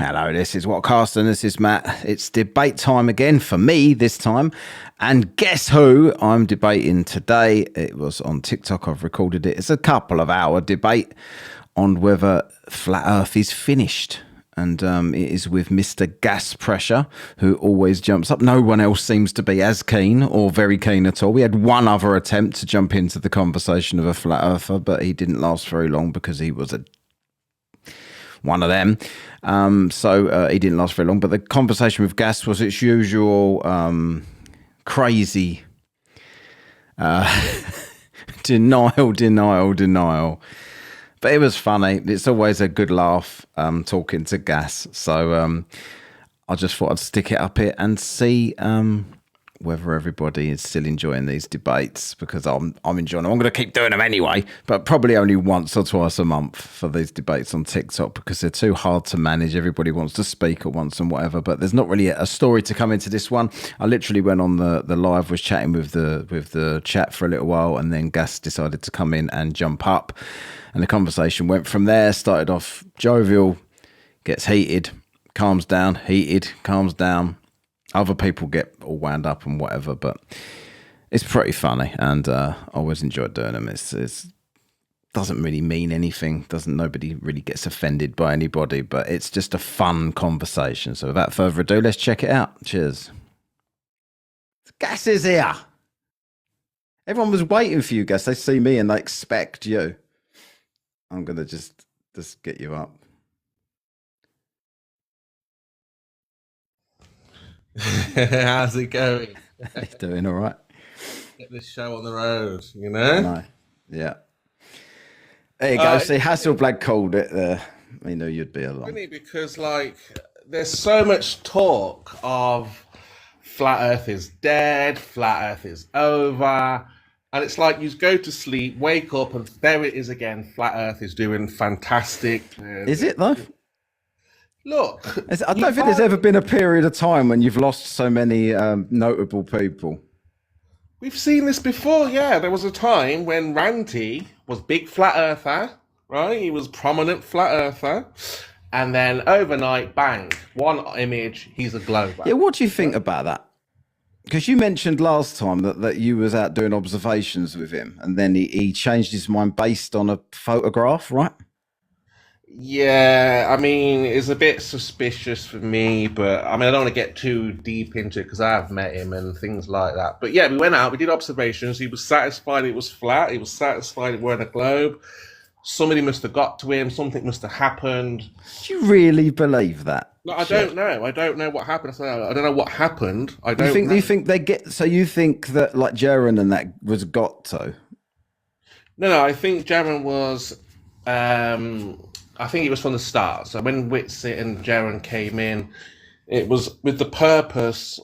Hello, this is Whatcast and this is Matt. It's debate time again for me this time. And guess who I'm debating today? It was on TikTok. I've recorded it. It's a couple of hour debate on whether flat Earth is finished. And it is with Mr. Gas Pressure, who always jumps up. No one else seems to be as keen or very keen at all. We had one other attempt to jump into the conversation of a flat earther, but he didn't last very long because he was one of them. So he didn't last very long. But the conversation with Gas was its usual crazy denial. But it was funny. It's always a good laugh talking to Gas. So I just thought I'd stick it up here and see whether everybody is still enjoying these debates, because I'm enjoying them. I'm going to keep doing them anyway, but probably only once or twice a month for these debates on TikTok, because they're too hard to manage. Everybody wants to speak at once and whatever, but there's not really a story to come into this one. I literally went on the live, was chatting with the chat for a little while, and then Gas decided to come in and jump up. And the conversation went from there, started off jovial, gets heated, calms down, heated, calms down. Other people get all wound up and whatever, but it's pretty funny, and I always enjoyed doing them. It doesn't really mean anything. Nobody really gets offended by anybody, but it's just a fun conversation. So without further ado, let's check it out. Cheers. Gas is here. Everyone was waiting for you, Gas. They see me and they expect you. I'm going to just get you up. How's it going? You doing all right? Get this show on the road, you know? No. Yeah. There you go. See, Hasselblad called it there. We knew you'd be along. Really, because, there's so much talk of flat Earth is dead, flat Earth is over. And it's like you go to sleep, wake up, and there it is again. Flat Earth is doing fantastic. Is it, though? Look. I don't think there's ever been a period of time when you've lost so many notable people. We've seen this before, yeah. There was a time when Ranty was big flat earther, right? He was prominent flat earther. And then overnight, bang, one image, he's a glober. Yeah, what do you think about that? Because you mentioned last time that you was out doing observations with him, and then he changed his mind based on a photograph, right? Yeah, I mean, it's a bit suspicious for me, but I mean, I don't want to get too deep into it because I have met him and things like that. But yeah, we went out, we did observations. He was satisfied it was flat. He was satisfied it weren't a globe. Somebody must have got to him. Something must have happened. Do you really believe that? No, I don't know. I don't know what happened. I don't know what happened. I don't. Do you think they get? So you think that like Jaren and that was got to? No. I think Jaren was. I think it was from the start. So when Whitsit and Jaren came in, it was with the purpose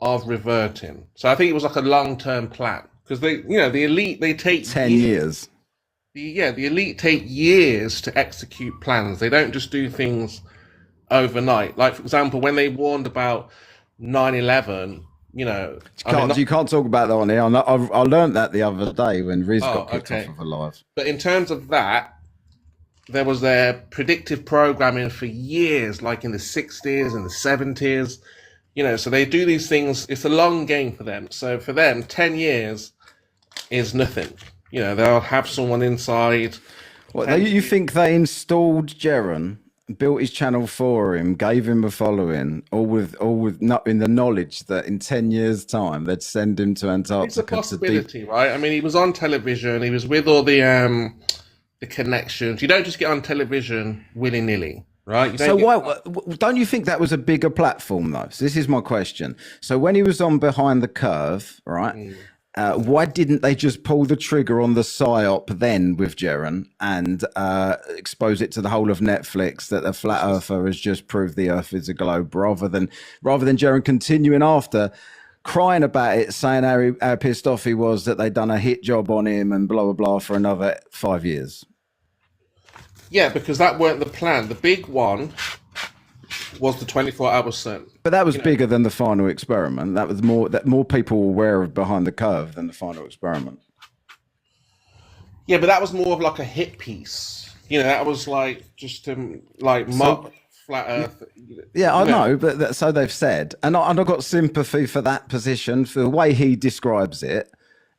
of reverting. So I think it was like a long-term plan, because the elite, they take 10 years. The elite take years to execute plans. They don't just do things overnight. Like, for example, when they warned about 9/11, you can't talk about that on here. I learned that the other day when Riz got kicked off of a live. But in terms of that, there was their predictive programming for years, like in the 60s and the 70s. So they do these things. It's a long game for them. So for them, 10 years is nothing. They'll have someone inside. What, you think they installed Jaren, built his channel for him, gave him a following, all with not in the knowledge that in 10 years' time they'd send him to Antarctica? It's a possibility, right? I mean, he was on television. He was with all the connections. You don't just get on television willy-nilly, right? Don't you think that was a bigger platform, though? So this is my question. So when he was on Behind the Curve, right? Why didn't they just pull the trigger on the PSYOP then with Jaren and expose it to the whole of Netflix that the flat earther has just proved the Earth is a globe, rather than Jaren continuing after, crying about it, saying how pissed off he was that they'd done a hit job on him and blah blah blah for another 5 years? Yeah, because that weren't the plan. The big one was the 24-hour sun. But that was bigger than the final experiment. That was more people were aware of Behind the Curve than the final experiment. Yeah, but that was more of like a hit piece. That was like just to like mock. flat Earth. Yeah, I You know, know, but so they've said, and I've got sympathy for that position, for the way he describes it,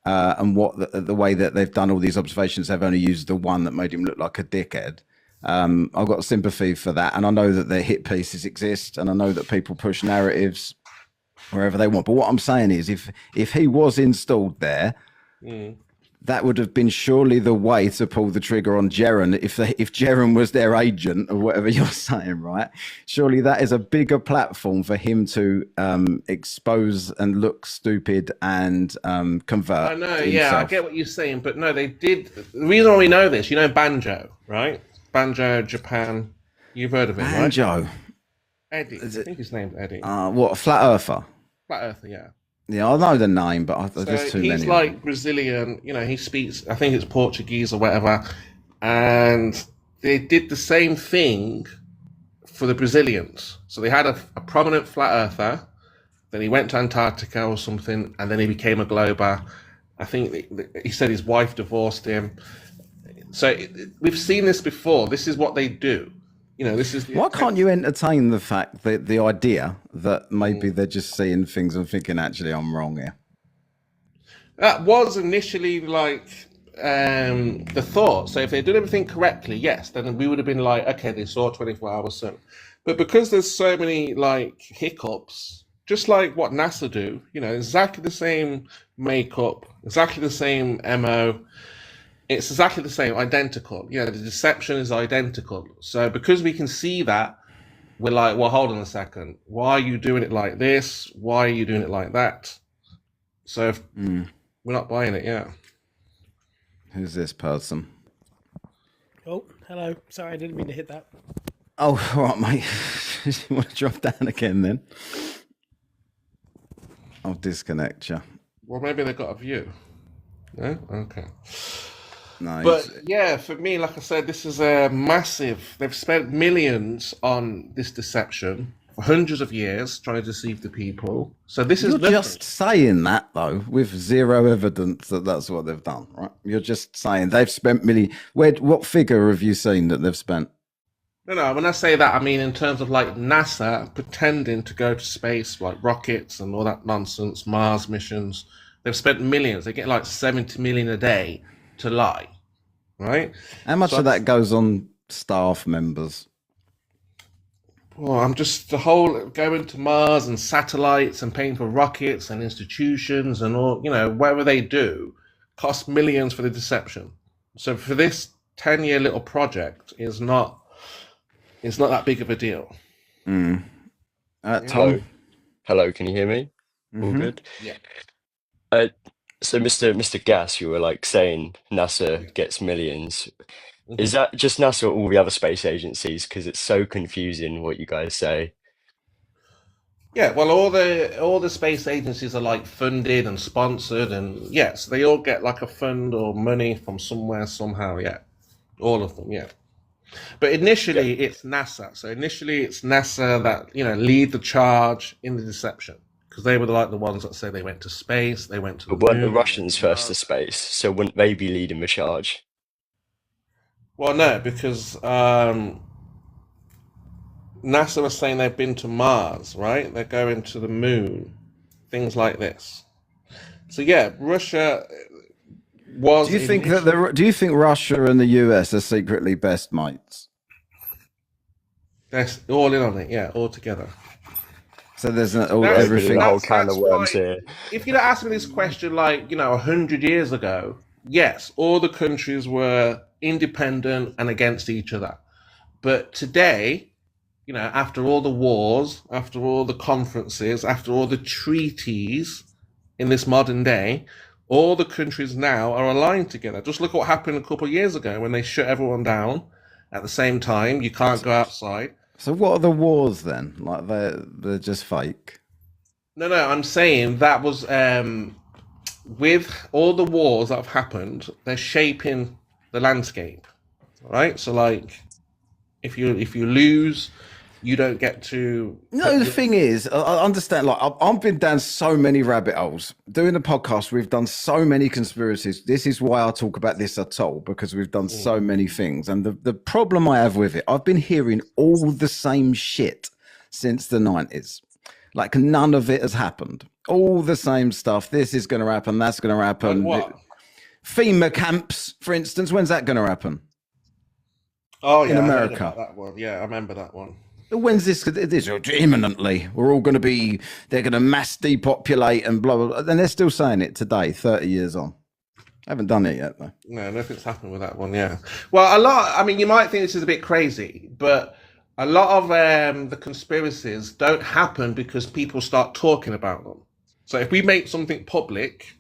and what the way that they've done all these observations. They've only used the one that made him look like a dickhead. I've got sympathy for that, and I know that their hit pieces exist, and I know that people push narratives wherever they want. But what I'm saying is, if he was installed there, that would have been surely the way to pull the trigger on Jeren. If Jeren was their agent or whatever you're saying, right? Surely that is a bigger platform for him to expose and look stupid and convert. I know, himself. yeah, I get what you're saying, but no, they did. The reason why we know this, Banjo, right? Banjo, Japan. You've heard of him, right? Banjo. Eddie. I think his name's Eddie. What, a flat earther? Flat Earther, yeah. Yeah, I know the name, but So there's too he's many. like Brazilian, he speaks, I think it's Portuguese or whatever. And they did the same thing for the Brazilians. So they had a prominent flat earther, then he went to Antarctica or something, and then he became a glober. I think he said his wife divorced him. So we've seen this before. This is what they do. This is. Why can't you entertain the fact that the idea that maybe they're just seeing things and thinking, actually, I'm wrong here? That was initially like the thought. So if they did everything correctly, yes, then we would have been like, okay, they saw 24-hour sun. But because there's so many like hiccups, just like what NASA do, exactly the same makeup, exactly the same MO. It's exactly the same, identical. The deception is identical. So because we can see that, we're like, well, hold on a second. Why are you doing it like this? Why are you doing it like that? So we're not buying it, yeah. Who's this person? Oh, hello. Sorry, I didn't mean to hit that. Oh, all right, mate. You want to drop down again then? I'll disconnect you. Well, maybe they got a view. No? Okay. No, But yeah, for me, like I said, this is a massive. They've spent millions on this deception for hundreds of years trying to deceive the people. So this is you're just saying that though, with zero evidence that that's what they've done, right? You're just saying they've spent millions. What figure have you seen that they've spent? No. When I say that, I mean in terms of like NASA pretending to go to space, like rockets and all that nonsense, Mars missions. They've spent millions. They get like 70 million a day to lie, right? How much of that goes on staff members? Well, I'm just the whole going to Mars and satellites and paying for rockets and institutions and all, whatever they do costs millions for the deception. So for this 10-year little project it's not that big of a deal. Tom? Hello, can you hear me? All good? Yeah. So Mr. Gas, you were like saying NASA gets millions. Is that just NASA or all the other space agencies? Because it's so confusing what you guys say. Yeah, well, all the space agencies are like funded and sponsored, and yes, they all get like a fund or money from somewhere somehow. Yeah, all of them. Yeah, but initially it's NASA. So initially it's NASA that lead the charge in the deception. Because they were like the ones that say they went to space, they went to the But weren't the moon, Russians first to space? So wouldn't they be leading the charge? Well, no, because NASA was saying they've been to Mars, right? They're going to the moon, things like this. So yeah, Russia was. Do you think Russia and the US are secretly best mates? They're all in on it, yeah, all together. So there's everything. The whole can of worms here. If you'd asked me this question 100 years ago, yes, all the countries were independent and against each other. But today, after all the wars, after all the conferences, after all the treaties in this modern day, all the countries now are aligned together. Just look what happened a couple of years ago when they shut everyone down at the same time. You can't go outside. So what are the wars then? Like they're just fake? No, I'm saying that was with all the wars that have happened, they're shaping the landscape, right? So like, if you lose you don't get to. No, the thing is, I understand. Like, I've been down so many rabbit holes doing the podcast. We've done so many conspiracies. This is why I talk about this at all, because we've done so many things. And the problem I have with it, I've been hearing all the same shit since the 90s. Like, none of it has happened. All the same stuff. This is going to happen. That's going to happen. Like what? FEMA camps, for instance. When's that going to happen? Oh yeah, in I heard America. about that one. Yeah, I remember that one. When's this? This imminently. We're all going to be. They're going to mass depopulate and blah blah blah. And they're still saying it today, 30 years on. I haven't done it yet though. No, nothing's happened with that one. Yeah. Well, a lot. I mean, you might think this is a bit crazy, but a lot of the conspiracies don't happen because people start talking about them. So if we make something public,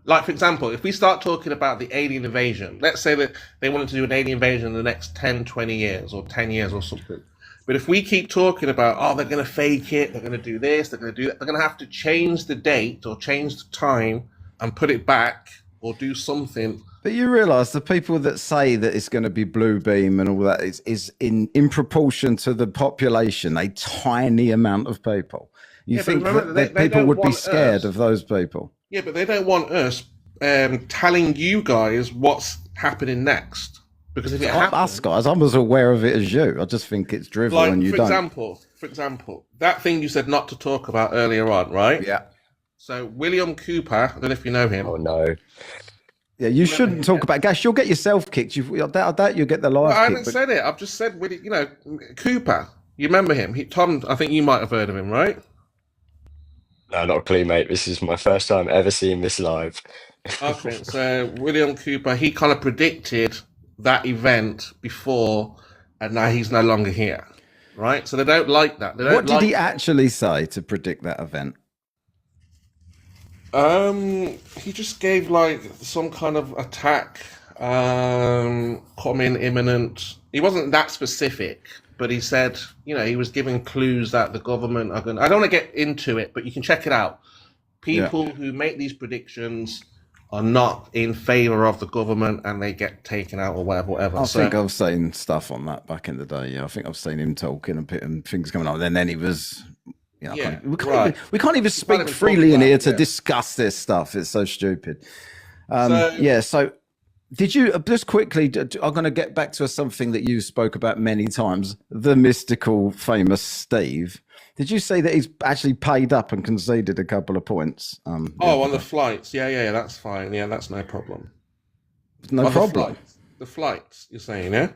like for example, if we start talking about the alien invasion, let's say that they wanted to do an alien invasion in the next 10, 20 years or 10 years or something. But if we keep talking about, oh, they're going to fake it, they're going to do this, they're going to do that, they're going to have to change the date or change the time and put it back or do something. But you realise the people that say that it's going to be blue beam and all that is in proportion to the population, a tiny amount of people. You think that people would be scared of those people? Yeah, but they don't want us telling you guys what's happening next. Because if it happens, us guys, I'm as aware of it as you. I just think it's drivel and you don't. For example, that thing you said not to talk about earlier on, right? Yeah. So William Cooper, I don't know if you know him. Oh no. Yeah, you shouldn't talk about Gas. You'll get yourself kicked. I doubt you'll get the live. I haven't said it. I've just said, Cooper. You remember him? Tom, I think you might have heard of him, right? No, not a clue, mate. This is my first time ever seeing this live. Okay, so William Cooper, he kind of predicted that event before, and now he's no longer here, right? So they don't like that. What did he actually say to predict that event? He just gave like some kind of attack, coming imminent. He wasn't that specific, but he said, he was giving clues that the government are going. I don't want to get into it, but you can check it out. People who make these predictions are not in favor of the government, and they get taken out or whatever. I think I've seen stuff on that back in the day. Yeah, I think I've seen him talking and things coming up. And then he was. We can't even speak freely in here to discuss this stuff. It's so stupid. So did you just quickly? I'm going to get back to something that you spoke about many times. The mystical, famous Steve. Did you say that he's actually paid up and conceded a couple of points? On the flights, yeah, that's fine. Yeah, that's no problem. No problem. The flights, you're saying, yeah?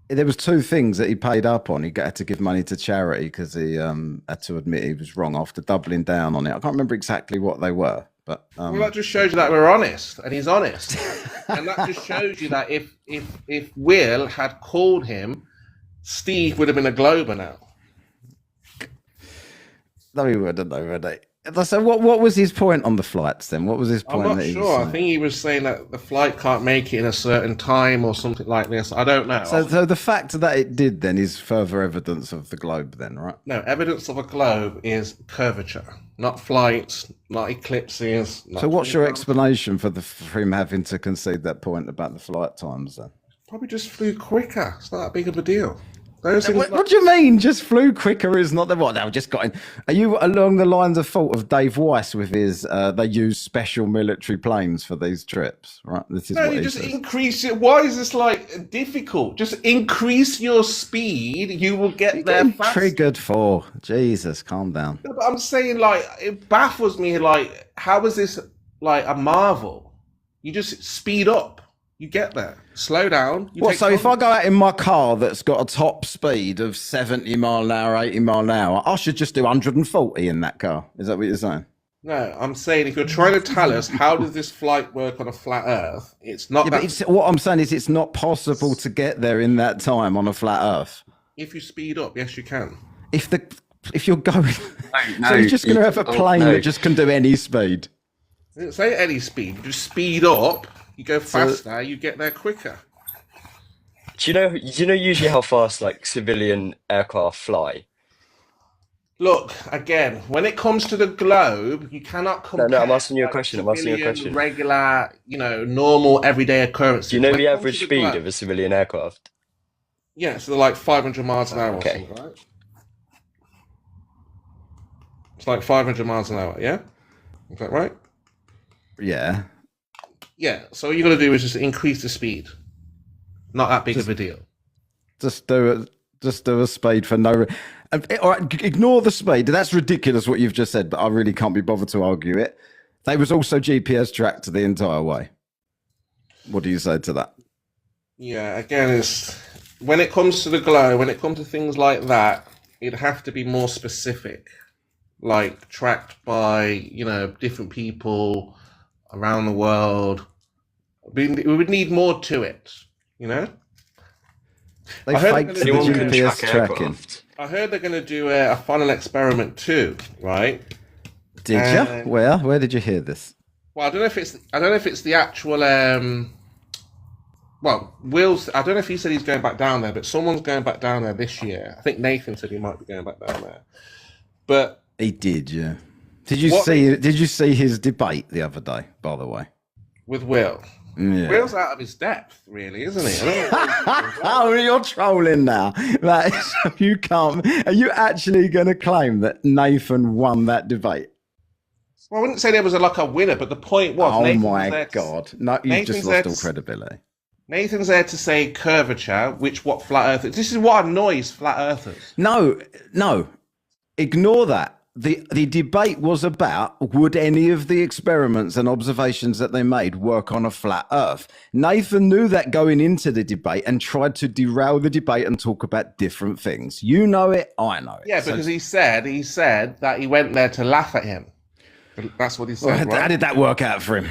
There was two things that he paid up on. He had to give money to charity because he had to admit he was wrong after doubling down on it. I can't remember exactly what they were, but well, that just shows you that we're honest, and he's honest, and that just shows you that if Will had called him, Steve would have been a Glober now. No, he wouldn't, though, would he? So what was his point on the flights then? What was his point? I'm not sure. I think he was saying that the flight can't make it in a certain time or something like this. I don't know. So the fact that it did then is further evidence of the globe then, right? No, evidence of a globe is curvature, not flights, not eclipses. So what's your explanation for him having to concede that point about the flight times then? Probably just flew quicker. It's not that big of a deal. What do you mean? Just flew quicker is not the what? They just got in. Are you along the lines of thought of Dave Weiss with his? They use special military planes for these trips, right? This is what you he just says. Increase it. Why is this like difficult? Just increase your speed. You will get there faster. Triggered for Jesus. Calm down. No, but I'm saying like it baffles me. Like how is this like a marvel? You just speed up. You get there. Slow down. So if I go out in my car that's got a top speed of 70 mile an hour, 80 mile an hour, I should just do 140 in that car. Is that what you're saying? No, I'm saying if you're trying to tell us how does this flight work on a flat Earth, it's not what I'm saying is it's not possible to get there in that time on a flat Earth. If you speed up, yes, you can. If you're going... So you're just going to have a plane that just can do any speed? I didn't say any speed. You just speed up. You go faster, you get there quicker. Do you know usually how fast like civilian aircraft fly? Look, again, when it comes to the globe, you cannot compare. No, I'm asking you a question. Regular, normal, everyday occurrences. Do you know the average speed of a civilian aircraft? Yeah, so they're like 500 miles an hour or Okay. something, right? It's like 500 miles an hour, yeah? Is that right? Yeah. Yeah, so all you got to do is just increase the speed. Not that big Just- of a deal. Just do a spade for no. All right, ignore the spade. That's ridiculous what you've just said, but I really can't be bothered to argue it. They was also GPS tracked the entire way. What do you say to that? Yeah, again, it's when it comes to the glow, when it comes to things like that, it'd have to be more specific, like tracked by, different people around the world. We would need more to it, you know? They I heard faked they're the gonna Anyone do can GPS track tracking. aircraft. I heard they're going to do a final experiment too, right? Did you? Where did you hear this? Well, I don't know if it's the actual. Well, Will's. I don't know if he said he's going back down there, but someone's going back down there this year. I think Nathan said he might be going back down there. But He did, yeah. Did you see his debate the other day, by the way? with Will, Yeah. Will's out of his depth, really, isn't he? I don't know. Oh, you're trolling now. You can't. Are you actually going to claim that Nathan won that debate? Well, I wouldn't say there was like a winner, but the point was. Oh Nathan was my there God! No, you've Nathan's just there lost all to- credibility. Nathan's there to say curvature, which what flat earthers. This is what annoys flat earthers. No. Ignore that. The debate was about would any of the experiments and observations that they made work on a flat Earth. Nathan knew that going into the debate and tried to derail the debate and talk about different things. You know it, I know it. Yeah, So- because he said that he went there to laugh at him. That's what he said. How right? did that work out for him?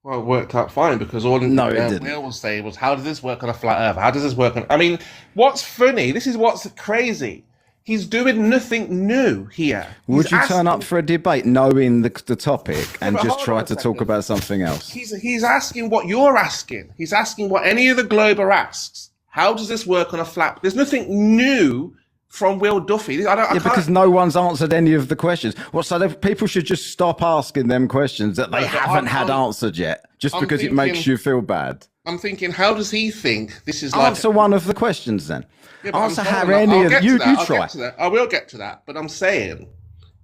Well, it worked out fine because all No, it didn't. Will was saying was, how does this work on a flat Earth? How does this work on... I mean, what's funny, this is what's crazy. He's doing nothing new here. Would you turn up for a debate knowing the topic and but just hold try on a to talk second. about something else? He's asking what you're asking. He's asking what any of the Glober asks. How does this work on a flat... There's nothing new from Will Duffy. I can't- Because no one's answered any of the questions. Well, so people should just stop asking them questions that they No, but haven't had answered yet, just I'm because it makes thinking- you feel bad. I'm thinking, how does he think this is like... Answer one of the questions then. Yeah, but I'm Answer telling how him, any I'll of get you to that, I'll try. get to that. I will get to that, but I'm saying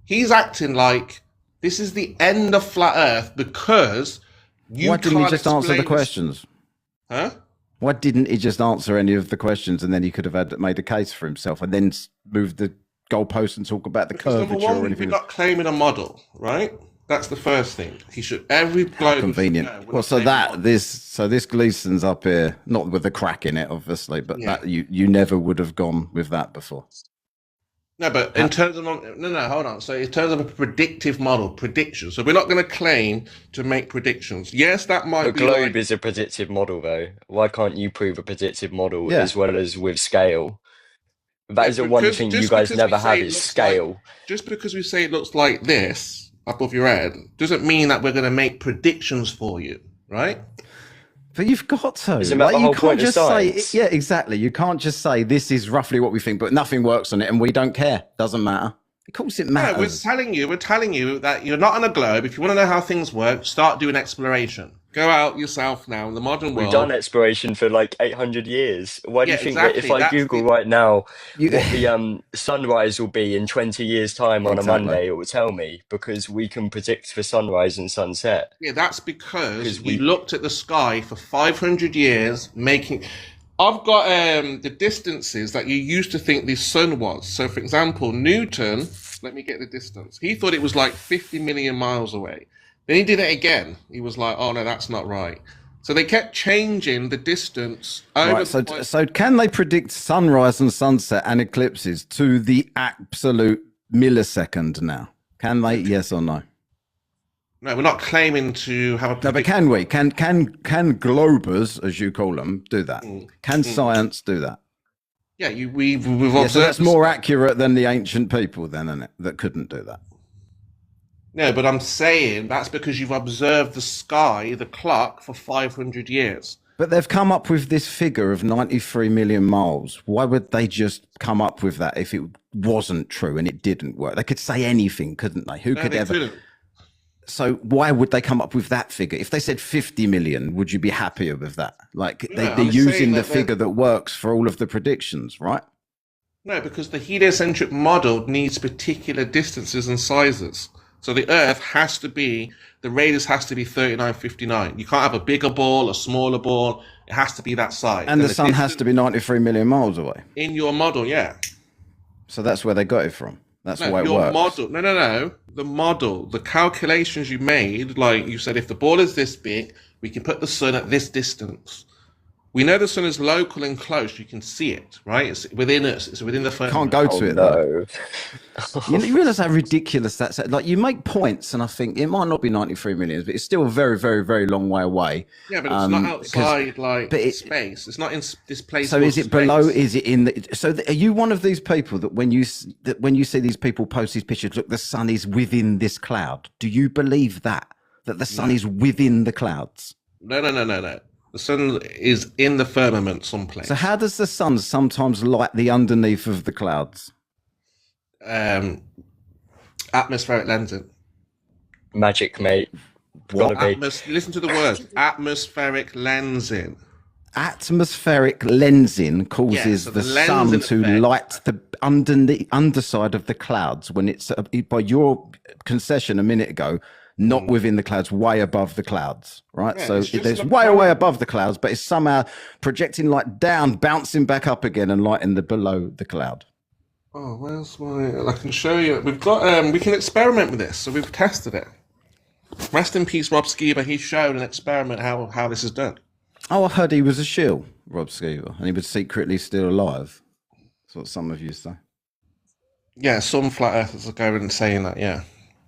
he's acting like this is the end of flat Earth because you Why didn't he can't just answer the explain questions? Huh? Why didn't he just answer any of the questions and then he could have made a case for himself and then moved the goalpost and talk about the Because number curvature one, or we're anything? not claiming a model, right? That's the first thing. He should every globe. Convenient. should know we're Well, not so claiming a model. this Gleason's up here, not with the crack in it, obviously, but Yeah. that you never would have gone with that before. No, but in terms of hold on. So in terms of a predictive model, prediction. So we're not going to claim to make predictions. Yes, that might The be globe like, is a predictive model, though. Why can't you prove a predictive model Yeah. as well as with scale? That Yeah, is the one because- thing just you guys because we never say have it is looks scale. just because we say it looks like this above your head doesn't mean that we're going to make predictions for you, right? But you've got to. Isn't that the you whole can't point of just science? say, yeah, exactly. You can't just say this is roughly what we think, but nothing works on it and we don't care. Doesn't matter. Of course it Yeah, matters. we're telling you that you're not on a globe. If you want to know how things work, start doing exploration. Go out yourself now in the modern We've world. done exploration for like 800 years. Why do Yeah, you think that if exactly. I That's Google the- right now You- what the sunrise will be in 20 years' time on Exactly. a Monday, it will tell me because we can predict for sunrise and sunset. Yeah, that's because 'Cause we we- looked at the sky for 500 years, making. I've got the distances that you used to think the sun was. So, for example, Newton. Let me get the distance. He thought it was like 50 million miles away. Then he did it again. He was like, "Oh no, that's not right." So they kept changing the distance over. Right, so can they predict sunrise and sunset and eclipses to the absolute millisecond now? Can they? Yes or no? No, we're not claiming to have a. No, but can we? Can globers, as you call them, do that? Can science do that? Yeah, we've Yeah, observed. so that's more accurate than the ancient people, then, isn't it? That couldn't do that. No, but I'm saying that's because you've observed the sky, the clock, for 500 years. But they've come up with this figure of 93 million miles. Why would they just come up with that if it wasn't true and it didn't work? They could say anything, couldn't they? Who No, could they ever? couldn't. So why would they come up with that figure? If they said 50 million, would you be happier with that? Like they're using the figure that works for all of the predictions, right? No, because the heliocentric model needs particular distances and sizes. So the Earth has to be, the radius has to be 3959. You can't have a bigger ball, a smaller ball. It has to be that size. And the sun has to be 93 million miles away. In your model, yeah. So that's where they got it from. That's why it works. Model, no. The model, the calculations you made, like you said, if the ball is this big, we can put the sun at this distance. We know the sun is local and close. You can see it, right? It's within us. It's within the firmament. Can't go to it, though. You realize how ridiculous that's... Like, you make points, and I think it might not be 93 million, but it's still a very, very, very long way away. Yeah, but it's not outside, space. It's not in this place. So is it space. Below? Is it in the... So are you one of these people that when you see these people post these pictures, look, the sun is within this cloud? Do you believe that the sun is within the clouds? No. The sun is in the firmament someplace. So how does the sun sometimes light the underneath of the clouds? Atmospheric lensing. Magic, mate. Listen to the words. Atmospheric lensing. Atmospheric lensing causes the sun to light the underside of the clouds when it's, by your concession a minute ago, not within the clouds, way above the clouds, right? Yeah, so there's way above the clouds, but it's somehow projecting light down, bouncing back up again and lighting the below the cloud. Oh, where's my... I can show you. We've got... we can experiment with this, so we've tested it. Rest in peace, Rob Skiba. He showed an experiment how this is done. Oh, I heard he was a shill, Rob Skiba, and he was secretly still alive. That's what some of you say. Yeah, some flat earthers are going and saying that, yeah.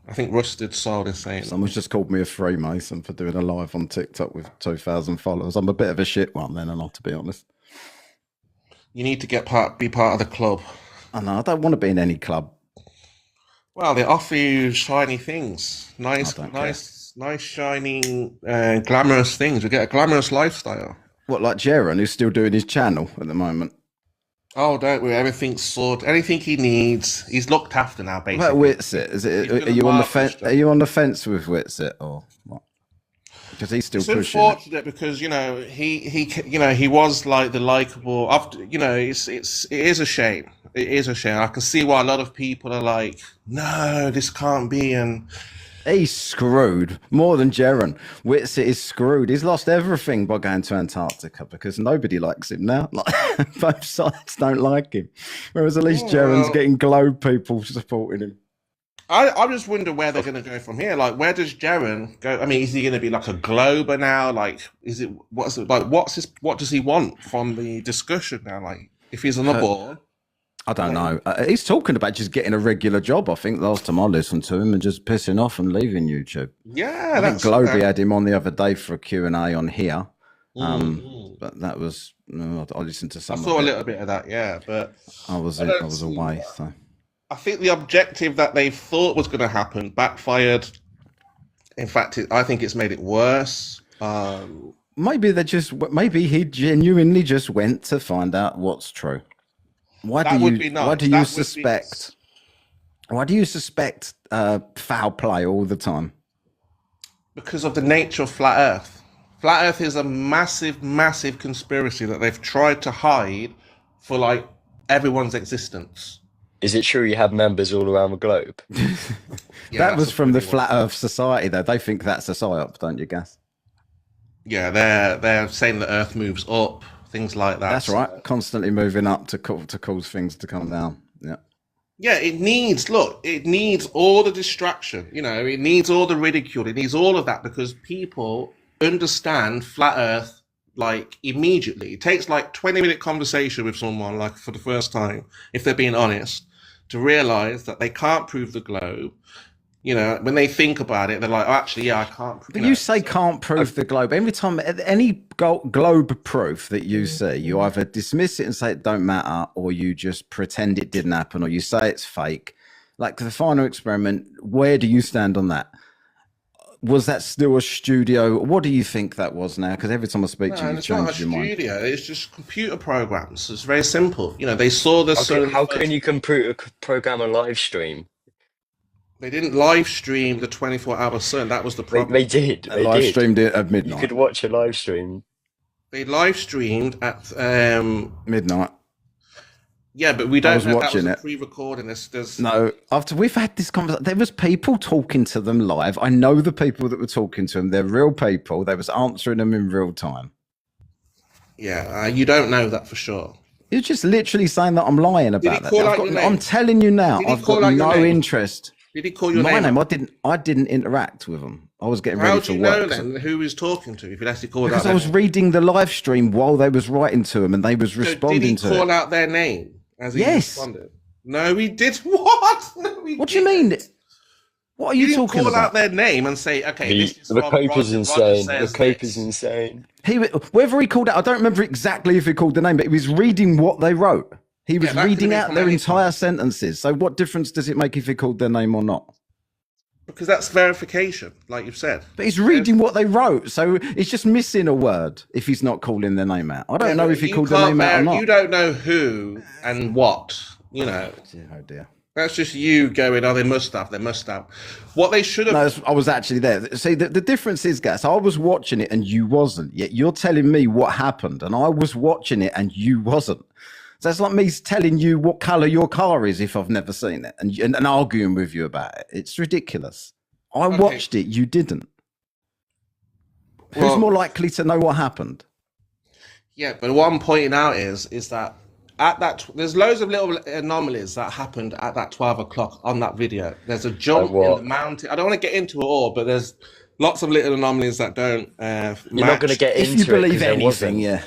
I think Rusted Soul is saying someone's just called me a Freemason for doing a live on TikTok with 2,000 followers. I'm a bit of a shit one then, and not to be honest. You need to be part of the club. I know, I don't want to be in any club. Well, they offer you shiny things. Nice, shining, glamorous things. You get a glamorous lifestyle. What, like Jaron, who's still doing his channel at the moment? Oh, don't worry. Everything's sorted. Anything he needs, he's looked after now. Basically, what about Witsit? Are you on the fence? Are you on the fence with Witsit or what? Because he's still pushing. It's unfortunate because he was like the likable. It is a shame. It is a shame. I can see why a lot of people are like, no, this can't be. And he's screwed more than Jaron. Witsit is screwed. He's lost everything by going to Antarctica because nobody likes him now. Like, both sides don't like him. Whereas at least Jaron's getting globe people supporting him. I just wonder where they're going to go from here. Like, where does Jaron go? I mean, is he going to be like a glober now? Like, what does he want from the discussion now? Like, if he's on the board. I don't know. He's talking about just getting a regular job, I think, last time I listened to him, and just pissing off and leaving YouTube. Yeah, I think Globey had him on the other day for a Q&A on here. But that was... I listened to some I saw a little bit of that, yeah, but... I was away, so... I think the objective that they thought was going to happen backfired. In fact, I think it's made it worse. Maybe he genuinely just went to find out what's true. Why do you suspect foul play all the time? Because of the nature of flat Earth. Flat Earth is a massive, massive conspiracy that they've tried to hide for like everyone's existence. Is it true you have members all around the globe? That was from the Flat Earth Society, though. They think that's a psyop, don't you, Gas? Yeah, they're saying the Earth moves up, things like that. That's right. Constantly moving up to cause things to come down. Yeah. Yeah, it needs all the distraction. It needs all the ridicule. It needs all of that because people understand flat Earth like immediately. It takes like 20-minute conversation with someone, like for the first time, if they're being honest, to realize that they can't prove the globe. When they think about it, they're like, oh, actually, yeah, I can't. But you say can't prove the globe. Every time, any globe proof that you see, you either dismiss it and say it don't matter, or you just pretend it didn't happen, or you say it's fake. Like the final experiment, where do you stand on that? Was that still a studio? What do you think that was now? Because every time I speak to you, you change your mind. It's not a studio. It's just computer programs. It's very simple. They saw the sun. How can you program a live stream? They didn't live stream the 24-hour sun. That was the problem. They did. They They live did. streamed it at You midnight. could watch a live stream. They live streamed at Midnight. yeah, but we don't was know watching that was it. a pre-recording. There's No, after we've had this conversation, there was people talking to them live. I know the people that were talking to them. They're real people. They was answering them in real time. yeah, you don't know that for sure. You're just literally saying that I'm lying he about that. call out your name? I'm telling you now, Did he I've call got out your no name? interest. Did he call your My name? name, I didn't interact with them. I was getting How ready do for you work. know then who he's talking to if he actually called Because out I was their name? reading the live stream while they was writing to him and they was So did responding he to call it. out their name as he Yes. responded? No, he did. What? No, he What do you didn't. mean? What are He you didn't talking call out about? their name and say, okay, this is The from cope is Roger. insane. Roger The says cope this. is insane. Whether he called out, I don't remember exactly if he called the name, but he was reading what they wrote. He was Yeah, that could reading be out from their any entire time. sentences. So what difference does it make if he called their name or not? Because that's verification, like you've said. But he's reading what they wrote, so it's just missing a word if he's not calling their name out. I don't know if he You called their can't name out or not. You don't know who and what, you know. Oh dear. That's just you going, oh, they must have. What they should have... No, I was actually there. See, the difference is, guys, I was watching it and you wasn't. Yet you're telling me what happened, and I was watching it and you wasn't. So it's like me telling you what colour your car is if I've never seen it, and arguing with you about it. It's ridiculous. I watched it, you didn't. Well, Who's more likely to know what happened? Yeah, but what I'm pointing out is that at that there's loads of little anomalies that happened at that 12 o'clock on that video. There's a jump in the mountain. I don't want to get into it all, but there's lots of little anomalies that don't You're not going to get If into you believe it 'cause there anything, wasn't. yeah.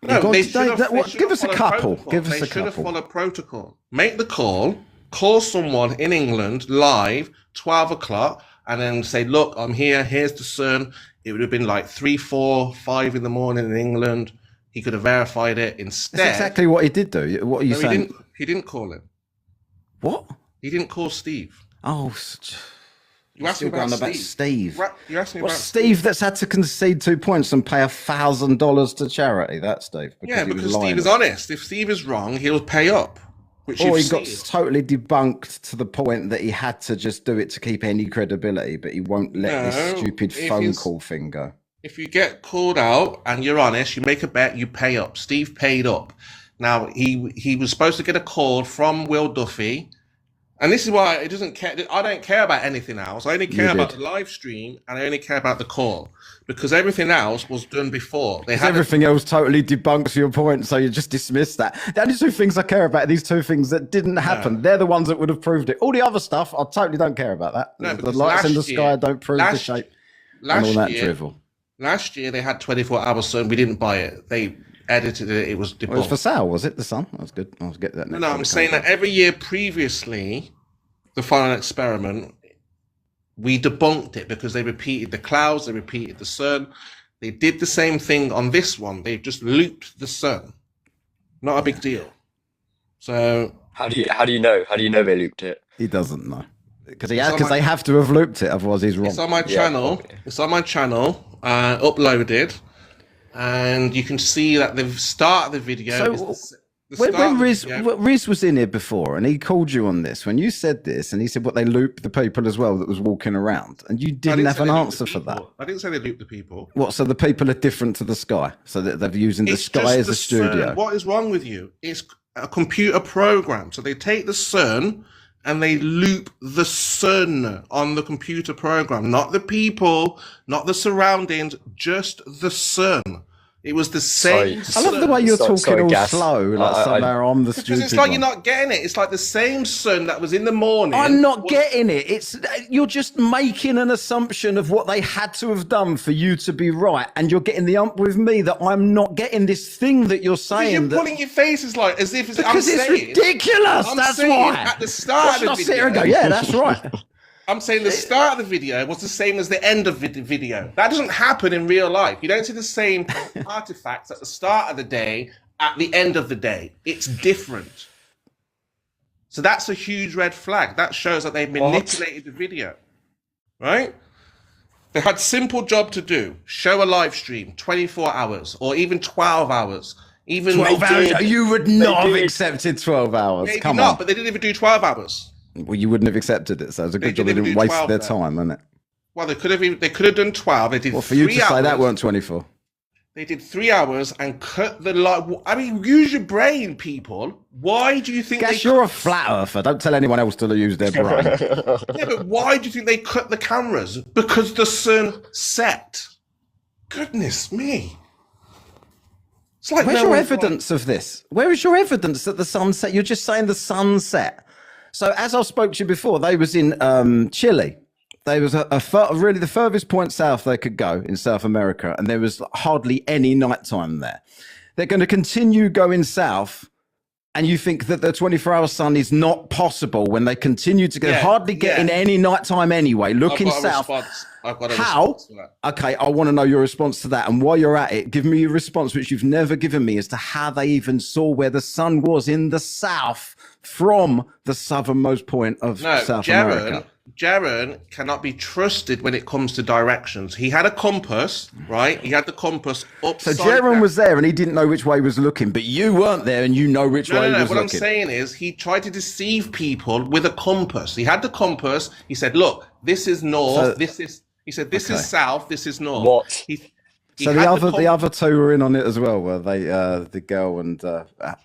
No, God, they should have, give us a couple. Give us they a should have couple. followed protocol. Make the call someone in England live, 12 o'clock, and then say, look, I'm here, here's the sun. It would have been like 3, 4, 5 in the morning in England. He could have verified it. Instead, That's exactly what he did do. What are you saying? He didn't call him. What? He didn't call Steve. Oh, You asked me still going about Steve. You asked me Well, about Steve that's had to concede 2 points and pay $1,000 to charity. That's Steve. Yeah, he was because lying. Steve is honest. If Steve is wrong, he'll pay up. Which Or you've he got seen. totally debunked to the point that he had to just do it to keep any credibility, but he won't let this No, stupid if phone he's- call thing go. If you get called out and you're honest, you make a bet, you pay up. Steve paid up. Now he was supposed to get a call from Will Duffy, and this is why it doesn't care. I don't care about anything else. I only care about the live stream, and I only care about the call because everything else was done before. They had Everything else totally debunks your point, so you just dismiss that. The only two things I care about are these two things that didn't happen. They're the ones that would have proved it. All the other stuff, I totally don't care about that. No, the because lights in the last sky year- don't prove the shape and all that drivel. Last year they had 24-hour sun. We didn't buy it. They edited it. It was debunked. Well, it was for sale, was it? The sun? That was good. I was getting that. No, I'm saying that every year previously, the final experiment, we debunked it because they repeated the clouds, they repeated the sun. They did the same thing on this one. They just looped the sun. Not a big deal. So How do you know? How do you know they looped it? He doesn't know because on they have to have looped it, otherwise he's wrong. it's on my channel. probably. It's on my channel, uploaded, and you can see that the start of the video So, is the start When of the Riz, video. Riz was in here before and he called you on this, when you said this and he said what they looped the people as well that was walking around, and you I didn't have say an they looped answer the for that. people. I didn't say they looped the people. What, so the people are different to the sky, so that they're using the It's sky just as the a studio? sun. What is wrong with you? It's a computer program. So they take the sun and they loop the sun on the computer program, not the people, not the surroundings, just the sun. It was the same. I love the way you're Sorry, talking all Gas. slow, like somehow I'm the Because stupid it's like one. you're not getting it. It's like the same sun that was in the morning. I'm not getting it. It's you're just making an assumption of what they had to have done for you to be right, and you're getting the ump with me that I'm not getting this thing that you're Because saying. you're that, pulling your faces like as if it's, because I'm it's saying, ridiculous. I'm That's saying why. at the start Should I of the sit here and go, video. yeah, that's right. I'm saying the start of the video was the same as the end of the video. That doesn't happen in real life. You don't see the same artifacts at the start of the day, at the end of the day. It's different. So that's a huge red flag. That shows that they manipulated the video. Right? They had simple job to do. Show a live stream, 24 hours, or even 12 hours. Even 12 hours. did. You would not have did. accepted 12 hours. maybe Come not, on. but they didn't even do 12 hours. Well, you wouldn't have accepted it, so it's a They good job they didn't didn't do waste 12 their then. time, isn't it? Well, they could have done 12. They did Well, for you 3 to say that hours. weren't 24. They did 3 hours and cut the light. I mean, use your brain, people. Why do you think Guess they you're a flat earther. Don't tell anyone else to use their brain. Yeah, but why do you think they cut the cameras? Because the sun set. Goodness me. It's like Where's no your one's evidence of this? Where is your evidence that the sun set? You're just saying the sun set. So as I spoke to you before, they was in Chile. They was really the furthest point south they could go in South America, and there was hardly any nighttime there. They're going to continue going south, and you think that the 24-hour sun is not possible when they continue to go, hardly getting any nighttime anyway, looking south. I've got a How? response to that. Okay, I want to know your response to that. And while you're at it, give me your response, which you've never given me, as to how they even saw where the sun was in the south from the southernmost point of South America. Jaron cannot be trusted when it comes to directions. He had a compass, right? He had the compass upside So Jaron down. was there and he didn't know which way he was looking, but you weren't there and you know which way he was What looking. I'm saying is he tried to deceive people with a compass. He had the compass. He said, look, this is north. He said, this is south. This is north. What? So the other two were in on it as well, were they? The girl and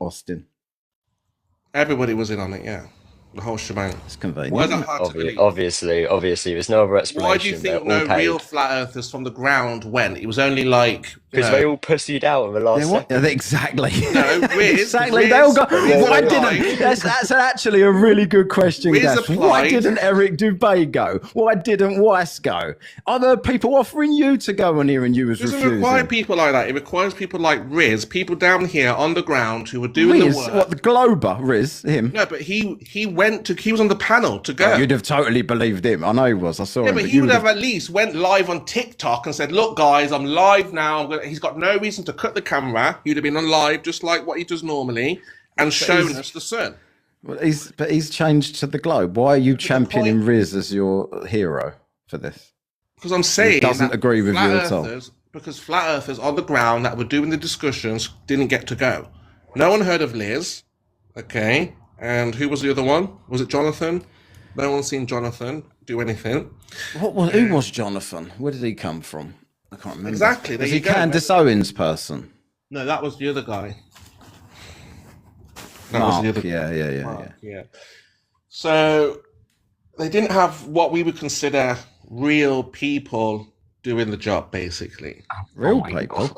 Austin. Everybody was in on it, yeah. The whole shebang. It's convenient. Why is that hard to believe? Obviously, there's no other explanation. Why do you think no real flat earthers from the ground went? It was only like... Because they all pussied out in the last second. Exactly. No, Riz. Exactly. They all got... Why didn't... That's actually a really good question, Gas. Why didn't Eric Dubay go? Why didn't Weiss go? Are there people offering you to go on here and you was refusing? It doesn't require people like that. It requires people like Riz, people down here on the ground who were doing the work. What, the Glober, Riz, him? No, but he was on the panel to go. Oh, you'd have totally believed him. I know he was. I saw him. But he would have at least went live on TikTok and said, look, guys, I'm live now. He's got no reason to cut the camera. He would have been on live just like what he does normally and shown us the sun. Well, he's changed to the globe. Why are you championing Riz as your hero for this? Because I'm saying he doesn't agree with you at all. Because flat earthers on the ground that were doing the discussions didn't get to go. No one heard of Liz. Okay. And who was the other one? Was it Jonathan? No one's seen Jonathan do anything. Who was Jonathan? Where did he come from? I can't remember. Exactly. Was he Candace Owens' person? No, that was the other guy. Mark. Yeah. So they didn't have what we would consider real people doing the job, basically. Real people?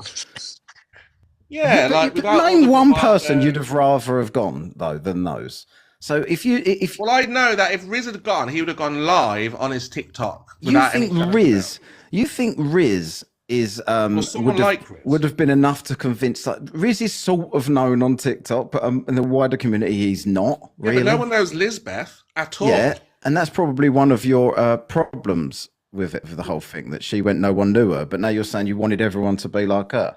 Yeah, like name one person you'd have rather have gone though than those. So if well, I know that if Riz had gone, he would have gone live on his TikTok. You think Riz is would have been enough to convince? Like, Riz is sort of known on TikTok, but in the wider community, he's not really. But no one knows Lizbeth at all. Yeah, and that's probably one of your problems with it, for the whole thing, that she went, no one knew her. But now you're saying you wanted everyone to be like her.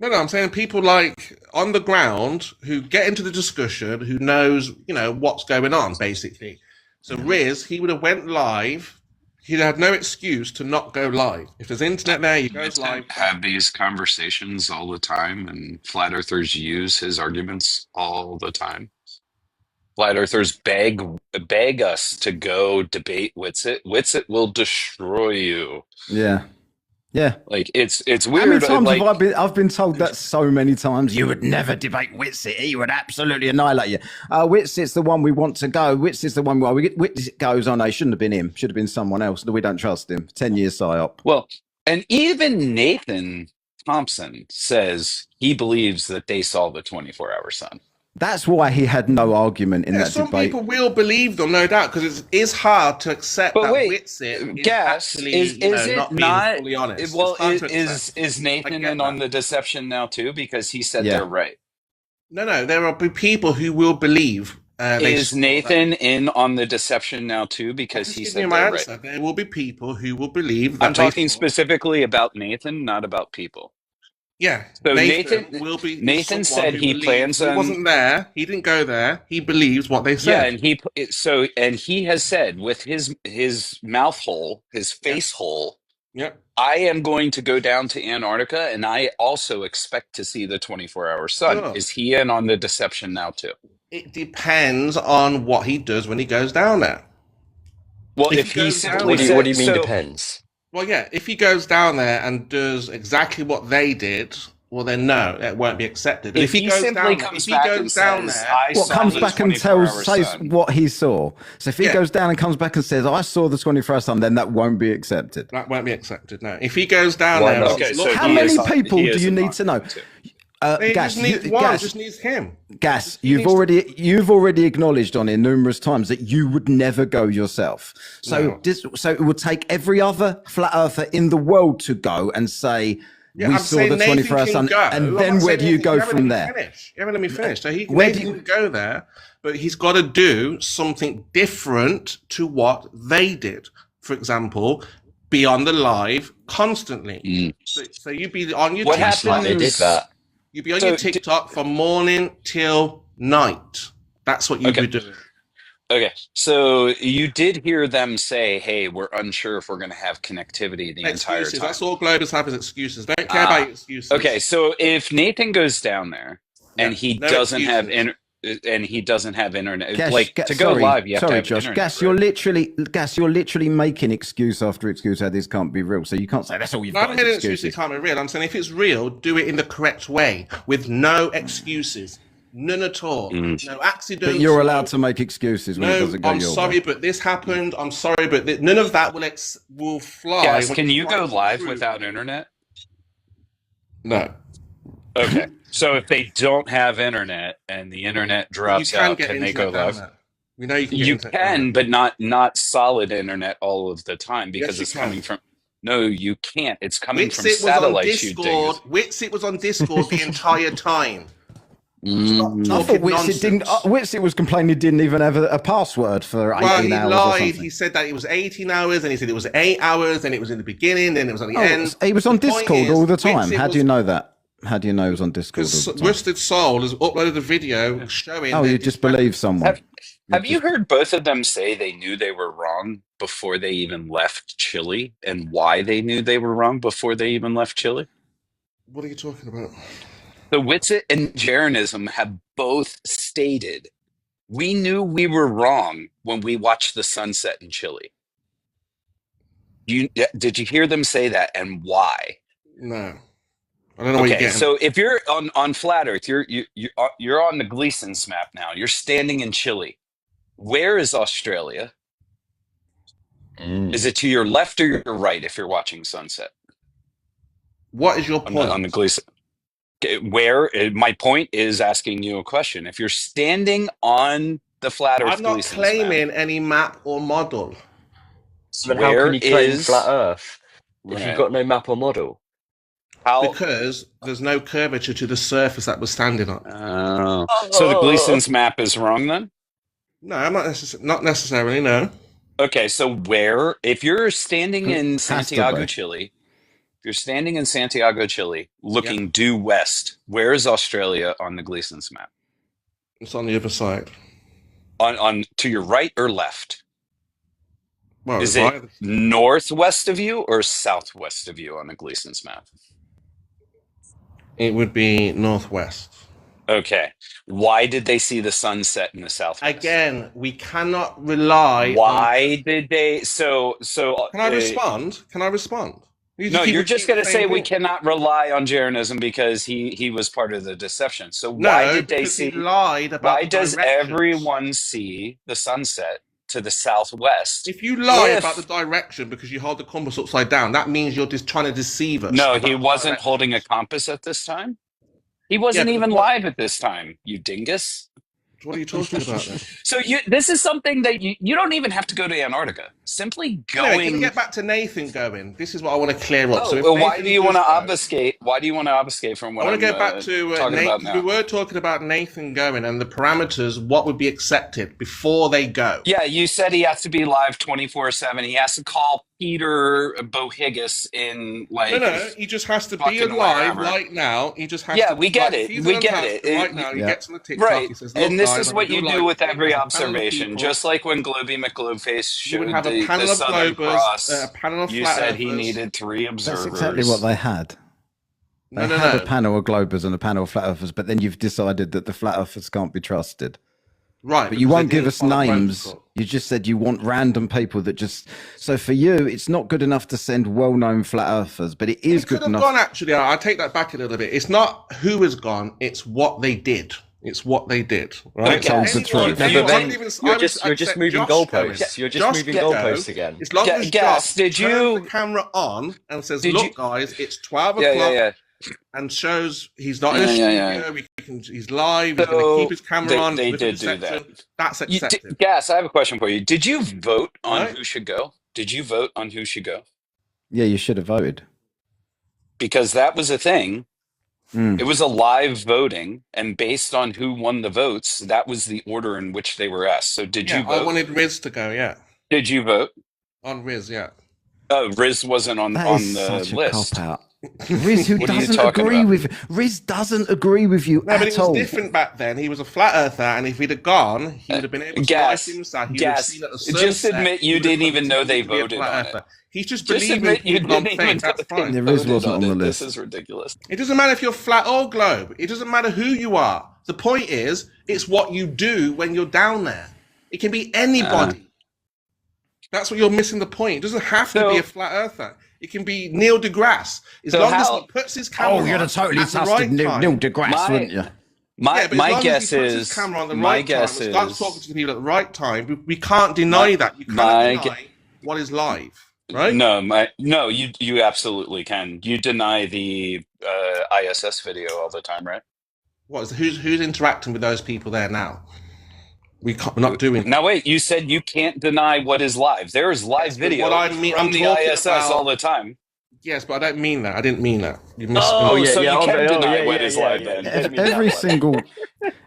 No, I'm saying people like on the ground who get into the discussion, who knows, what's going on, basically. So Riz, he would have went live. He'd had no excuse to not go live. If there's internet there, he goes live. Have these conversations all the time, and flat earthers use his arguments all the time. Flat earthers beg us to go debate Witsit. Witsit will destroy you. Yeah. Yeah, like it's weird. How many times have I've been told that so many times? You would never debate Witsit. He would absolutely annihilate you. Witsit's the one we want to go. Witsit's the one where Witsit goes, oh no, shouldn't have been him. Should have been someone else. We don't trust him. 10 years psyop. Well, and even Nathan Thompson says he believes that they saw the 24-hour sun. That's why he had no argument in that some debate. Some people will believe them, no doubt, because it is hard to accept that Witsit is actually not being fully honest. Well, is Nathan in on the deception now too? Because he said they're right. No, there will be people who will believe. Is Nathan in on the deception now too? Because he said they're right. There will be people who will believe. That I'm talking specifically about Nathan, not about people. Yeah. So Nathan will be. Nathan said he plans on. He wasn't there. He didn't go there. He believes what they said. Yeah, and he has said with his mouth hole, his face hole. Yep. I am going to go down to Antarctica, and I also expect to see the 24-hour sun. Sure. Is he in on the deception now too? It depends on what he does when he goes down there. Well, If if he he goes down simply there- said, What do you mean so, depends? Well, yeah, if he goes down there and does exactly what they did, well, then no, it won't be accepted. But if he simply comes back and says, I What saw comes the back and 24-hour says sun. what he saw. So if he Yeah. goes down and comes back and says, "I saw the 24-hour sun," then that won't be accepted. that won't be accepted. No, if he goes down Why there, not? and Okay, says, so look, How he many is- people he do is you a need to know? too. he Gas, just needs one, Gas, just needs him. Gas, He you've needs already acknowledged on it numerous times that you would never go yourself. So No. so it would take every other flat earther in the world to go and say, Yeah, we I'm saw saying the Nathan 24-hour can sun, go. and I'm then not where saying do you Nathan- go haven't from let me there? finish. You haven't let me finish. So Where Nathan do you- can go there, but he's got to do something different to what they did. For example, be on the live constantly. Mm. So you be on your What TikTok. happens- They did that. You be on So your di- TikTok from morning till night. That's what you Okay. be doing. Okay, so you did hear them say, "Hey, we're unsure if we're going to have connectivity the entire Excuses. time." That's all Globus have is excuses. Don't care about your excuses. Okay, so if Nathan goes down there and Yeah, he no doesn't have excuses. internet, Gas, like to go sorry, live, you have to sorry, have Josh. internet. Gas, right? you're literally making excuse after excuse how this can't be real. So you can't say that's all you've No, got I'm is hearing excuses. It excuses. can't be real. I'm saying if it's real, do it in the correct way with no excuses, none at all, no accidents. But you're allowed to make excuses when it No, doesn't go I'm your sorry, way. but this happened. I'm sorry, but none of that will fly. Guys, when can you try go to live prove- without internet? No, Okay, so if they don't have internet and the internet but you drops can out, get can they internet go down live? there. We know you can get You internet down can, there. but not solid internet all of the time because Yes, you it's can. coming from. No, you can't. It's coming from Witsit was on satellites. You Discord. dingus. Witsit was on Discord the entire time. Mm. I thought Talking Witsit didn't. nonsense. Witsit was complaining he didn't even have a password for 18 Well, he hours or lied. something. He said that it was 18 hours, and he said it was 8 hours, and it was in the beginning, then it was on the Oh, end. he was on The point Discord is, all the time. Witsit How do was- you know that? How do you know he was on Discord Because all the time? Rusted Soul has uploaded a video showing. Oh, that you it's just believe someone. Have you heard both of them say they knew they were wrong before they even left Chile, and why they knew they were wrong before they even left Chile? What are you talking about? The Witsit and Jeranism have both stated we knew we were wrong when we watched the sunset in Chile. Did you hear them say that, and why? No, I don't know what you're Okay, getting. so if you're on Flat Earth, you're on the Gleason's map now. You're standing in Chile. Where is Australia? Is it to your left or your right if you're watching sunset What is your on point? the Gleason? Okay, my point is asking you a question. If you're standing on the Flat Earth I'm not Gleason's claiming map, any map or model. But how where can you claim is- flat Earth if Right. you've got no map or model? how? Because there's no curvature to the surface that we're standing on. So the Gleason's map is wrong then? No, I'm not necessarily. No, Okay, so if you're standing in Has to Santiago, be. Chile, if you're standing in Santiago, Chile, looking due west, where is Australia on the Gleason's map? it's on the other side. On to your right or left? Well, Is it's it either- northwest of you or southwest of you on the Gleason's map? It would be northwest. Okay. Why did they see the sunset in the southwest? Again, we cannot rely. Why did they? So. Can I respond? Can I respond? No, you're just going to say we can. cannot rely on Jeranism because he was part of the deception. So No, why did they because he see? lied about Why the does directions. everyone see the sunset to the southwest? If you lie If- about the direction because you hold the compass upside down, that means you're just trying to deceive us. No, about he the wasn't directions. holding a compass at this time. He wasn't but even what- live at this time, you dingus. What are you talking about then? So this is something that you don't even have to go to Antarctica. Simply Anyway, going. can we get back to Nathan going? This is what I want to clear up. Oh, So if well, why Nathan do you want to does go- obfuscate? Why do you want to obfuscate from what I want to I'm go back to talking about Nathan. We now? were talking about Nathan going and the parameters, what would be accepted before they go. Yeah, you said he has to be live 24/7. He has to call Peter Bohiggis in like. No, he just has to be fucking alive wherever. right now. He just has Yeah, to. we get like, it. if he's We on get Antarctica it. Right now, he Yeah. gets on the TikTok. Right, He says, "Look, and this guys, is I'm what gonna you do do with live every with a panel of observation. people." Just like when Glooby McGlobeface You would showed have a the panel of Southern Globers, Cross. a panel of You flat said he earthers. needed 3 observers. That's exactly what they had. They had a panel of globers and a panel of flat earthers, but then you've decided that the flat earthers can't be trusted. Right, But you because they won't give didn't us follow names. protocol. You just said you want random people that just. So for you, it's not good enough to send well-known flat earthers, but it is It could good have enough. gone, actually. I take that back a little bit. It's not who has gone, it's what they did. It's what they did, right? That tells the truth. No, Anyone, but I Ben, would even, you're I would just accept moving Josh going. goalposts. You're just Josh moving could go, goalposts again. as long as Gas, Josh did turns you? the camera on and says, Did "Look, you? guys, it's 12 Yeah, o'clock," yeah, and shows he's not in yeah, a yeah, yeah. studio, he's live, he's going to keep So his camera on they with did do that. reception. That's accepted, Gas, I have a question for you. Did you vote on right? who should go? Did you vote on who should go? Yeah, you should have voted. Because that was a thing. Mm. It was a live voting, and based on who won the votes, that was the order in which they were asked. So did you Yeah, I vote? wanted Riz to go. Yeah, Did you vote? on Riz. Yeah. Riz wasn't That on is the such a list. cop-out. Riz, who What are you doesn't talking agree about? with Riz doesn't agree with you No, at but it was all. different back then. He was a flat earther, and if he'd have gone, he would have been able to live Gas, himself. He would have gas. seen at the Just sunset. admit He you would have didn't even know they continued to be a voted flat on it. earther. He's just Just believing admit you people on didn't even faith. know That's they fine. Yeah, Riz voted wasn't on the it. list. This is ridiculous. It doesn't matter if you're flat or globe. It doesn't matter who you are. The point is, it's what you do when you're down there. It can be anybody. That's what you're missing the point. It doesn't have to be a flat earther. It can be Neil deGrasse. As So long as how- he puts his camera Oh, you'd on have totally at the trusted right Neil time. deGrasse, My- wouldn't you? Yeah, but as My long guess as he puts is his camera on the my right guess time and starts is talking to the people at the right time, we can't deny that. You my cannot deny what is live, right? no, you absolutely can. You deny the ISS video all the time, right? What is who's interacting with those people there now? We're not doing that. Now wait, you said you can't deny what is live. There is live Yes, but video what I mean- from I'm the talking ISS about- all the time. Yes, but I don't mean that. I didn't mean that. You Oh, so you okay, can deny yeah, what yeah, is yeah, live yeah. then. You didn't mean Every that way. single,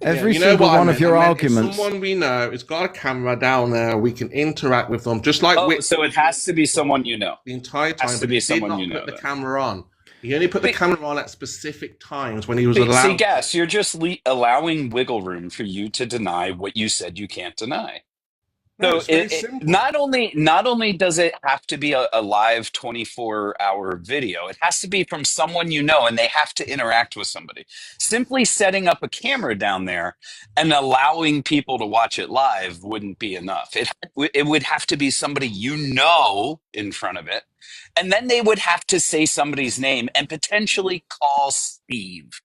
every you know single what I one meant. of your I meant arguments. If someone we know has got a camera down there, we can interact with them, just like Oh, so it has to be someone you know. the entire time. Has to But be he did someone not you know, put the then. camera on. He only put the But- camera on at specific times when he was But allowed. see, Gas, you're just allowing wiggle room for you to deny what you said you can't deny. No, So it's very simple. not only does it have to be a live 24-hour video, it has to be from someone you know, and they have to interact with somebody. Simply setting up a camera down there and allowing people to watch it live wouldn't be enough. It would have to be somebody you know in front of it, and then they would have to say somebody's name and potentially call Steve.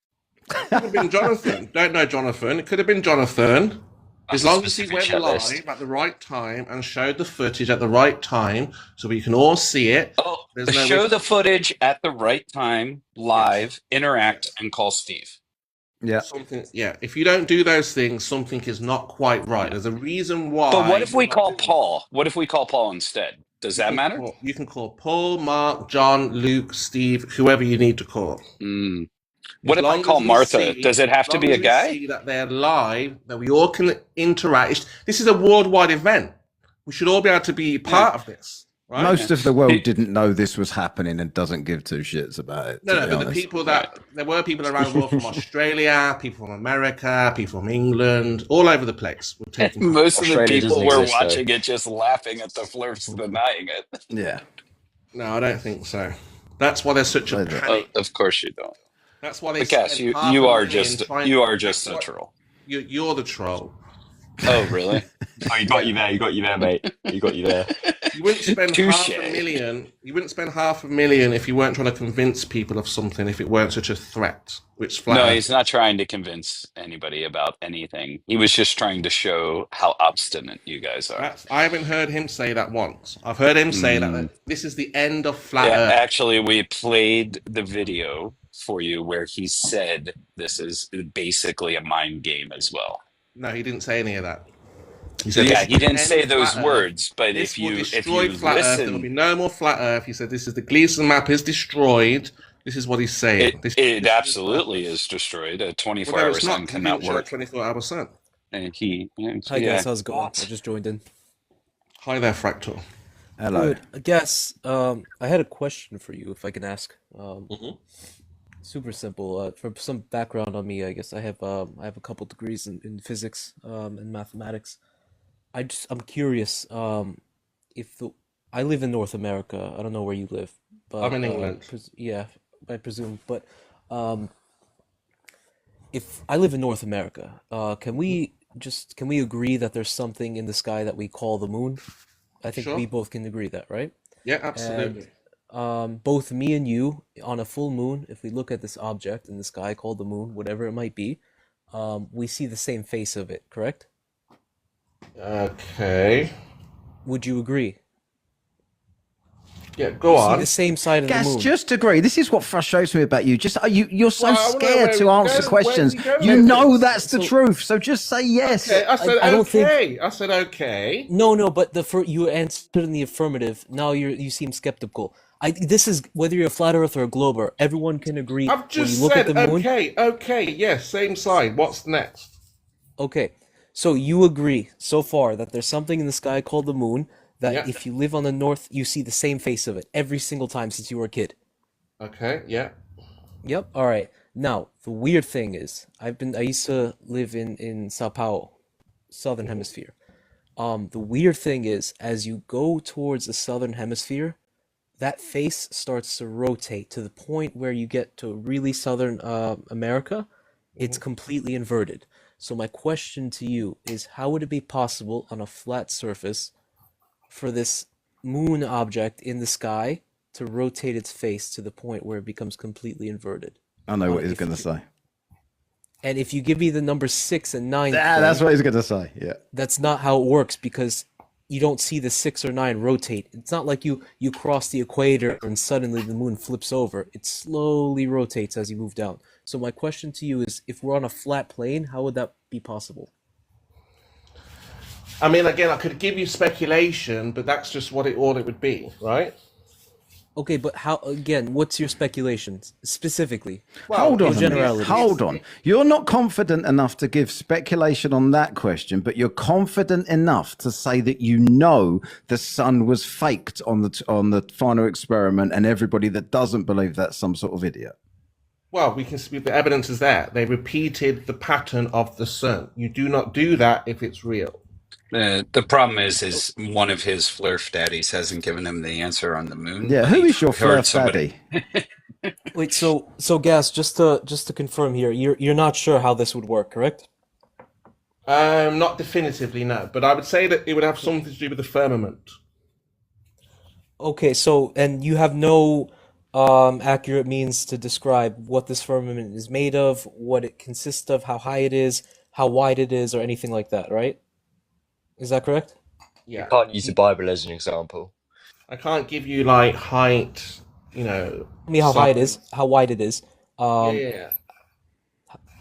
It could have been Jonathan. Don't know Jonathan. It could have been Jonathan. As long as he Specific went chat live list. at the right time and showed the footage at the right time so we can all see it. Oh, There's no show way- the footage at the right time, live, interact, and call Steve. Yeah. Something, yeah. If you don't do those things, something is not quite right. There's a reason why. But what if we you're not call doing it. Paul? What if we call Paul instead? Does that matter? You can call Paul, Mark, John, Luke, Steve, whoever you need to call. Mm. What As if I long call as we Martha? see- Does it have as to be long a as we guy? See that they're live, that we all can interact. This is a worldwide event. We should all be able to be part of this, right? Most of the world didn't know this was happening and doesn't give two shits about it. No, to no, be but the honest. people that there were people around the world from Australia, people from America, people from England, all over the place were taking. Most of the Australia people doesn't were exist, though. watching it just laughing at the flirts denying it. Yeah. No, I don't think so. That's why there's such a Pleasure. panic. Of course you don't. That's why they. But Cass, spend you half you a are million just trying- you are just a That's what- troll. You're the troll. Oh really? Oh, you got you there, mate. You got you there. You wouldn't spend Touche. $500,000. You wouldn't spend $500,000 if you weren't trying to convince people of something. If it weren't such a threat, which flat. No, he's not trying to convince anybody about anything. He was just trying to show how obstinate you guys are. I haven't heard him say that once. I've heard him say that this is the end of flat Yeah, Earth. actually, we played the video for you where he said this is basically a mind game as well. No, he didn't say any of that. He Yeah, "This he is the didn't end say of those flat Earth. words, but This if will you destroy flat Earth. There will be listen, no more flat Earth. He said, "This is the Gleason map is destroyed." This is what he's saying. it absolutely is destroyed. A Well, no, 24-hour it's not. sun cannot work. 24-hour sun. And Hi yeah. guys, how's it going? I just joined in. Hi there, Fractal. Hello. Good. I guess I had a question for you, if I can ask. Super simple. For some background on me, I guess I have a couple degrees in physics and mathematics. I'm curious. I live in North America. I don't know where you live, but I'm in England. yeah, I presume. But if I live in North America, can we just can we agree that there's something in the sky that we call the moon? I think Sure. we both can agree that, right? Yeah, And absolutely. both me and you on a full moon, if we look at this object in the sky called the moon, whatever it might be, we see the same face of it, correct? Okay. Would you agree? Yeah, go You see on. the same side of the Gas, moon. just agree. This is what frustrates me about you. Just you're so Well, I wanna know scared where to we answer go- questions. where we go You with know this. that's the So- truth. So just say yes. Okay, I said I don't think- okay. I said okay. No, but you answered in the affirmative. Now you seem skeptical. This is whether you're a flat earth or a glober. Everyone can agree I've when just you look at said the moon. okay. Yes, same side. What's next? Okay, so you agree so far that there's something in the sky called the moon that Yeah. if you live on the north, you see the same face of it every single time since you were a kid. Okay, yeah. Yep. All right. Now the weird thing is, I used to live in Sao Paulo, southern hemisphere. The weird thing is, as you go towards the southern hemisphere, that face starts to rotate to the point where you get to really southern America, it's completely inverted. So my question to you is, how would it be possible on a flat surface for this moon object in the sky to rotate its face to the point where it becomes completely inverted? I know what he's if going to you- say. And if you give me the number 6 and 9 That's thing, what he's going to say. Yeah. that's not how it works, because you don't see the 6 or 9 rotate. It's not like you cross the equator and suddenly the moon flips over. It slowly rotates as you move down. So my question to you is, if we're on a flat plane, how would that be possible? I mean, again, I could give you speculation, but that's just all it would be, right? Okay, but how, again, what's your speculations specifically? Hold on, in a minute. generality. Hold on. You're not confident enough to give speculation on that question, but you're confident enough to say that you know the sun was faked on the final experiment, and everybody that doesn't believe that's some sort of idiot. Well, we can speak. The evidence is there. They repeated the pattern of the sun. You do not do that if it's real. The problem is one of his flurf daddies hasn't given him the answer on the moon. Yeah, but who he is your heard flirt somebody- daddy? Wait, so Gas, just to confirm here, you're not sure how this would work, correct? Not definitively, no. But I would say that it would have something to do with the firmament. Okay, so, and you have no accurate means to describe what this firmament is made of, what it consists of, how high it is, how wide it is, or anything like that, right? Is that correct? Yeah. Can't use the Bible as an example. I can't give you like height, Tell me how high it is, how wide it is, Yeah.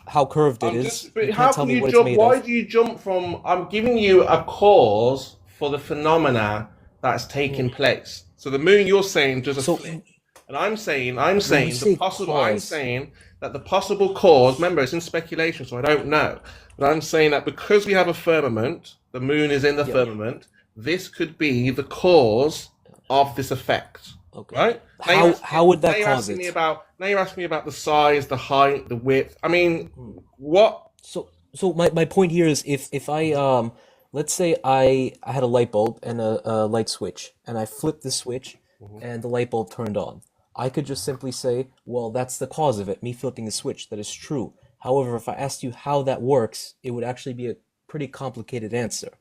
how curved it I'm is. just, but You how can't tell can me you what it's jump? made Why of. do you jump from? I'm giving you a cause for the phenomena that's taking place. So the moon, you're saying, does a So, flip, and I'm saying say the possible. I'm cause- saying that the possible cause. Remember, it's in speculation, so I don't know. But I'm saying that because we have a firmament, the moon is in the firmament. This could be the cause of this effect. okay. Right? Now you're How would that now you're cause asking me it? now you're asking me about the size, the height, the width. I mean, what? So my point here is, if I let's say I had a light bulb and a light switch, and I flipped the switch and the light bulb turned on. I could just simply say, well, that's the cause of it, me flipping the switch. That is true. However, if I asked you how that works, it would actually be a pretty complicated answer.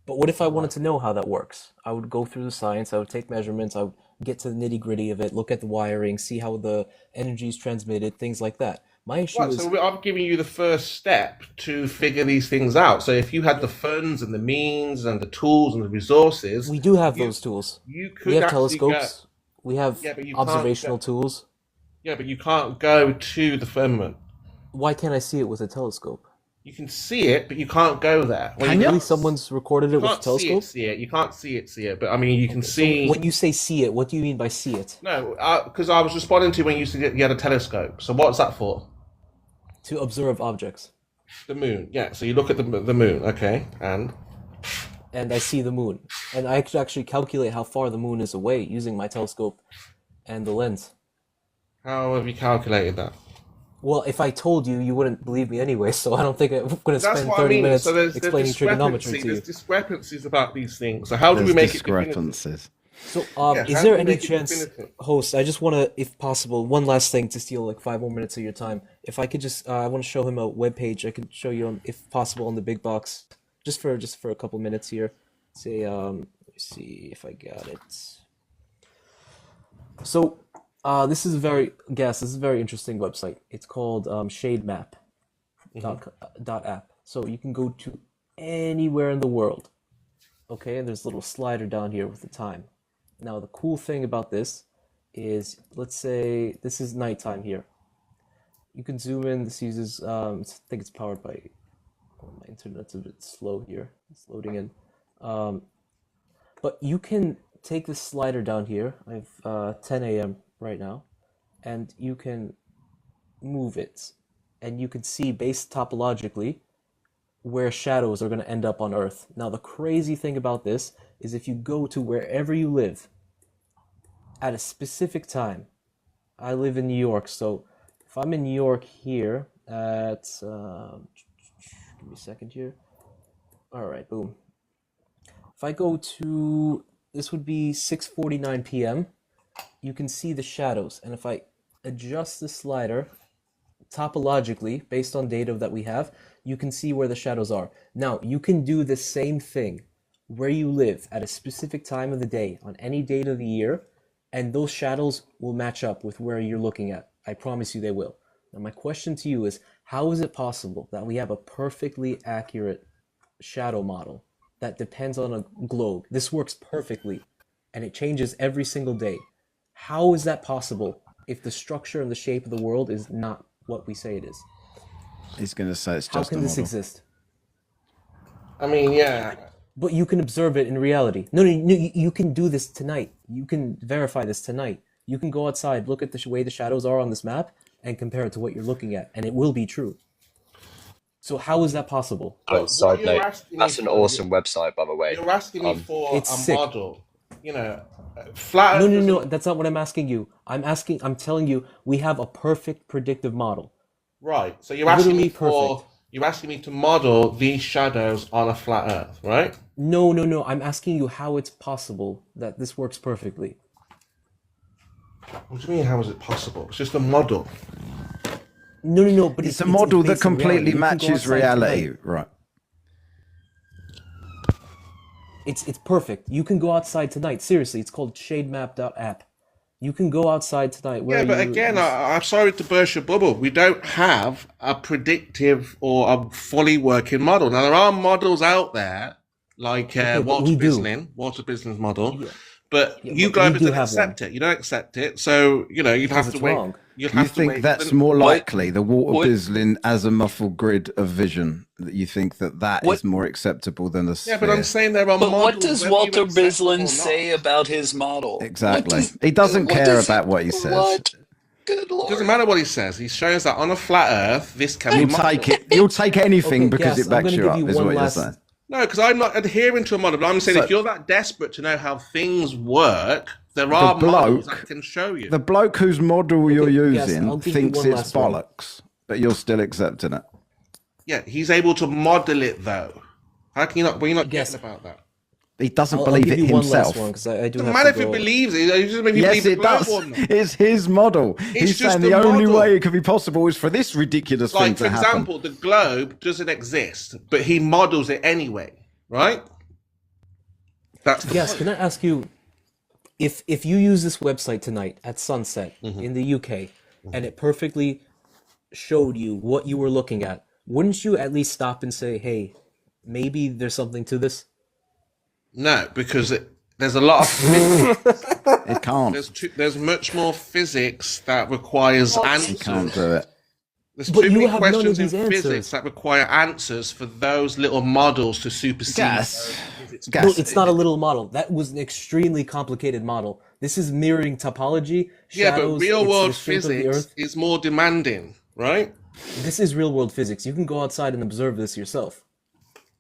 But what if I wanted to know how that works? I would go through the science, I would take measurements, I would get to the nitty-gritty of it, look at the wiring, see how the energy is transmitted, things like that. My issue Right, is, so I'm giving you the first step to figure these things out. So if you had the funds and the means and the tools and the resources, we do have those tools. you could We have actually telescopes. We have Yeah, but you can't observational go- tools. Yeah, but you can't go to the firmament. Why can't I see it with a telescope? You can see it, but you can't go there. Well, Can you? Really, someone's recorded it with a can't see it, telescope? see it. You can't see it. But I mean, you can see. When you say see it, what do you mean by see it? No, because I was responding to when you said you had a telescope. So what's that for? To observe objects. The moon. Yeah. So you look at the moon. Okay, and And I see the moon. And I could actually calculate how far the moon is away using my telescope and the lens. how have you calculated that? Well, if I told you, you wouldn't believe me anyway, so I don't think I'm going to That's spend what I 30 mean. minutes So there's explaining trigonometry discrepancy. to you. There's discrepancies about these things. So how do we There's make it definitive? discrepancies. So, Yeah, is how there do you any make it chance, definitive? host? I just want to, if possible, one last thing to steal like 5 more minutes of your time. If I could just, I want to show him a web page. I could show you, on, if possible, on the big box, just for a couple minutes here. Say, let me see if I got it. So, this is a very, guess, this is a very interesting website. It's called shademap dot app. So you can go to anywhere in the world. Okay, and there's a little slider down here with the time. Now, the cool thing about this is, let's say this is nighttime here. You can zoom in. This uses, I think it's powered by, oh, my internet's a bit slow here. It's loading in. But you can take this slider down here. I have 10 a.m. right now, and you can move it, and you can see, based topologically, where shadows are going to end up on Earth. Now, the crazy thing about this is if you go to wherever you live at a specific time. I live in New York, so if I'm in New York here at, give me a second here. All right, boom. If I go to, this would be 6:49 p.m., you can see the shadows. And if I adjust the slider topologically, based on data that we have, you can see where the shadows are. Now, you can do the same thing where you live at a specific time of the day on any date of the year, and those shadows will match up with where you're looking at. I promise you they will. Now, my question to you is, how is it possible that we have a perfectly accurate shadow model that depends on a globe? This works perfectly, and it changes every single day. How is that possible if the structure and the shape of the world is not what we say it is? He's going to say it's How just a can this model. exist? I mean, yeah. But you can observe it in reality. No, you can do this tonight. You can verify this tonight. You can go outside, look at the way the shadows are on this map, and compare it to what you're looking at, and it will be true. So how is that possible? Oh, But what side you're note, asking me that's an for, awesome website, by the way. you're asking me for It's a sick. model. You know, flat No, Earth no, no, doesn't. that's not what I'm asking you. I'm telling you, we have a perfect predictive model. Right. So you're asking me Literally perfect. you're asking me to model these shadows on a flat Earth, right? No, no, no. I'm asking you how it's possible that this works perfectly. What do you mean? How is it possible? It's just a model. No, no, no. But It's a model that based in reality. completely You can go matches outside reality, tonight. right? It's perfect. You can go outside tonight. Seriously, it's called shademap.app. You can go outside tonight Yeah, where but you, again, I'm sorry to burst your bubble. We don't have a predictive or a fully working model. Now, there are models out there, like okay, but we do. Walter Bislin's model, Yeah, but yeah, you but we globers do don't have one accept it. You don't accept it, so you'd because have to it's wait. wrong. You'd You have to think wait. that's more What likely, the Walter what Bislin azimuthal grid of vision, that you think that that what is more acceptable than a Yeah, but I'm sphere? saying there are but what models, does whether you Walter accept them Bislin or say not. about his model? Exactly. He doesn't What care does he about what he says. what? Good It doesn't lord. matter what he says. He shows that on a flat Earth, this can be You'll take modeled. it. You'll take anything Okay, because Gas, it I'm backs gonna you give you up, is one what you're last. saying. No, because I'm not adhering to a model. But I'm saying So if you're that desperate to know how things work, there the are models bloke, that can show you. the bloke whose model you're Okay, Gas, using I'll give you thinks one it's last one. bollocks, but you're still accepting it. Yeah, he's able to model it though. How can you not? Were you not getting Gas, about that? He doesn't I'll believe give it you one last one himself. because I do Doesn't have matter to if he go. believes it. It doesn't mean he Yes, believes the it globe does. or not. It's his model. It's He's saying just the a only way model. it could be possible is for this ridiculous thing Like, for to happen. example, the globe doesn't exist, but he models it anyway, right? That's the Gas, can point. I ask you, if you use this website tonight at sunset in the UK and it perfectly showed you what you were looking at, wouldn't you at least stop and say, hey, maybe there's something to this? No, because there's a lot of physics. It can't. There's much more physics that requires He can't answers. do it. There's But too you many have none of questions in these physics answers. that require answers for those little models to supersede Gas. physics. No, Gas. it's not a little model. That was an extremely complicated model. This is mirroring topology, Yeah, but shadows, real it's the world shape of the physics Earth. is more demanding, right? This is real world physics. You can go outside and observe this yourself.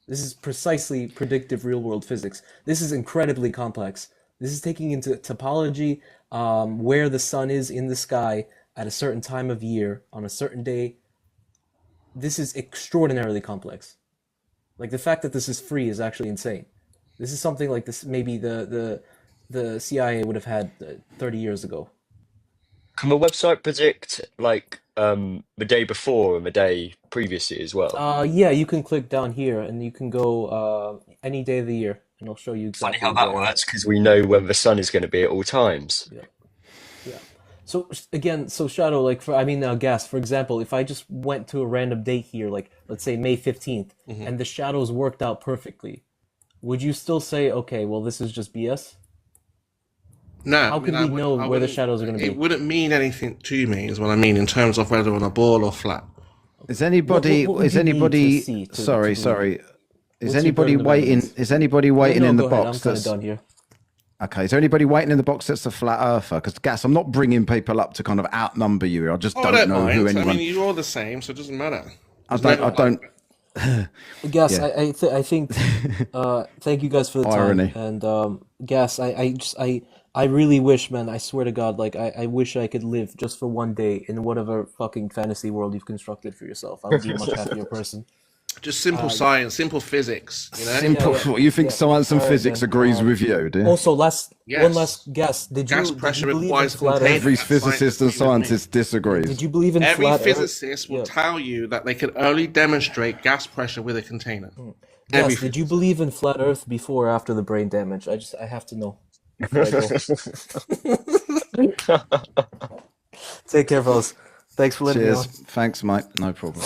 This is precisely predictive real world physics. This is incredibly complex. This is taking into topology, where the sun is in the sky at a certain time of year on a certain day. This is extraordinarily complex. Like the fact that this is free is actually insane. This is something like this. Maybe the CIA would have had 30 years ago. Can the website predict like the day before and the day previously as well? Yeah, you can click down here and you can go any day of the year, and I'll show you Funny exactly how that where. works because we know when the sun is going to be at all times. Yeah, yeah. So again, so Shadow, like Gas, for example, if I just went to a random date here, like let's say May 15th, and the shadows worked out perfectly, would you still say, okay, well, this is just BS? No, How could we know where the shadows are going to be? It wouldn't mean anything to me, is what I mean, in terms of whether on a ball or flat. Is anybody? What would Is you need to anybody? see to Sorry, believe? sorry. Is What's your anybody burden of waiting? evidence? Is anybody waiting No, in the go ahead. box? I'm kind of That's done here. okay. Is there anybody waiting in the box that's a flat earther? Because Gas, I'm not bringing people up to kind of outnumber you. I just Oh, I don't don't know mind. who I anyone. mean, you're all the same, so it doesn't matter. I don't. Gas, Yeah. I think. Thank you guys for the time. Irony. And Gas, I really wish, man. I swear to God, like I wish I could live just for one day in whatever fucking fantasy world you've constructed for yourself. I would be a much happier person. Just simple science, simple physics, you know? Simple. Yeah, You think science and All right, physics man. agrees with you, do you? Also, one Yes. last guess. Did Gas you pressure believe in requires flat Earth? containment. Every That's physicist and science. scientist disagrees. Did you believe in Every flat Earth? physicist will Yeah. tell you that they can only demonstrate gas pressure with a container. Every Yes, did you believe in flat Earth before or after the brain damage? I have to know. before I go. Take care, fellas. Thanks for letting me Cheers. on. Thanks, mate. No problem.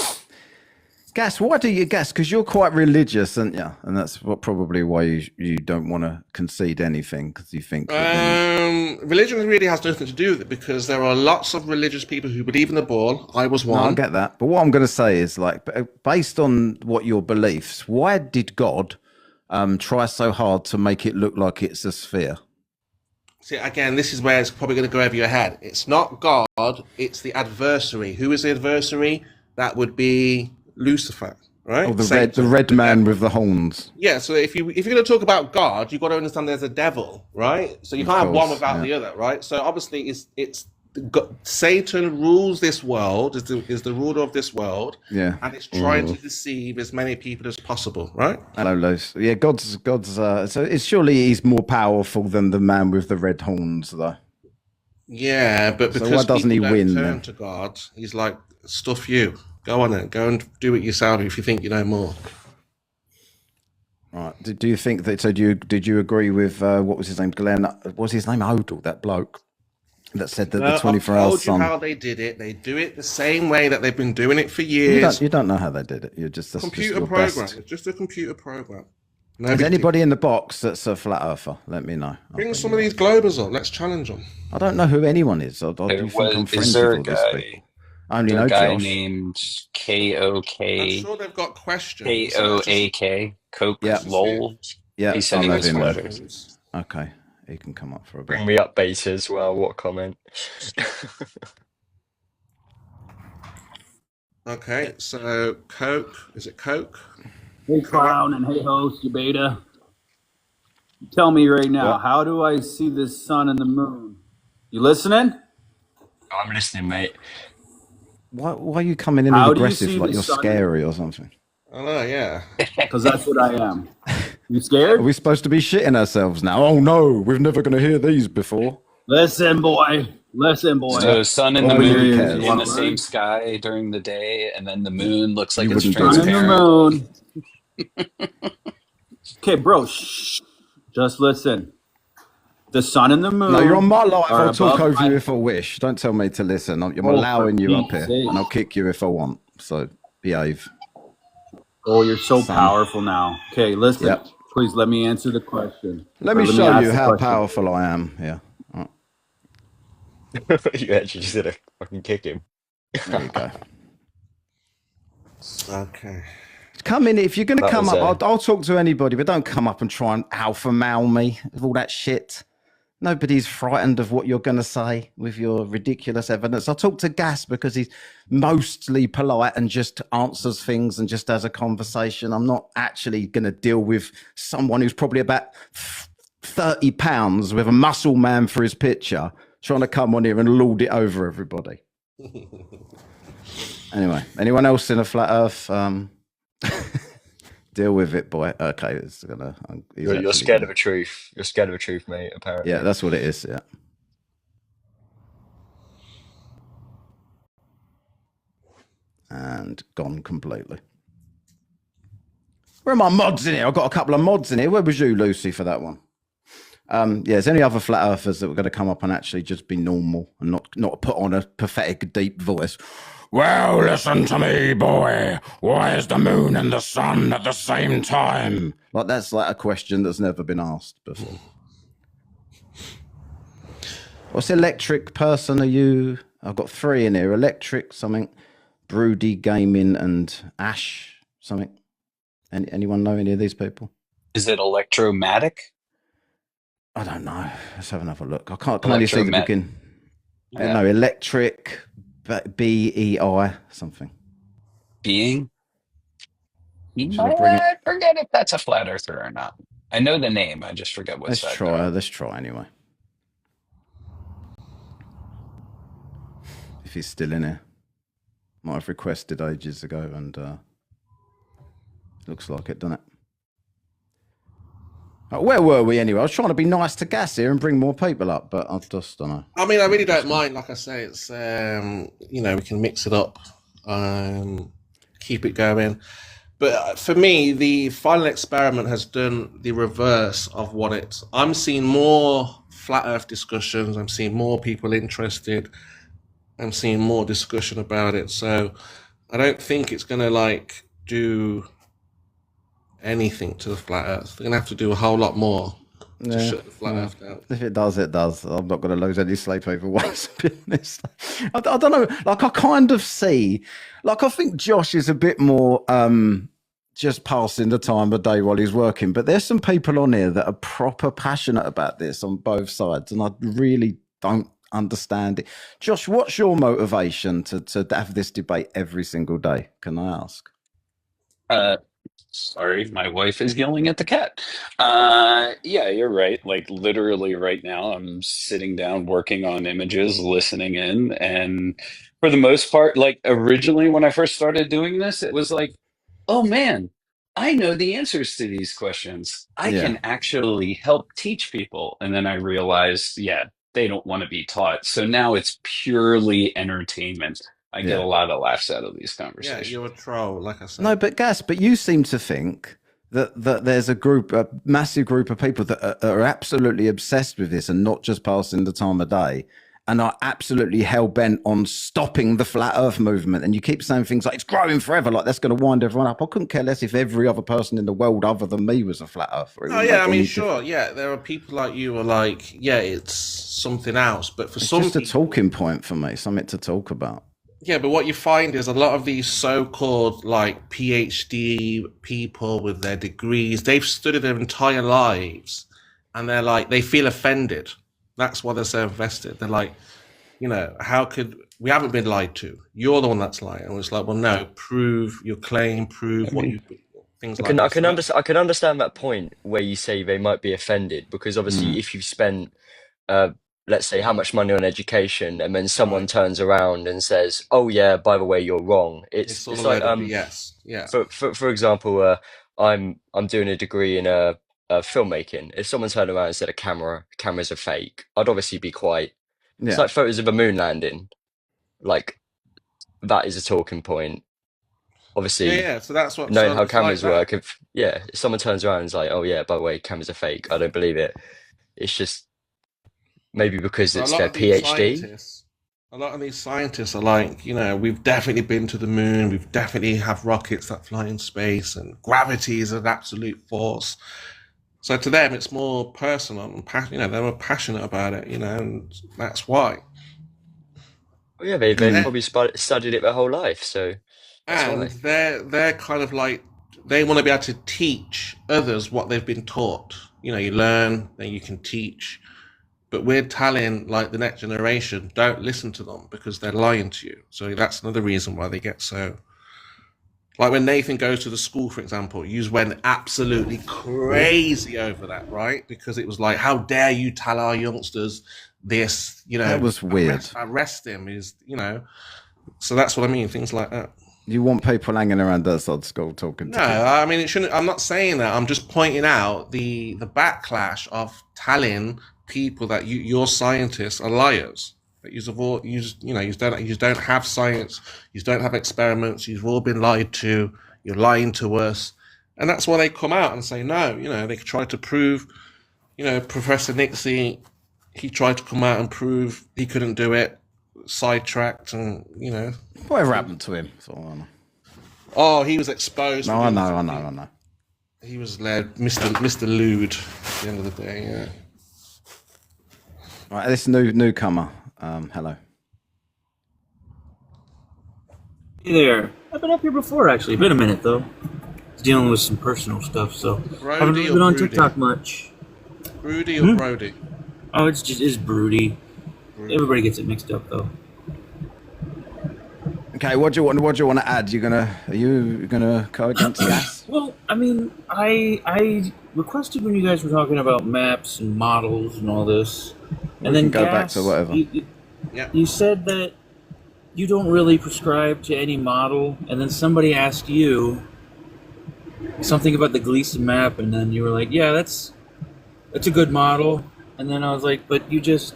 Gas, why do you guess? Because you're quite religious, aren't you? And that's probably why you don't want to concede anything, because you think that Religion really has nothing to do with it, because there are lots of religious people who believe in the ball. I was No, one. I get that. But what I'm going to say is, like, based on what your beliefs, why did God try so hard to make it look like it's a sphere? See, again, this is where it's probably going to go over your head. It's not God, it's the adversary. Who is the adversary? That would be Lucifer, right? Oh, the Satan. red man with the horns. Yeah, so if you're going to talk about God, you've got to understand there's a devil, right? So you can't have one without the other, right? So obviously, it's Satan rules this world, is the ruler of this world, Yeah. and it's trying to deceive as many people as possible, right? Hello, Los. Yeah, God's. So it's surely he's more powerful than the man with the red horns, though. Yeah, but So because why doesn't he people don't win, turn then? to God, he's like, stuff you. Go on then, go and do it yourself if you think you know more. Right. Do you think that? So did you agree with what was his name? Glenn? What was his name? Odell, that bloke that said that the 24 I hours told you sun. how they did it. They do it the same way that they've been doing it for years. You don't know how they did it. You're just that's Computer just your program. best. It's just a computer program. No Is big deal. anybody in the box that's a flat earther? Let me know. Bring some of these globers up. Let's challenge them. I don't know who anyone is. I do think I'm friends Is there with a all these guy? people. I only Is there know a guy Josh. named I'm KOK sure they've got questions. So let's just- KOAK Coke Yeah. Lol? Yeah, He's sending I'll us have him there. letters. Okay, he can come up for a bit. Bring me up beta as well. What a comment? Okay, so Coke. Is it Coke? Hey, Clown, and hey, host, you beta. Tell me right now, What? how do I see the sun and the moon? You listening? I'm listening, mate. Why are you coming in How all do you aggressive see like the you're sun? scary or something? Oh, no, yeah. Because that's what I am. You Are scared? we supposed to be shitting ourselves now? Oh no, we've never going to hear these before. Listen, boy. Listen, boy. So sun and the Nobody moon cares. in the same sky during the day, and then the moon looks like You it's wouldn't do Sun and transparent. the moon. Okay, bro, shh. Just listen. The sun and the moon. No, you're on my live. are I'll talk above over my- you if I wish. Don't tell me to listen. I'm Oh, allowing for you up Pete's here, sake. and I'll kick you if I want. So behave. Oh, you're so Sun. powerful now. Okay, listen. Yep. Please let me answer the question. Let Or me show ask you the how question. powerful I am. Yeah. Right, You actually just gonna fucking kick him. there you go. Okay. Come in if you're going to That come was, up. I'll talk to anybody, but don't come up and try and alpha male me with all that shit. Nobody's frightened of what you're going to say with your ridiculous evidence. I'll talk to Gas because he's mostly polite and just answers things and just has a conversation. I'm not actually going to deal with someone who's probably about 30 pounds with a muscle man for his picture trying to come on here and lord it over everybody. Anyway, anyone else in a flat earth? Deal with it, boy. Okay, it's gonna. You're scared of a truth. You're scared of a truth, mate. Apparently. Yeah, that's what it is. Yeah. And gone completely. Where are my mods in here? I've got a couple of mods in here. Where was you, Lucy, for that one? Yeah, there's any other flat earthers that were going to come up and actually just be normal and not put on a pathetic, deep voice. Well, listen to me, boy. Why is the moon and the sun at the same time? Like, that's like a question that's never been asked before. What's electric person are you? I've got 3 in here. Electric, something, Broody Gaming, and Ash, something. Anyone know any of these people? Is it electromatic? I don't know. Let's have another look. I can only see the beginning. Yeah. No, electric, BEI, something. Being? Should I bring it? I forget if that's a flat earther or not. I know the name. I just forget what Let's side. try. Let's try anyway. If he's still in here. Might have requested ages ago, and looks like it, doesn't it? Where were we anyway? I was trying to be nice to Gas here and bring more people up, but I just don't know. I mean, I really don't mind. Like I say, it's we can mix it up, keep it going. But for me, the final experiment has done the reverse of what it's. I'm seeing more flat Earth discussions. I'm seeing more people interested. I'm seeing more discussion about it. So I don't think it's going to do anything to the flat Earth. They're going to have to do a whole lot more to shut the flat Earth down. If it does, it does. I'm not going to lose any sleep over once, to be honest. I don't know. I kind of see. I think Josh is a bit more just passing the time of day while he's working. But there's some people on here that are proper passionate about this on both sides, and I really don't understand it. Josh, what's your motivation to have this debate every single day? Can I ask? Sorry, my wife is yelling at the cat. Yeah, you're right. Literally right now, I'm sitting down working on images, listening in, and for the most part, originally when I first started doing this, it was like, oh man, I know the answers to these questions. I can actually help teach people. And then I realized, they don't want to be taught. So now it's purely entertainment. I get a lot of laughs out of these conversations. Yeah, you're a troll, like I said. No, but Gas, but you seem to think that there's a massive group of people that are absolutely obsessed with this and not just passing the time of day and are absolutely hell-bent on stopping the flat Earth movement. And you keep saying things like, it's growing forever, like that's going to wind everyone up. I couldn't care less if every other person in the world other than me was a flat Earther. Oh, yeah, I mean, sure, yeah. There are people like you who are like, yeah, it's something else. But for some people, it's just a talking point for me, something to talk about. Yeah, but what you find is a lot of these so-called PhD people with their degrees, they've studied their entire lives and they're they feel offended. That's why they're so invested. They're like, how could, we haven't been lied to. You're the one that's lying. And it's like, well, no, prove your claim, prove what you, things like that. I can understand that point where you say they might be offended because obviously if you've spent let's say how much money on education and then someone turns around and says, oh yeah, by the way, you're wrong. It's like yes, yeah. For example, I'm doing a degree in filmmaking. If someone turned around and said cameras are fake, I'd obviously be quite it's like photos of a moon landing. That is a talking point. Obviously, so that's what knowing how cameras work. If someone turns around and is like, oh yeah, by the way, cameras are fake, I don't believe it. It's just maybe because it's their PhD. A lot of these scientists are like, we've definitely been to the moon. We've definitely have rockets that fly in space, and gravity is an absolute force. So to them, it's more personal and they're more passionate about it, and that's why. Well, yeah, they've probably studied it their whole life, so. And they're kind of like, they want to be able to teach others what they've been taught. You learn, then you can teach. But we're telling the next generation, don't listen to them because they're lying to you. So that's another reason why they get so. Like when Nathan goes to the school, for example, you went absolutely crazy over that, right? Because it was like, how dare you tell our youngsters this? That was weird. Arrest him is, So that's what I mean. Things like that. You want people hanging around outside school talking to No, kids? I mean it shouldn't. I'm not saying that. I'm just pointing out the backlash of telling people that your scientists are liars. That you don't have science. You don't have experiments. You've all been lied to. You're lying to us, and that's why they come out and say no. They try to prove. Professor Nixie, he tried to come out and prove he couldn't do it. Sidetracked, and Whatever happened to him? So, I know. Oh, he was exposed. No, I know. He was led, Mr. Lewd at the end of the day, yeah. Right, this newcomer. Hello. Hey there. I've been up here before, actually. Been a minute, though. Dealing with some personal stuff, so haven't really been on TikTok much. Broody or Brody? Oh, it's broody. Everybody gets it mixed up, though. Okay, what do you want to add? Are you gonna go against gas? Well, I mean, I requested when you guys were talking about maps and models and all this, and then go back to whatever. You said that you don't really prescribe to any model, and then somebody asked you something about the Gleason map, and then you were like, "Yeah, that's a good model," and then I was like, "But you just,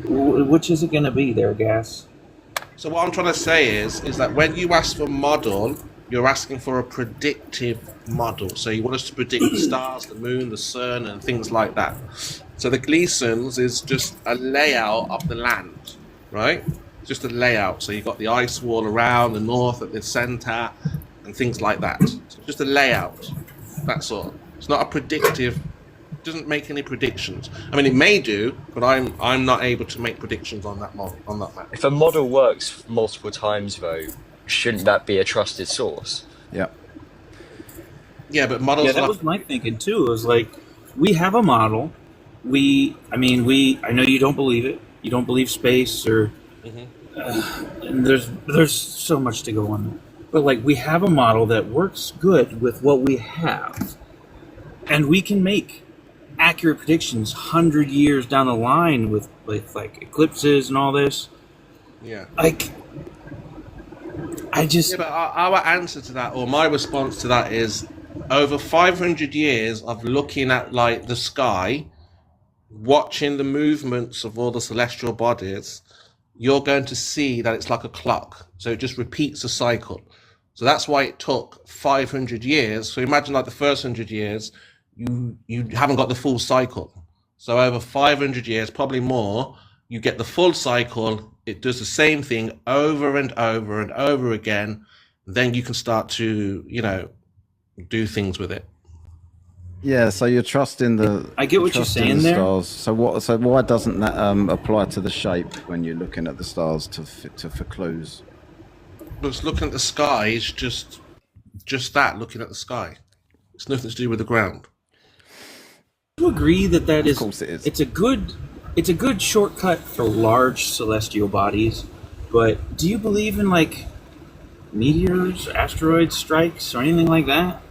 which is it going to be there, Gas?" So what I'm trying to say is that when you ask for model, you're asking for a predictive model. So you want us to predict the stars, the moon, the sun, and things like that. So the Gleasons is just a layout of the land, right? Just a layout. So you've got the ice wall around, the north at the center, and things like that. So just a layout. That's all. It's not a predictive. It doesn't make any predictions. I mean, it may do, but I'm not able to make predictions on that model, on that map. If a model works multiple times, though, shouldn't that be a trusted source? Yeah. Yeah, but models. Yeah, that was my thinking too. It was like, we have a model. I know you don't believe it. You don't believe space or. And there's so much to go on. But like, we have a model that works good with what we have, and we can make accurate predictions 100 years down the line with like eclipses and all this. Yeah. Like, I just. Yeah, but our answer to that, or my response to that, is over 500 years of looking at like the sky, watching the movements of all the celestial bodies, you're going to see that it's like a clock. So it just repeats a cycle. So that's why it took 500 years. So imagine like the first 100 years, you haven't got the full cycle. So over 500 years, probably more, you get the full cycle. It does the same thing over and over and over again. Then you can start to, do things with it. Yeah, so you're trusting the. I get what you're saying there. Stars. So why doesn't that apply to the shape when you're looking at the stars for clues? But looking at the sky is just that, looking at the sky. It's nothing to do with the ground. Do you agree that is? Of course it is. It's a good shortcut for large celestial bodies, but do you believe in like meteors, asteroid strikes, or anything like that?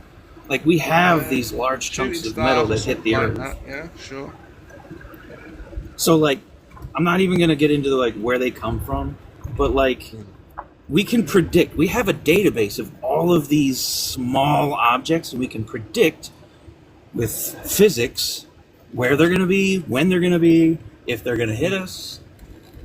Like, we have these large chunks of metal that hit the Earth. Like that. Yeah, sure. So, like, I'm not even going to get into, like, where they come from, but, like, we can predict. We have a database of all of these small objects, and we can predict with physics where they're going to be, when they're going to be, if they're going to hit us.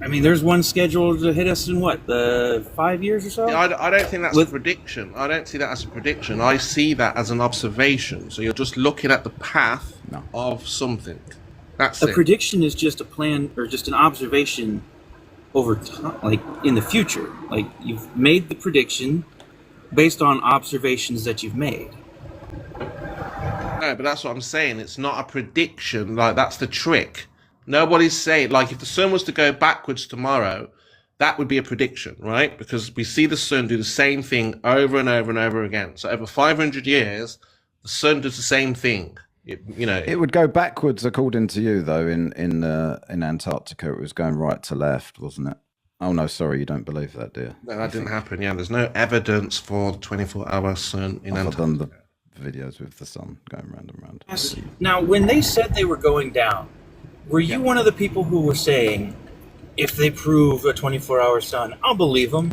I mean, there's one scheduled to hit us in what, the 5 years or so? Yeah, I don't think that's a prediction. I don't see that as a prediction. I see that as an observation. So you're just looking at the path of something. That's a prediction is just a plan or just an observation over time, like in the future. Like, you've made the prediction based on observations that you've made. No, but that's what I'm saying. It's not a prediction. Like, that's the trick. Nobody's saying, like, if the sun was to go backwards tomorrow, that would be a prediction, right? Because we see the sun do the same thing over and over and over again. So over 500 years, the sun does the same thing. It would go backwards, according to you, though. In Antarctica, it was going right to left, wasn't it? Oh no, sorry, you don't believe that, do you? No, that didn't happen. Yeah, there's no evidence for the 24-hour sun in Antarctica. I've done the videos with the sun going round and round. Yes. Now, when they said they were going down, were you one of the people who were saying, if they prove a 24-hour sun, I'll believe them?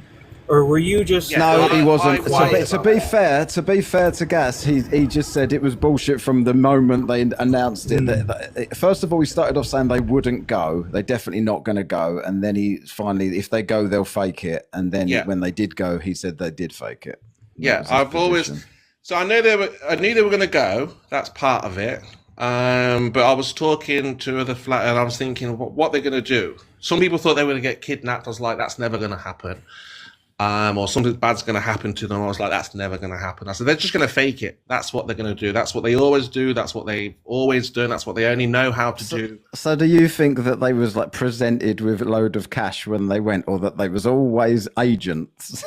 or were you just? No, he wasn't. I- To be fair to Gas, he just said it was bullshit from the moment they announced it. First of all, he started off saying they wouldn't go. They're definitely not going to go. And then he finally, if they go, they'll fake it. And then when they did go, he said they did fake it. Yeah, I've always. So I knew they were going to go. That's part of it. But I was talking to the flat, and I was thinking, what they're going to do. Some people thought they were going to get kidnapped. I was like, that's never going to happen. Or something bad's going to happen to them. I was like, that's never going to happen. I said, they're just going to fake it. That's what they're going to do. That's what they always do. That's what they've always done. That's what they only know how to do. So do you think that they was like presented with a load of cash when they went, or that they was always agents?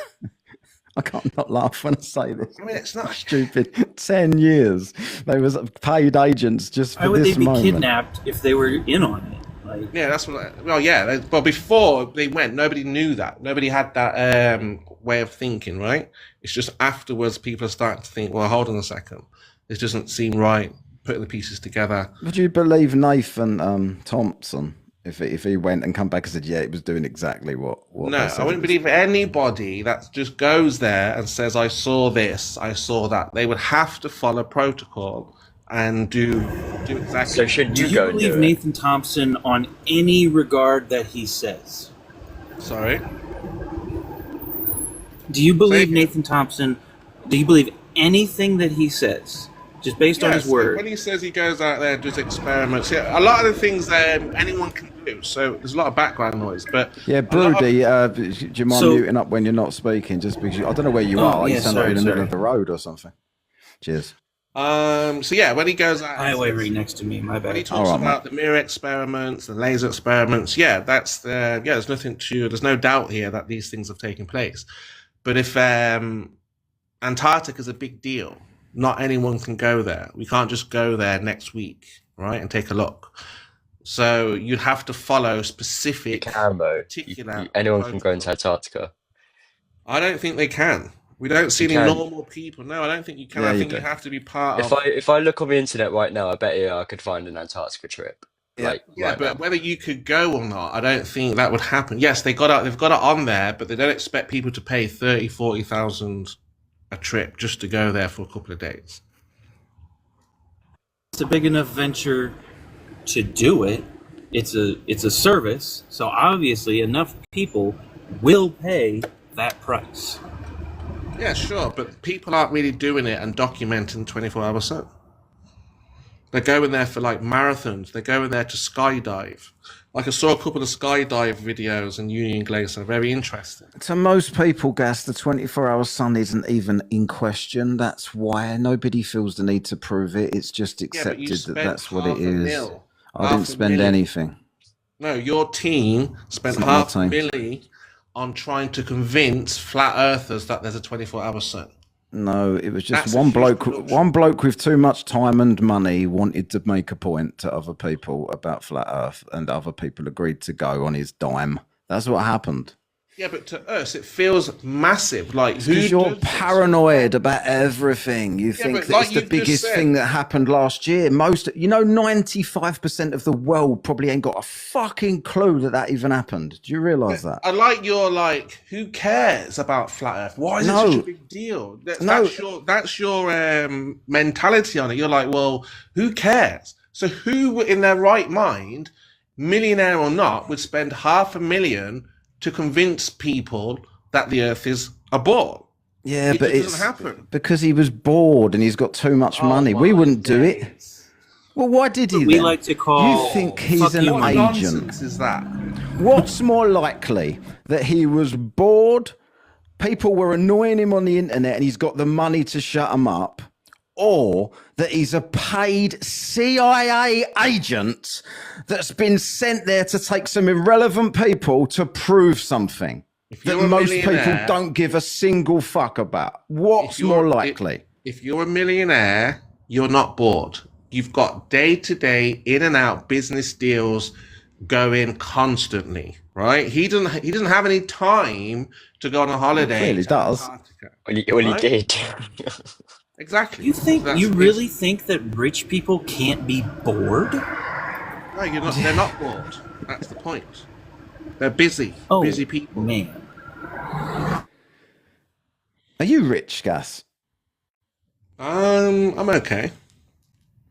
I can't not laugh when I say this. I mean, it's not stupid. 10 years. They was paid agents just for this moment. Why would they be kidnapped if they were in on it? Like, yeah, that's what. Well, yeah. But before they went, nobody knew that. Nobody had that way of thinking, right? It's just afterwards people are starting to think, well, hold on a second. This doesn't seem right. Putting the pieces together. Would you believe Nathan Thompson if he went and come back and said, yeah, it was doing exactly what No, I wouldn't believe anybody that just goes there and says, I saw this, I saw that. They would have to follow protocol and do exactly. So should you do go you believe do it? Nathan Thompson on any regard that he says? Sorry? Do you believe Nathan Thompson? Do you believe anything that he says? Just based on his word. When he says he goes out there and does experiments, yeah, a lot of the things anyone can do. So there's a lot of background noise, but yeah, Broody, do you mind muting up when you're not speaking? Just because I don't know where you are. You sound like you're in the middle of the road or something. Cheers. So yeah, when he goes out, highway right next to me. My bad. When he talks about the mirror experiments, the laser experiments, yeah, that's there's nothing to. There's no doubt here that these things have taken place. But if Antarctica is a big deal, not anyone can go there. We can't just go there next week, right, and take a look. So you'd have to follow specific, particular. Anyone can go into Antarctica. I don't think they can. We don't see any normal people. No, I don't think you can. I think you have to be part of. If I look on the internet right now, I bet you I could find an Antarctica trip. But whether you could go or not, I don't think that would happen. Yes, they've got it on there, but they don't expect people to pay 30,000, 40,000 a trip just to go there for a couple of days. It's a big enough venture to do it. It's a service, so obviously enough people will pay that price. Yeah, sure, but people aren't really doing it and documenting 24/7. They're going there for like marathons. They're going there to skydive. Like I saw a couple of skydive videos in Union Glacier. Very interesting. To most people, Gas, the 24-hour sun isn't even in question. That's why nobody feels the need to prove it. It's just accepted that that's what it is. I didn't spend anything. No, your team spent half a million on trying to convince flat earthers that there's a 24-hour sun. No, it was just one bloke with too much time and money wanted to make a point to other people about flat earth, and other people agreed to go on his dime. That's what happened. Yeah, but to us, it feels massive. Like, because you're paranoid about everything. You think that it's the biggest thing that happened last year. 95% of the world probably ain't got a fucking clue that even happened. Do you realise that? I like your who cares about flat Earth? Why is it such a big deal? That's your mentality on it. You're like, well, who cares? So who in their right mind, millionaire or not, would spend $500,000 to convince people that the Earth is a ball? Yeah, but it doesn't happen because he was bored and he's got too much money. We wouldn't do it. Well, why did he? We like to call. You think he's an agent? Nonsense is that? What's more likely, that he was bored, people were annoying him on the internet, and he's got the money to shut them up, or that he's a paid CIA agent that's been sent there to take some irrelevant people to prove something that most people don't give a single fuck about? What's more likely? If you're a millionaire, you're not bored. You've got day-to-day, in and out business deals going constantly, right? He doesn't have any time to go on a holiday. He clearly does. Well, he did. Exactly. You really think that rich people can't be bored? No, you're not. They're not bored. That's the point. They're busy. Busy people. Man. Are you rich, Gas? I'm okay.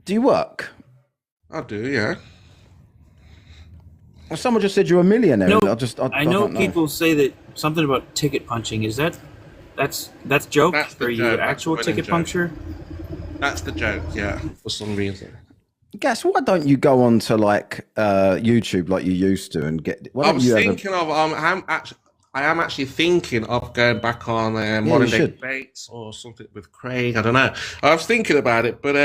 Do you work? I do, yeah. Well, someone just said you're a millionaire. No, And I I know don't know. people say that something about ticket punching. Is that's joke? That's the Are you joke. That's the actual winning ticket joke. puncture? That's the joke, yeah, for some reason. Gas, why don't you go on to like YouTube like you used to and get? Why I don't was you thinking of I am actually thinking of going back on you modern day should. debates or something with Craig. I don't know. I was thinking about it, but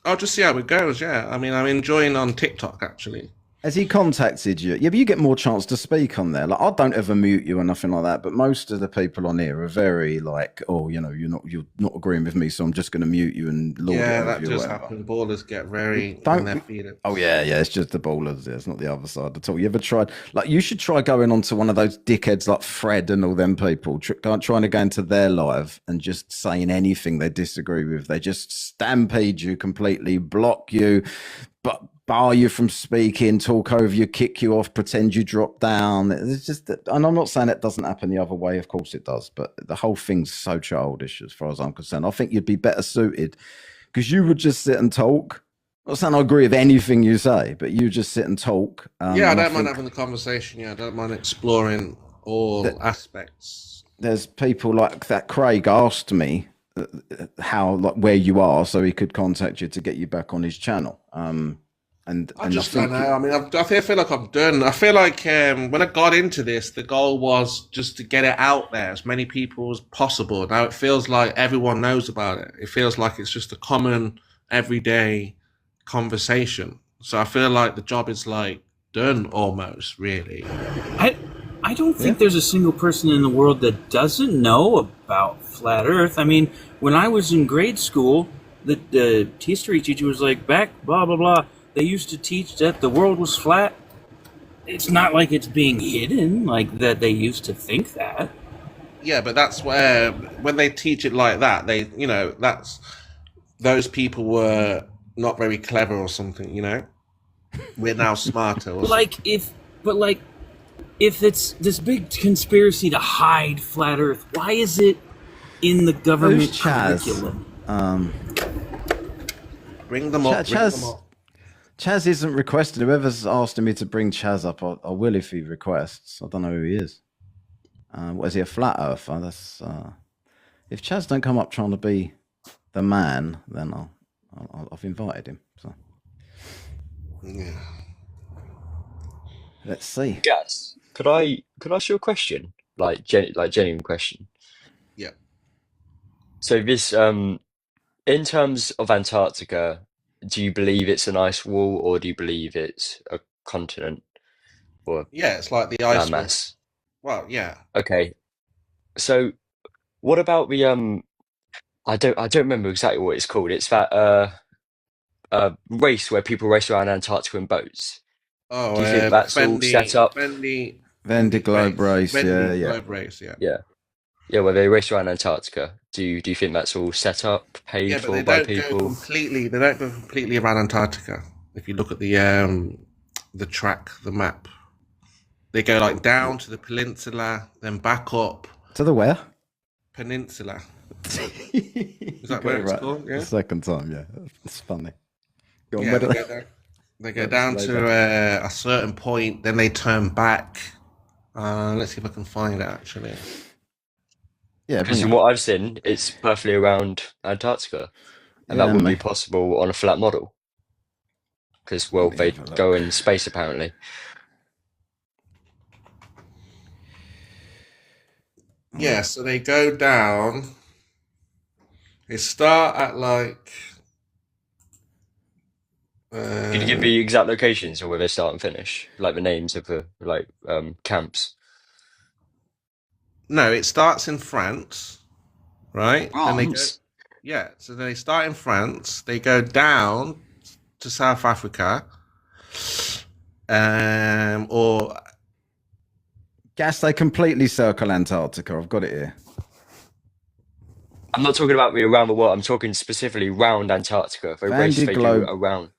I'll just see how it goes. Yeah, I mean, I'm enjoying on TikTok actually. Has he contacted you? Yeah, but you get more chance to speak on there. Like, I don't ever mute you or nothing like that. But most of the people on here are very like, oh, you know, you're not agreeing with me, so I'm just going to mute you and lord it Yeah, over that you. does Whatever. happen. Ballers get very in Don't. their feelings. Oh yeah, it's just the ballers. It's not the other side at all. You ever tried? Like, you should try going on to one of those dickheads like Fred and all them people, trying to go into their live and just saying anything they disagree with. They just stampede you completely, block you, but bar you from speaking, talk over you, kick you off, pretend you drop down. It's just, and I'm not saying it doesn't happen the other way. Of course it does, but the whole thing's so childish as far as I'm concerned. I think you'd be better suited because you would just sit and talk. I'm not saying I agree with anything you say, but you just sit and talk. Yeah, I and don't mind think having the conversation. Yeah, I don't mind exploring all aspects. there's people like that. Craig asked me how, like, where you are, so he could contact you to get you back on his channel. And I and just think don't know. I mean, I feel like I'm done. I feel like when I got into this, the goal was just to get it out there as many people as possible. Now it feels like everyone knows about it. It feels like it's just a common, everyday conversation. So I feel like the job is like done almost, really. I don't think there's a single person in the world that doesn't know about flat Earth. I mean, when I was in grade school, the history teacher was like, back blah blah blah. They used to teach that the world was flat. It's not like it's being hidden, like that they used to think that. Yeah, but that's where when they teach it like that, that's those people were not very clever or something. We're now smarter. Or If it's this big conspiracy to hide flat Earth, why is it in the government Who's Chaz? curriculum? Bring them up. Bring them up. Chaz isn't requested. Whoever's asking me to bring Chaz up, I will if he requests. I don't know who he is. What is he, a flat earther? That's if Chaz don't come up trying to be the man, then I've invited him. So Yeah. let's see. Gas, could I ask you a question? Like genuine question. Yeah. So this in terms of Antarctica, do you believe it's an ice wall or do you believe it's a continent or Yeah, it's like the ice wall. landmass? Well, yeah. Okay. So what about the I don't remember exactly what it's called. It's that race where people race around Antarctica in boats. Oh, Do you think that's all set up? Vendée Globe race, yeah. Globe race, yeah. Yeah, where they race around Antarctica. Do you think that's all set up, paid Yeah, but for they by don't people? go completely. They don't go completely around Antarctica. If you look at the track, the map, they go like down to the peninsula, then back up. To the where? Peninsula. Is that where it's called? Yeah. The second time, yeah. It's funny. Go on, Yeah, where they go down to a certain point, then they turn back. Let's see if I can find it actually. Yeah, Because from what I've seen, it's perfectly around Antarctica, and that wouldn't be possible on a flat model. Because they go in space apparently. Yeah, so they go down. They start at like. Can you give the exact locations of where they start and finish, like the names of the camps? No, it starts in France, right? France. So they start in France. They go down to South Africa, or Gas, they completely circle Antarctica. I've got it here. I'm not talking about around the world. I'm talking specifically round Antarctica. They race they do around.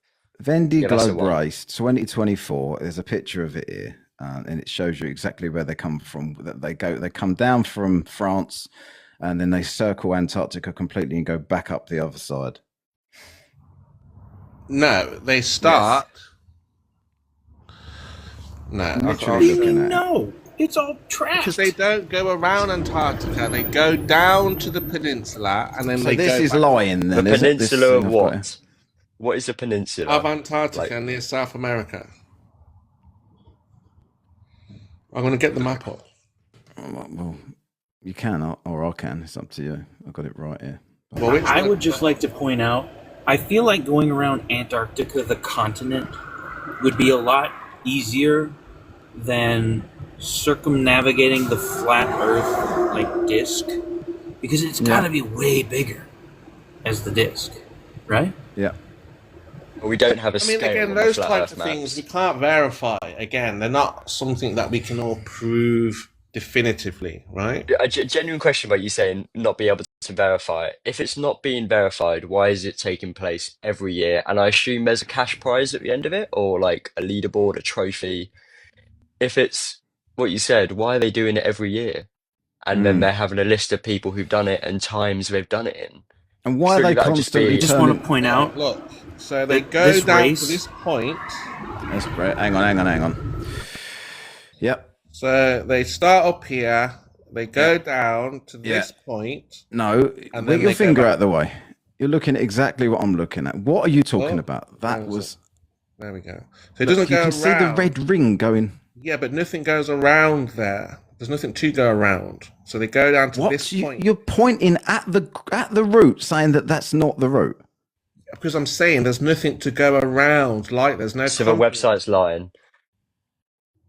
Vendée Globe Race 2024. There's a picture of it here, and it shows you exactly where they come from. They come down from France, and then they circle Antarctica completely and go back up the other side. No, they start. No, Literally What do you looking mean at it. no? It's all trash. because they don't go around Antarctica. They go down to the peninsula and then So they this go is back lying then, The is it? This peninsula thing of I've got here? what? What is the peninsula? of Antarctica Like- near South America. I'm going to get the map up. Well, you can, or I can. It's up to you. I've got it right here. Well, which I one- would just like to point out, I feel like going around Antarctica, the continent, would be a lot easier than circumnavigating the flat Earth like disc, because it's got to be way bigger as the disc, right? Yeah. Well, we don't have a I mean, scale again, on the those flat types Earth of things we maps. can't verify. Again, they're not something that we can all prove definitively, right? A genuine question about you saying not be able to verify it. If it's not being verified, why is it taking place every year? And I assume there's a cash prize at the end of it, or like a leaderboard, a trophy. If it's what you said, why are they doing it every year? And then they're having a list of people who've done it and times they've done it in. And why Surely are they that'd just be- constantly I just want turning? to point out, Look, so they that go this down race- to this point. That's great. Hang on. Yep. So they start up here. They go down to Yeah. this point. No, And put then your they go finger back. out the way. You're looking at exactly what I'm looking at. What are you talking Oh, about? That hang on a was. sec. There we go. So it Look, doesn't you go can around. see the red ring going. Yeah, but nothing goes around there. There's nothing to go around. So they go down to What? this point. You're pointing at the route, saying that that's not the route. Because I'm saying there's nothing to go around. Like there's no. So the company. website's lying.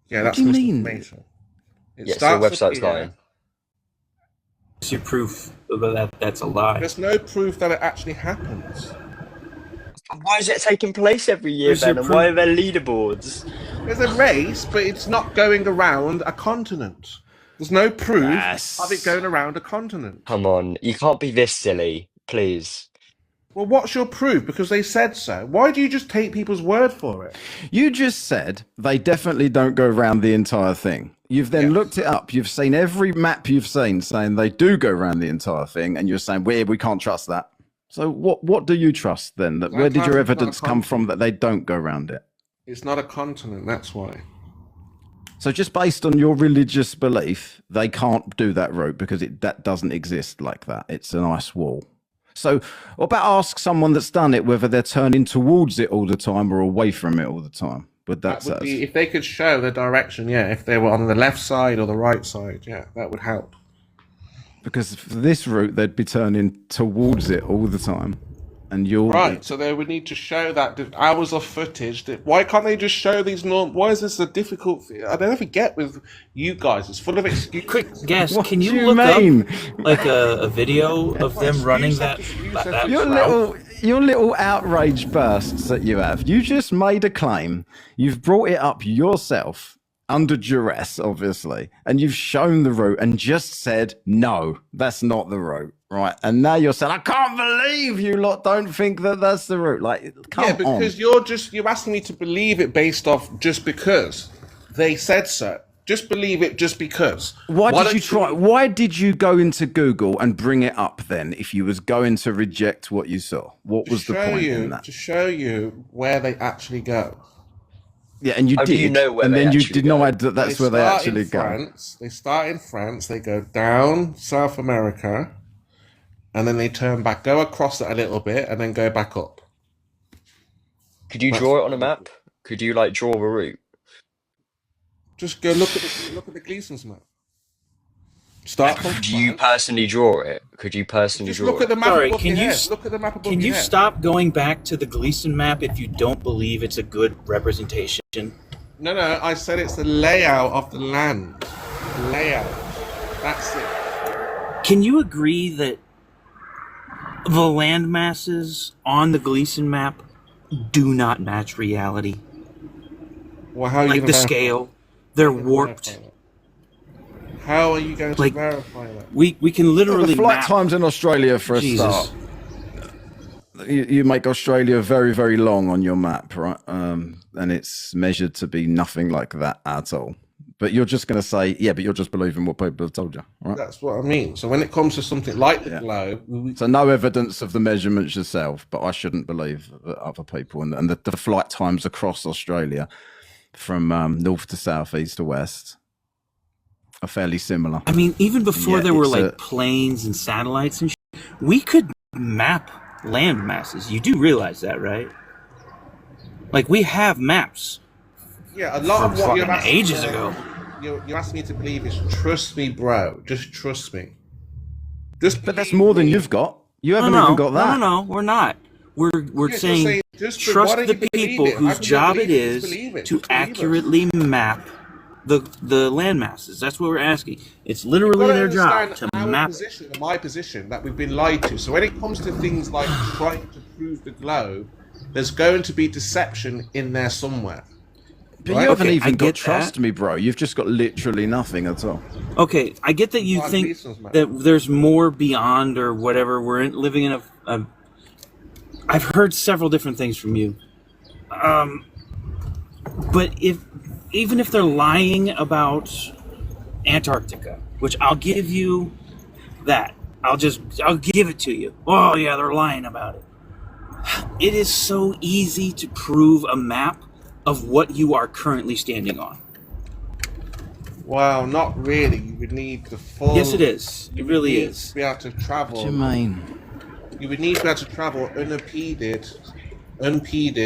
Yeah, What that's do you mean? misinformation. It Yeah, so the starts up website's here. lying. it's your proof that that's a lie. There's no proof that it actually happens. Why is it taking place every year, Where's Ben? your And why proof? are there leaderboards? There's a race, but it's not going around a continent. There's no proof Yes. of it going around a continent. Come on, you can't be this silly, please. Well, what's your proof? Because they said so. Why do you just take people's word for it? You just said they definitely don't go around the entire thing. You've then Yes. looked it up. You've seen every map you've seen saying they do go around the entire thing, and you're saying we can't trust that. So what do you trust then? That where did your Antarctica's not evidence a come from that they don't go around it? It's not a continent, that's why. So just based on your religious belief, they can't do that route because that doesn't exist like that. It's an ice wall. So what about ask someone that's done it whether they're turning towards it all the time or away from it all the time? Would that That would be, satisfy? if they could show the direction, yeah. If they were on the left side or the right side, yeah, that would help. Because for this route, they'd be turning towards it all the time. And you're Right, so they would need to show that hours of footage. Why can't they just show these Why is this a difficult thing? I never get with you guys. It's full of excuses. Quick guess, What can do you you look mean? up like a video of them running that Your little outrage bursts that you have. You just made a claim. You've brought it up yourself under duress, obviously, and you've shown the route and just said, no, that's not the route, right? And now you're saying, I can't believe you lot don't think that that's the route. Like, come Yeah, because you're asking me to believe it based off just because they said so. Just believe it just because. Why did don't you try? Why did you go into Google and bring it up then? If you was going to reject what you saw, what was the point in that? To show you where they actually go. Yeah, and you How do did, you know where and they then you actually denied that that's where they start actually in go. France. They start in France. They go down South America, and then they turn back, go across it a little bit, and then go back up. Could you draw it on a map? Could you like draw a route? Just go look at the Gleason's map. Start from Could you France. personally draw it? Could you personally Just draw look at the it? map Sorry, above can your you head. s- Look at the map above Can your you head. stop going back to the Gleason map if you don't believe it's a good representation? No, I said it's the layout of the land. The layout. That's it. Can you agree that the land masses on the Gleason map do not match reality? Well, how are you Like gonna the verify scale, they're that? warped. How are you going to Like, verify that? We can literally The flight map. times in Australia for a Jesus. start. You make Australia very, very long on your map, right? And it's measured to be nothing like that at all. But you're just going to say, yeah, but you're just believing what people have told you, right? That's what I mean. So when it comes to something like the globe, so no evidence of the measurements yourself, but I shouldn't believe other people. And the flight times across Australia from north to south, east to west are fairly similar. I mean, even before there were like planes and satellites and shit, we could map land masses. You do realize that, right? Like, we have maps. Yeah, a lot of what you're asking ages ago. You're asking me to believe is trust me, bro. Just trust me. But that's more than you've got. You haven't even got that. No, we're not. We're saying trust the people whose job it is to accurately map the land masses. That's what we're asking. It's literally their job to map. My position that we've been lied to. So when it comes to things like trying to prove the globe, there's going to be deception in there somewhere. But you haven't even got trust me, bro. You've just got literally nothing at all. Okay, I get that you think that there's more beyond or whatever. We're living in a I've heard several different things from you. But even if they're lying about Antarctica, which I'll give you that. I'll give it to you. Oh yeah, they're lying about it. It is so easy to prove a map of what you are currently standing on. Well, not really. You would need the full... Yes, it is. It really is. To be able to travel... What do you mean? You would need to be able to travel unimpeded.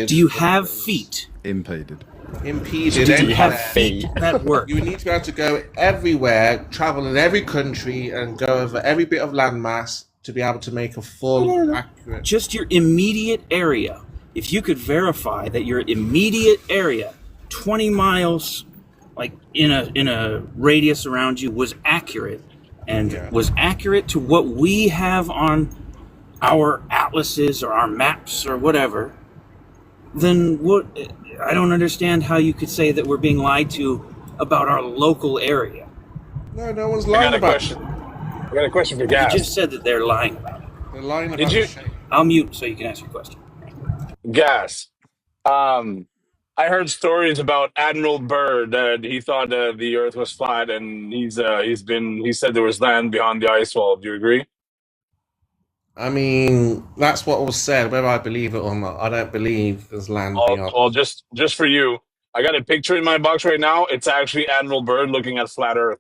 Do you have feet? Impeded. Impeded. Do you have feet that work? You would need to be able to go everywhere, travel in every country, and go over every bit of landmass to be able to make a full, accurate... Just your immediate area. If you could verify that your immediate area, 20 miles, like in a radius around you, was accurate, and was accurate to what we have on our atlases or our maps or whatever, then what? I don't understand how you could say that we're being lied to about our local area. No one's lying about it. I got a question for Gas. You just said that they're lying about it. They're lying about it. I'll mute so you can ask your question. Gas. I heard stories about Admiral Byrd that he thought the Earth was flat, and he said there was land beyond the ice wall. Do you agree? I mean, that's what was said. Whether I believe it or not, I don't believe there's land beyond. Well, just for you, I got a picture in my box right now. It's actually Admiral Byrd looking at flat Earth.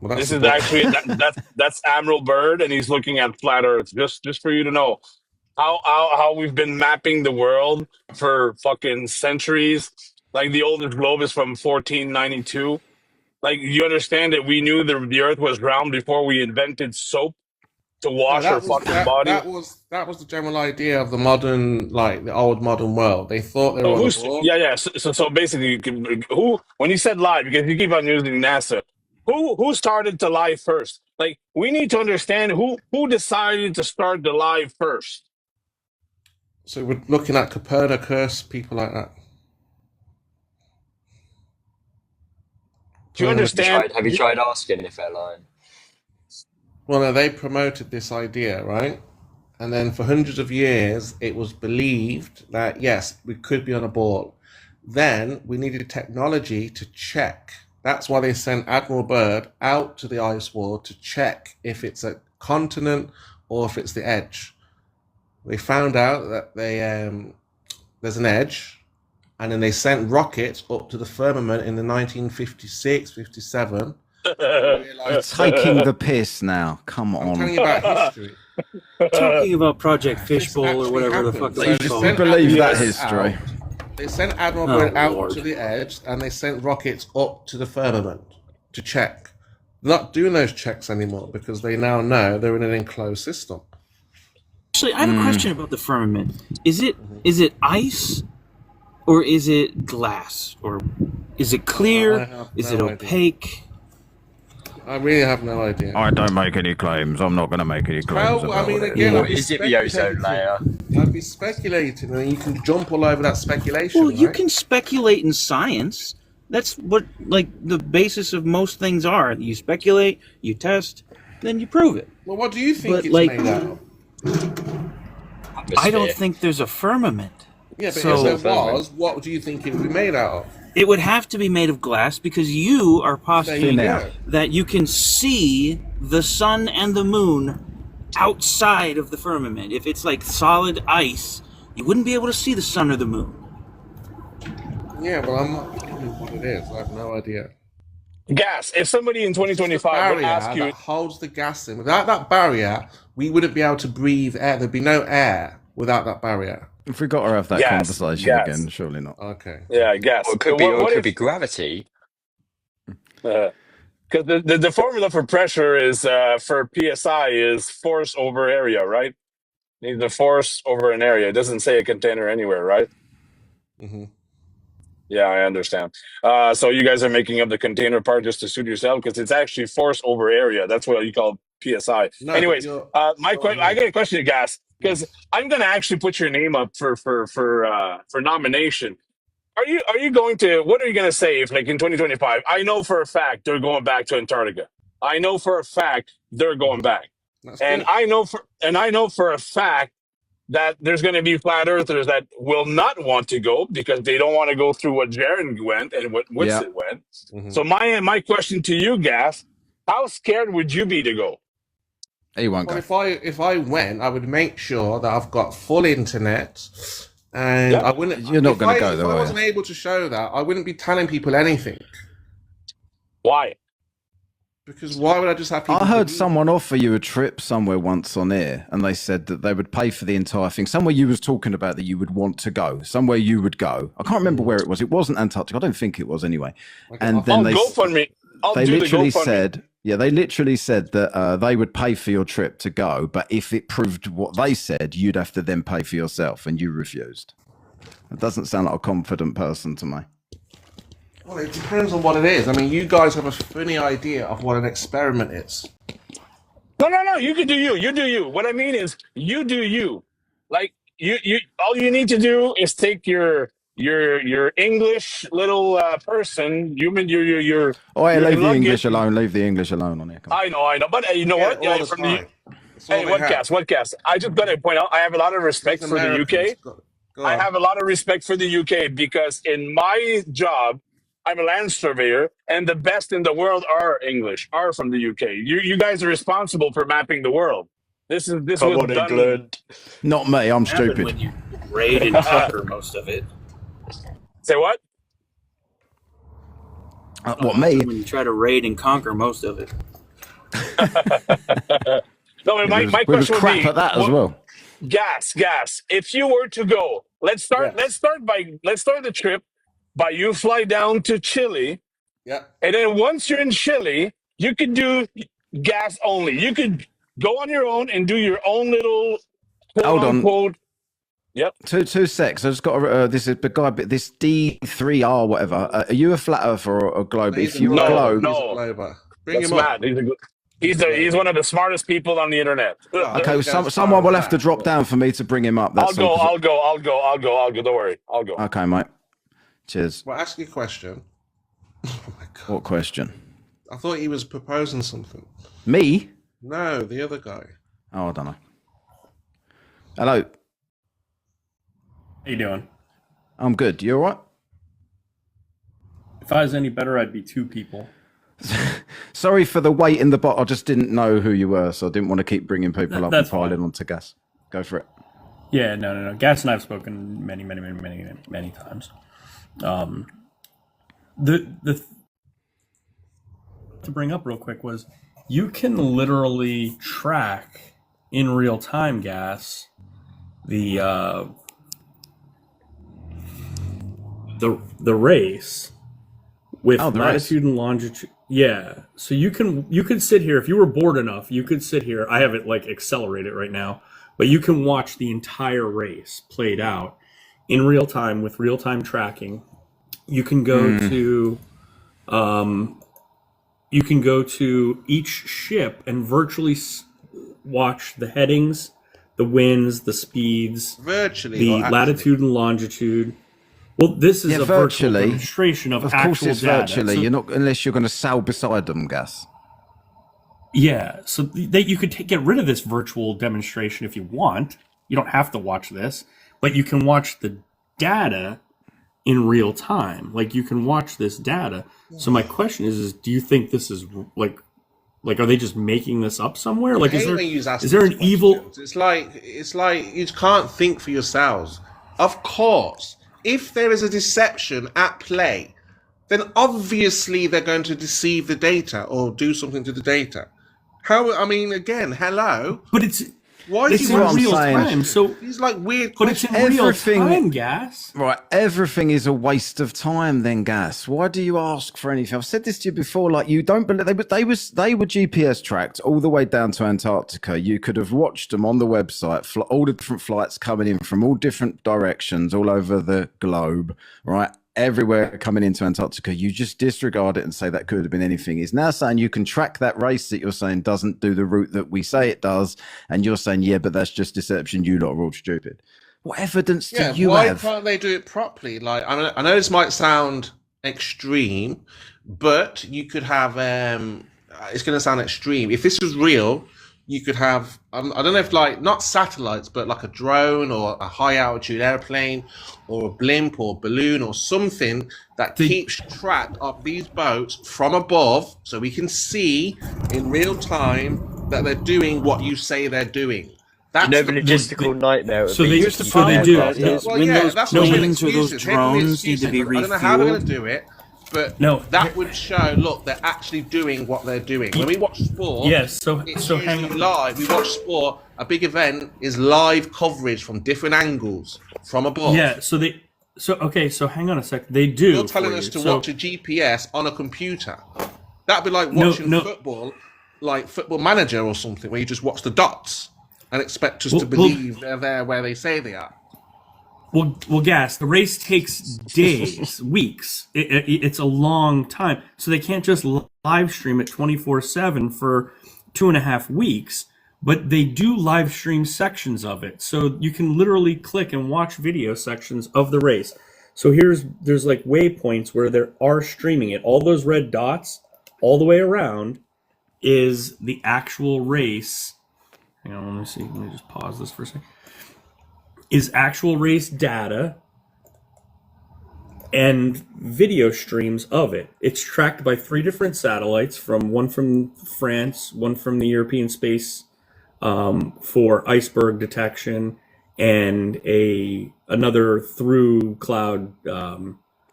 Well, this is actually that's Admiral Byrd, and he's looking at flat Earth. Just for you to know how we've been mapping the world for fucking centuries. Like, the oldest globe is from 1492. Like, you understand that we knew the Earth was round before we invented soap to wash our fucking body. That was the general idea of the modern, like the old modern world. They thought they were on the ball. Yeah. So basically, who, when you said lie, because you keep on using NASA, who started to lie first? Like, we need to understand who decided to start the lie first. So we're looking at Copernicus, people like that. Do you understand? Have you tried asking if they're lying? Well, no, they promoted this idea, right? And then for hundreds of years, it was believed that, yes, we could be on a ball. Then we needed technology to check. That's why they sent Admiral Byrd out to the ice wall to check if it's a continent or if it's the edge. They found out that there's an edge, and then they sent rockets up to the firmament in the 1956, 57. You're taking the piss now. Come on. I'm telling you about history. Talking about Project Fishbowl or whatever the fuck it's called. You believe that history. They sent Admiral Byrd out to the edge, and they sent rockets up to the firmament to check. They're not doing those checks anymore because they now know they're in an enclosed system. Actually, I have a question about the firmament. Is it ice, or is it glass, or is it clear? Is it opaque? I really have no idea. I don't make any claims. I'm not going to make any claims. Well, I mean, again, is it the ozone layer? I'd be speculating, and you can jump all over that speculation. Well, you can speculate in science. That's what, like, the basis of most things are. You speculate, you test, then you prove it. Well, what do you think But, it's like, made out of? I don't think there's a firmament. Yeah, but So- if there was, what do you think it would be made out of? It would have to be made of glass because you are There postulating you Thin air. go. that you can see the sun and the moon outside of the firmament. If it's like solid ice, you wouldn't be able to see the sun or the moon. Yeah, but I'm not telling you what it is. I have no idea. Gas. If somebody in It's the 2025 would barrier ask you, that holds the gas in. Without that barrier, we wouldn't be able to breathe air. There'd be no air without that barrier. If we got to have that Gas, conversation gas. again, surely not. Okay. yeah, gas. Or it could be, What- or it what could if- be gravity. Because the formula for pressure is for psi is force over area, right? Need the force over an area. It doesn't say a container anywhere, right? hmm Yeah, I understand. So you guys are making up the container part just to suit yourself because it's actually force over area. That's what you call psi. No, Anyways, you're- I got a question, you guys, because I'm going to actually put your name up for nomination. Are you going to? What are you going to say if, like, in 2025? I know for a fact they're going back to Antarctica. I know for a fact they're going back, That's and good. I know for a fact that there's going to be flat earthers that will not want to go because they don't want to go through what Jaron went and what Whitsitt went. Mhm. So my question to you, Gas, how scared would you be to go? He won't Well, go. if I went, I would make sure that I've got full internet, and Yeah. I wouldn't. You're not if gonna I- go If though, I are wasn't able to show that, I wouldn't be telling people anything. Why? Because why would I just have people? I heard believe- someone offer you a trip somewhere once on air, and they said that they would pay for the entire thing. Somewhere you was talking about that you would want to go. Somewhere you would go. I can't remember where it was. It wasn't Antarctica. I don't think it was anyway. Okay, And I'll- then I'll they GoFundMe. I'll they do the literally GoFundMe. said, yeah, they literally said that they would pay for your trip to go, but if it proved what they said, you'd have to then pay for yourself, and you refused. It doesn't sound like a confident person to me. Well, it depends on what it is. I mean, you guys have a funny idea of what an experiment is. No. You can do you. You do you. What I mean is, you do you. Like you. All you need to do is take your English little person. Your. Oh, hey, your leave the luggage- English alone. Leave the English alone on here. Come on. I know. But you know Yeah, what? all Yeah, the from the, time. That's all hey, they what have. gas? What gas? I just got to point out, I have a lot of respect These for the Americans. UK. Go I on. have a lot of respect for the UK because in my job, I'm a land surveyor, and the best in the world are from the UK. You guys are responsible for mapping the world. This Come was on, done. England. Not me. I'm Happen stupid. when you raid and conquer most of it. Say what? What, me? When you try to raid and conquer most of it. No, my We was question would crap be at that as what- well. Gas. If you were to go, let's start the trip by you fly down to Chile, Yeah. and then once you're in Chile, you could do gas only. You could go on your own and do your own little quote Hold on. unquote. Yep. Two secs. I just got this is the guy, but this D3R whatever. Are you a flat earther or a globe? He's If you a are globe. globe, He's a No. glober. Bring That's him up. Matt. He's one of the smartest people on the internet. okay. He goes Someone will far have to back. drop down for me to bring him up. That's all. I'll go. Don't worry. I'll go. Okay, mate. Cheers. Well, ask you a question. Oh my god! What question? I thought he was proposing something. Me? No, the other guy. Oh, I don't know. Hello. How you doing? I'm good. You all right? If I was any better, I'd be two people. Sorry for the wait in the bot. I just didn't know who you were, so I didn't want to keep bringing people up and That's piling fine. onto gas. Go for it. Yeah, no. Gas and I have spoken many times. The to bring up real quick was you can literally track in real time, Gas, the race with Oh, the latitude and longitude. Yeah, so you could sit here if you were bored enough. You could sit here. I have it like accelerated right now, but you can watch the entire race played out in real time with real time tracking. You can go to each ship and virtually watch the headings, the winds, the speeds, Virtually. the or actually? latitude and longitude. Well, this is Yeah, a virtual virtually. demonstration of Of actual course, it's data. virtually. So- You're not unless you're going to sail beside them, gas. Yeah, so that you could get rid of this virtual demonstration if you want. You don't have to watch this, but you can watch the data in real time. Like you can watch this data. So my question is do you think this is like are they just making this up somewhere? Like is there an evil? It's like you can't think for yourselves. Of course, if there is a deception at play, then obviously they're going to deceive the data or do something to the data. Again, hello. But it's why it's in real time. So these like weird. But it's in real time, Gas. Right, everything is a waste of time. Then, Gas. Why do you ask for anything? I've said this to you before. Like you don't believe they were GPS tracked all the way down to Antarctica. You could have watched them on the website. All the different flights coming in from all different directions, all over the globe. Right. Everywhere coming into Antarctica, you just disregard it and say that could have been anything. He's now saying you can track that race that you're saying doesn't do the route that we say it does, and you're saying, yeah, but that's just deception. You lot are all stupid. What evidence do you have? Why can't they do it properly? Like, I know this might sound extreme, but you could have. It's going to sound extreme. If this was real, you could have. I don't know if like not satellites, but like a drone or a high altitude airplane, or a blimp or balloon or something that keeps track of these boats from above, so we can see in real time that they're doing what you say they're doing. That's the logistical nightmare. So here's the problem. They do. When those planes or those drones need to be refueled. I don't know how they're going to do it. But that would show, look, they're actually doing what they're doing. When we watch sport, so hang on. Live. We watch sport. A big event is live coverage from different angles from above. Yeah. So hang on a sec. They do. You're telling us to watch a GPS on a computer. That'd be like watching football, like Football Manager or something, where you just watch the dots and expect us to believe they're there where they say they are. Well, Gas, the race takes days, weeks. It's a long time. So they can't just live stream it 24/7 for 2.5 weeks, but they do live stream sections of it. So you can literally click and watch video sections of the race. So there's like waypoints where they are streaming it. All those red dots all the way around is the actual race. Hang on, let me see. Let me just pause this for a second. Is actual race data and video streams of it. It's tracked by 3 different satellites, one from France, one from the European space for iceberg detection, and another through cloud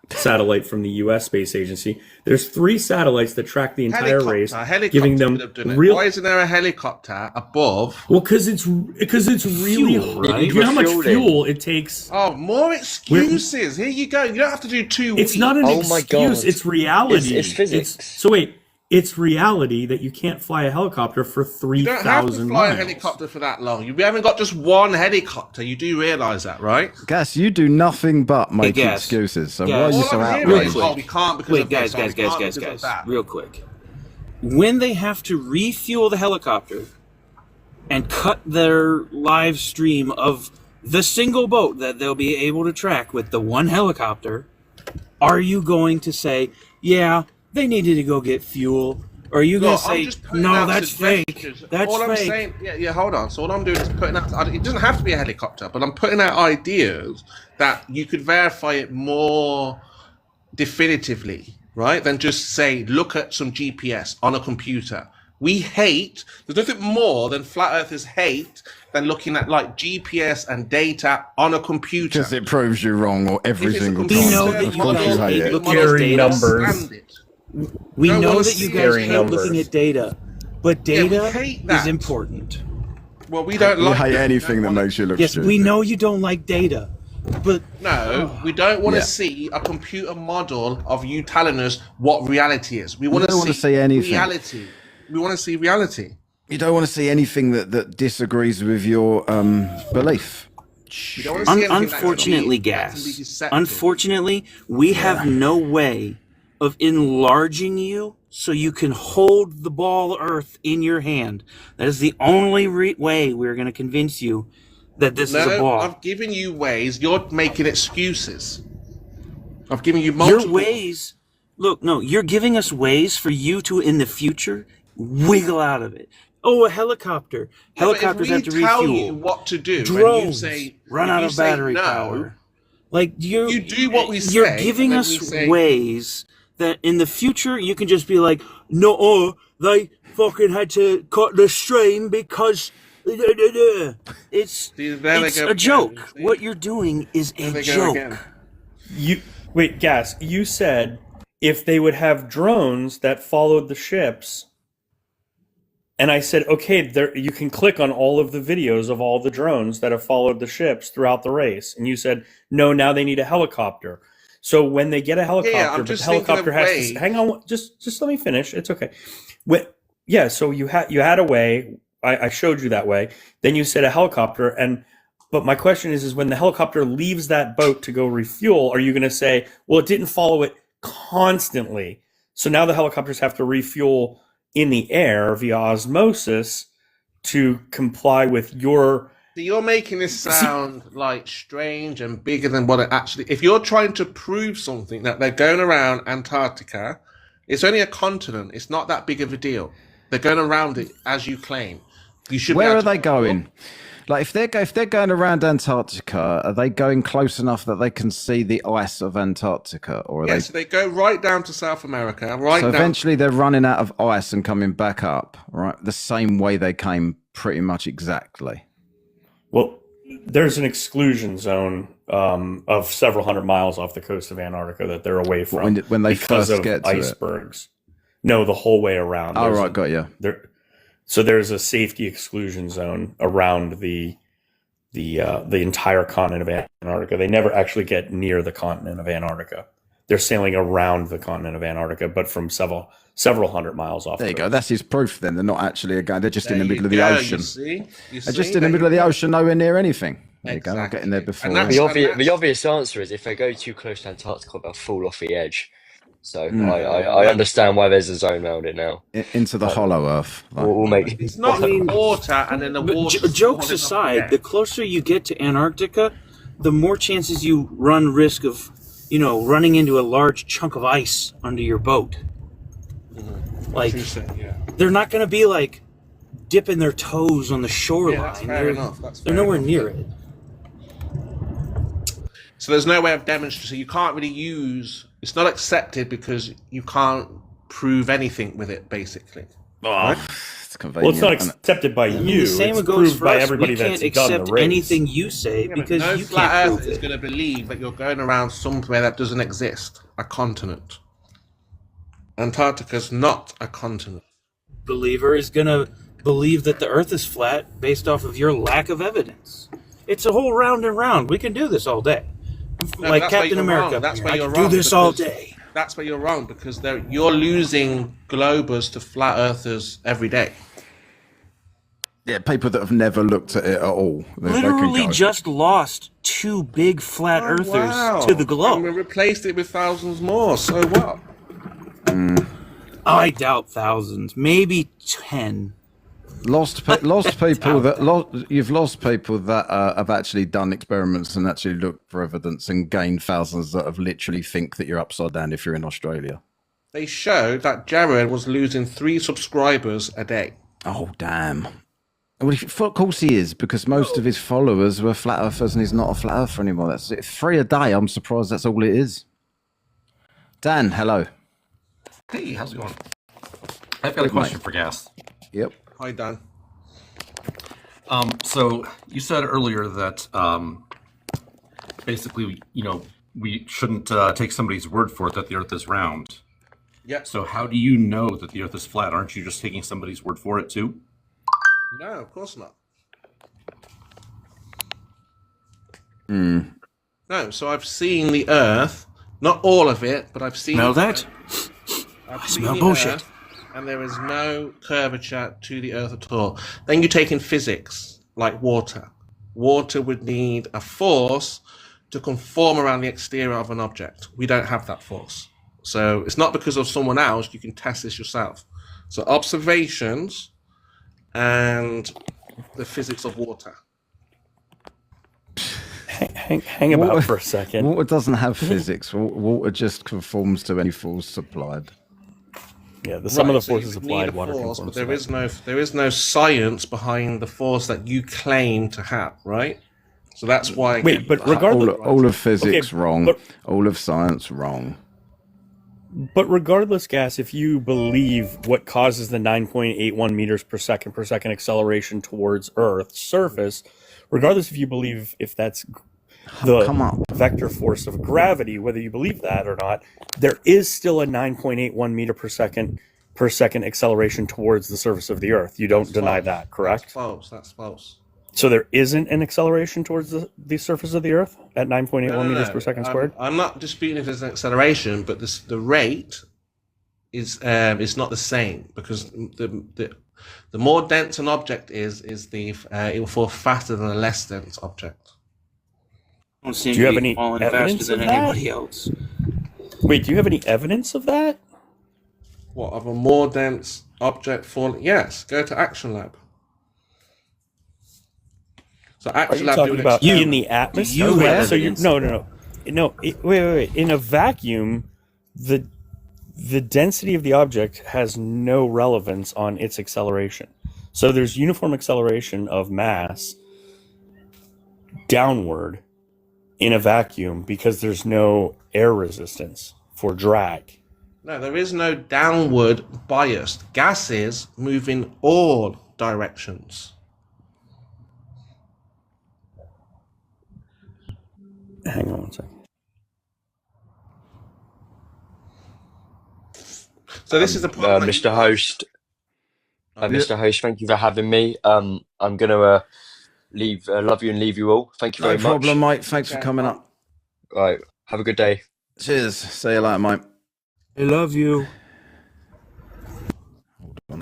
satellite from the U.S. Space Agency. There's 3 satellites that track the entire race, giving them real. Why isn't there a helicopter above? Well, because it's really fuel, right? You know how much fuel it takes. Oh, more excuses. Here you go. You don't have to do 2 weeks. It's not an excuse. It's reality. It's physics. So wait. It's reality that you can't fly a helicopter for 3,000 miles. You don't have to fly a helicopter for that long. We haven't got just one helicopter. You do realise that, right? Gas, you do nothing but make excuses. So why are you so outraged? We can't because Wait, guys, real quick. When they have to refuel the helicopter and cut their live stream of the single boat that they'll be able to track with the one helicopter, are you going to say, yeah, they needed to go get fuel? Or are you going to say, no, that's fake? That's all fake. I'm saying, hold on. So all I'm doing is putting out, it doesn't have to be a helicopter, but I'm putting out ideas that you could verify it more definitively, right? Than just say, look at some GPS on a computer. There's nothing more than flat earthers hate than looking at like GPS and data on a computer. Because it proves you wrong or every single time. We know that you guys hate looking at data. We know that you guys hate looking at data, but data is important. Well, we don't like hate anything that makes you look stupid. Yes, we know you don't like data, but we don't want to see a computer model of you telling us what reality is. We want to see anything. Reality. We want to see reality. You don't want to see anything that disagrees with your belief. Unfortunately, Unfortunately, we have no way of enlarging you so you can hold the ball Earth in your hand. That is the only way we're going to convince you that this is a ball. I've given you ways. You're making excuses. I've given you multiple. Your ways. Look, no, you're giving us ways for you to, in the future, wiggle out of it. Oh, a helicopter. Helicopters have to refuel. If we tell you what to do, drones and you say, run out of battery power. Like You do what we you're say. giving and then us we say, ways that in the future you can just be like, no, they fucking had to cut the stream because it's See, there they go a again, joke. you see? What you're doing is There a they go joke. again. You wait, Gas. You said if they would have drones that followed the ships, and I said, okay, there you can click on all of the videos of all the drones that have followed the ships throughout the race, and you said no. Now they need a helicopter. So when they get a helicopter, I'm but the just thinking helicopter of has ways. to hang on. Just let me finish. It's okay. So you had a way. I showed you that way. Then you said a helicopter, but my question is when the helicopter leaves that boat to go refuel, are you going to say, well, it didn't follow it constantly, so now the helicopters have to refuel in the air via osmosis to comply with your... So you're making this sound like strange and bigger than what it actually... If you're trying to prove something, that they're going around Antarctica, it's only a continent. It's not that big of a deal. They're going around it, as you claim. You should. Where are they going? Like, if they're going around Antarctica, are they going close enough that they can see the ice of Antarctica, or are So they go right down to South America, right so down. eventually they're running out of ice and coming back up, right? The same way they came, pretty much exactly. Well, there's an exclusion zone of several hundred miles off the coast of Antarctica that they're away from When they because first of get to icebergs. No, the whole way around. Oh, right, got you. So there's a safety exclusion zone around the entire continent of Antarctica. They never actually get near the continent of Antarctica. They're sailing around the continent of Antarctica, but from several hundred miles off. There you go. That's his proof. Then they're not actually they're just in the middle of the You ocean. see? They're just in the middle of the ocean, nowhere near anything. There you go. I'm Exactly. getting there before. And that's- The obvious answer is if they go too close to Antarctica, they'll fall off the edge. So I understand why there's a zone around it now. Into the hollow earth. We'll make... It's not the water, and then the water. Jokes aside, the closer you get to Antarctica, the more chances you run risk of, running into a large chunk of ice under your boat. Like, they're not going to be like dipping their toes on the shoreline. that's fair enough. They're nowhere near it. So there's no way of demonstrating. So you can't really use. It's not accepted because you can't prove anything with it, basically. Well, it's not accepted by you. The same it's goes proved for by us. everybody We can't that's done the accept race. anything you say because no you flat can't earth prove is it. going to believe that you're going around somewhere that doesn't exist, a continent. Antarctica's not a continent. Believer is going to believe that the Earth is flat based off of your lack of evidence. It's a whole round and round. We can do this all day. No, Like that's where Captain you're America. wrong. That's where I you're can wrong. do this all because day. That's where you're wrong because you're losing globers to flat earthers every day. Yeah, people that have never looked at it at all. They Literally can go. just lost 2 big flat earthers to the And globe. we replaced it with thousands more. So what? I doubt thousands. Maybe 10. Lost people you've lost people that have actually done experiments and actually looked for evidence and gained thousands that have literally think that you're upside down if you're in Australia. They showed that Jared was losing 3 subscribers a day. Oh, damn. Well, of course he is, because most of his followers were flat earthers and he's not a flat earther anymore. That's it. 3 a day. I'm surprised that's all it is. Dan, hello. Hey, how's it going? I've got a question for Gas. Yep. Hi, Dan. So you said earlier that basically, we shouldn't take somebody's word for it that the Earth is round. Yeah. So how do you know that the Earth is flat? Aren't you just taking somebody's word for it too? No, of course not. No, so I've seen the Earth, not all of it, but I've seen. Smell that? I smell bullshit. And there is no curvature to the Earth at all. Then you take in physics, like water. Water would need a force to conform around the exterior of an object. We don't have that force. So it's not because of someone else. You can test this yourself. So observations and the physics of water. Hang about for a second. Water doesn't have physics. Water just conforms to any force supplied. Yeah, some of the so you forces would need applied a water force, conforms but to that. there is no science behind the force that you claim to have, right? So that's why. Wait, but regardless, all of physics okay, wrong, all of science wrong. but regardless, Gas, if you believe what causes the 9.81 meters per second acceleration towards Earth's surface, regardless if you believe if that's the vector force of gravity, whether you believe that or not, there is still a 9.81 meter per second acceleration towards the surface of the Earth. You don't deny that, correct? That's false. So there isn't an acceleration towards the surface of the Earth at 9.81 meters per second squared? I'm not disputing if there's an acceleration, but the rate is not the same, because the more dense an object is it will fall faster than a less dense object. Don't seem Do you to have be any falling evidence faster of than that? anybody else. Wait, do you have any evidence of that? What, of a more dense object falling? Yes, go to Action Lab. So Are Action you Lab talking about in the atmosphere? You have So you evidence. wait. In a vacuum, the density of the object has no relevance on its acceleration. So there's uniform acceleration of mass downward in a vacuum because there's no air resistance for drag. No, there is no downward bias. Gases move in all directions. Hang on one second. So this is the problem. Mr. Host. Mr. Host, thank you for having me. I'm gonna leave. Love you and leave you all. Thank you very No problem, much. mate. Thanks for coming up. All right. Have a good day. Cheers. See you later, mate. I love you.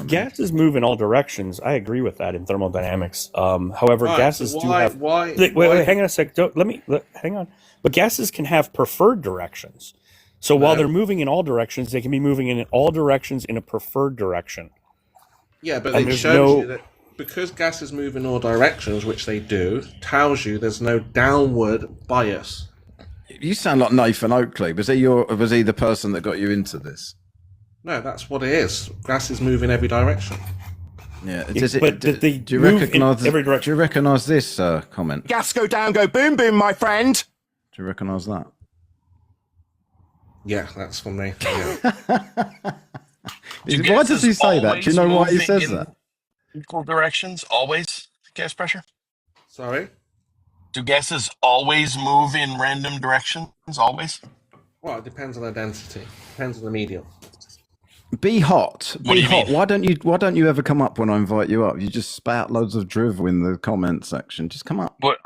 Gases move in all directions. I agree with that in thermodynamics. However, Right, gases so do have. Wait, hang on a sec. Hang on. But gases can have preferred directions. So while they're moving in all directions, they can be moving in all directions in a preferred direction. Yeah, but And it there's shows you that because gases move in all directions, which they do, tells you there's no downward bias. You sound like Nathan Oakley. Was he the person that got you into this? No, that's what it is. Gases move in every direction. Yeah. They Do you move recognise in every direction. Do you recognise this comment? Gas go down, go boom, boom, my friend. Do you recognise that? Yeah, that's from Nathan. Yeah. Why does he say that? Do you know why he says that? Equal directions, always, gas pressure? Sorry? Do gases always move in random directions, always? Well, it depends on the density. Depends on the medium. Be hot. What do you mean? Why don't you ever come up when I invite you up? You just spout loads of drivel in the comment section. Just come up. But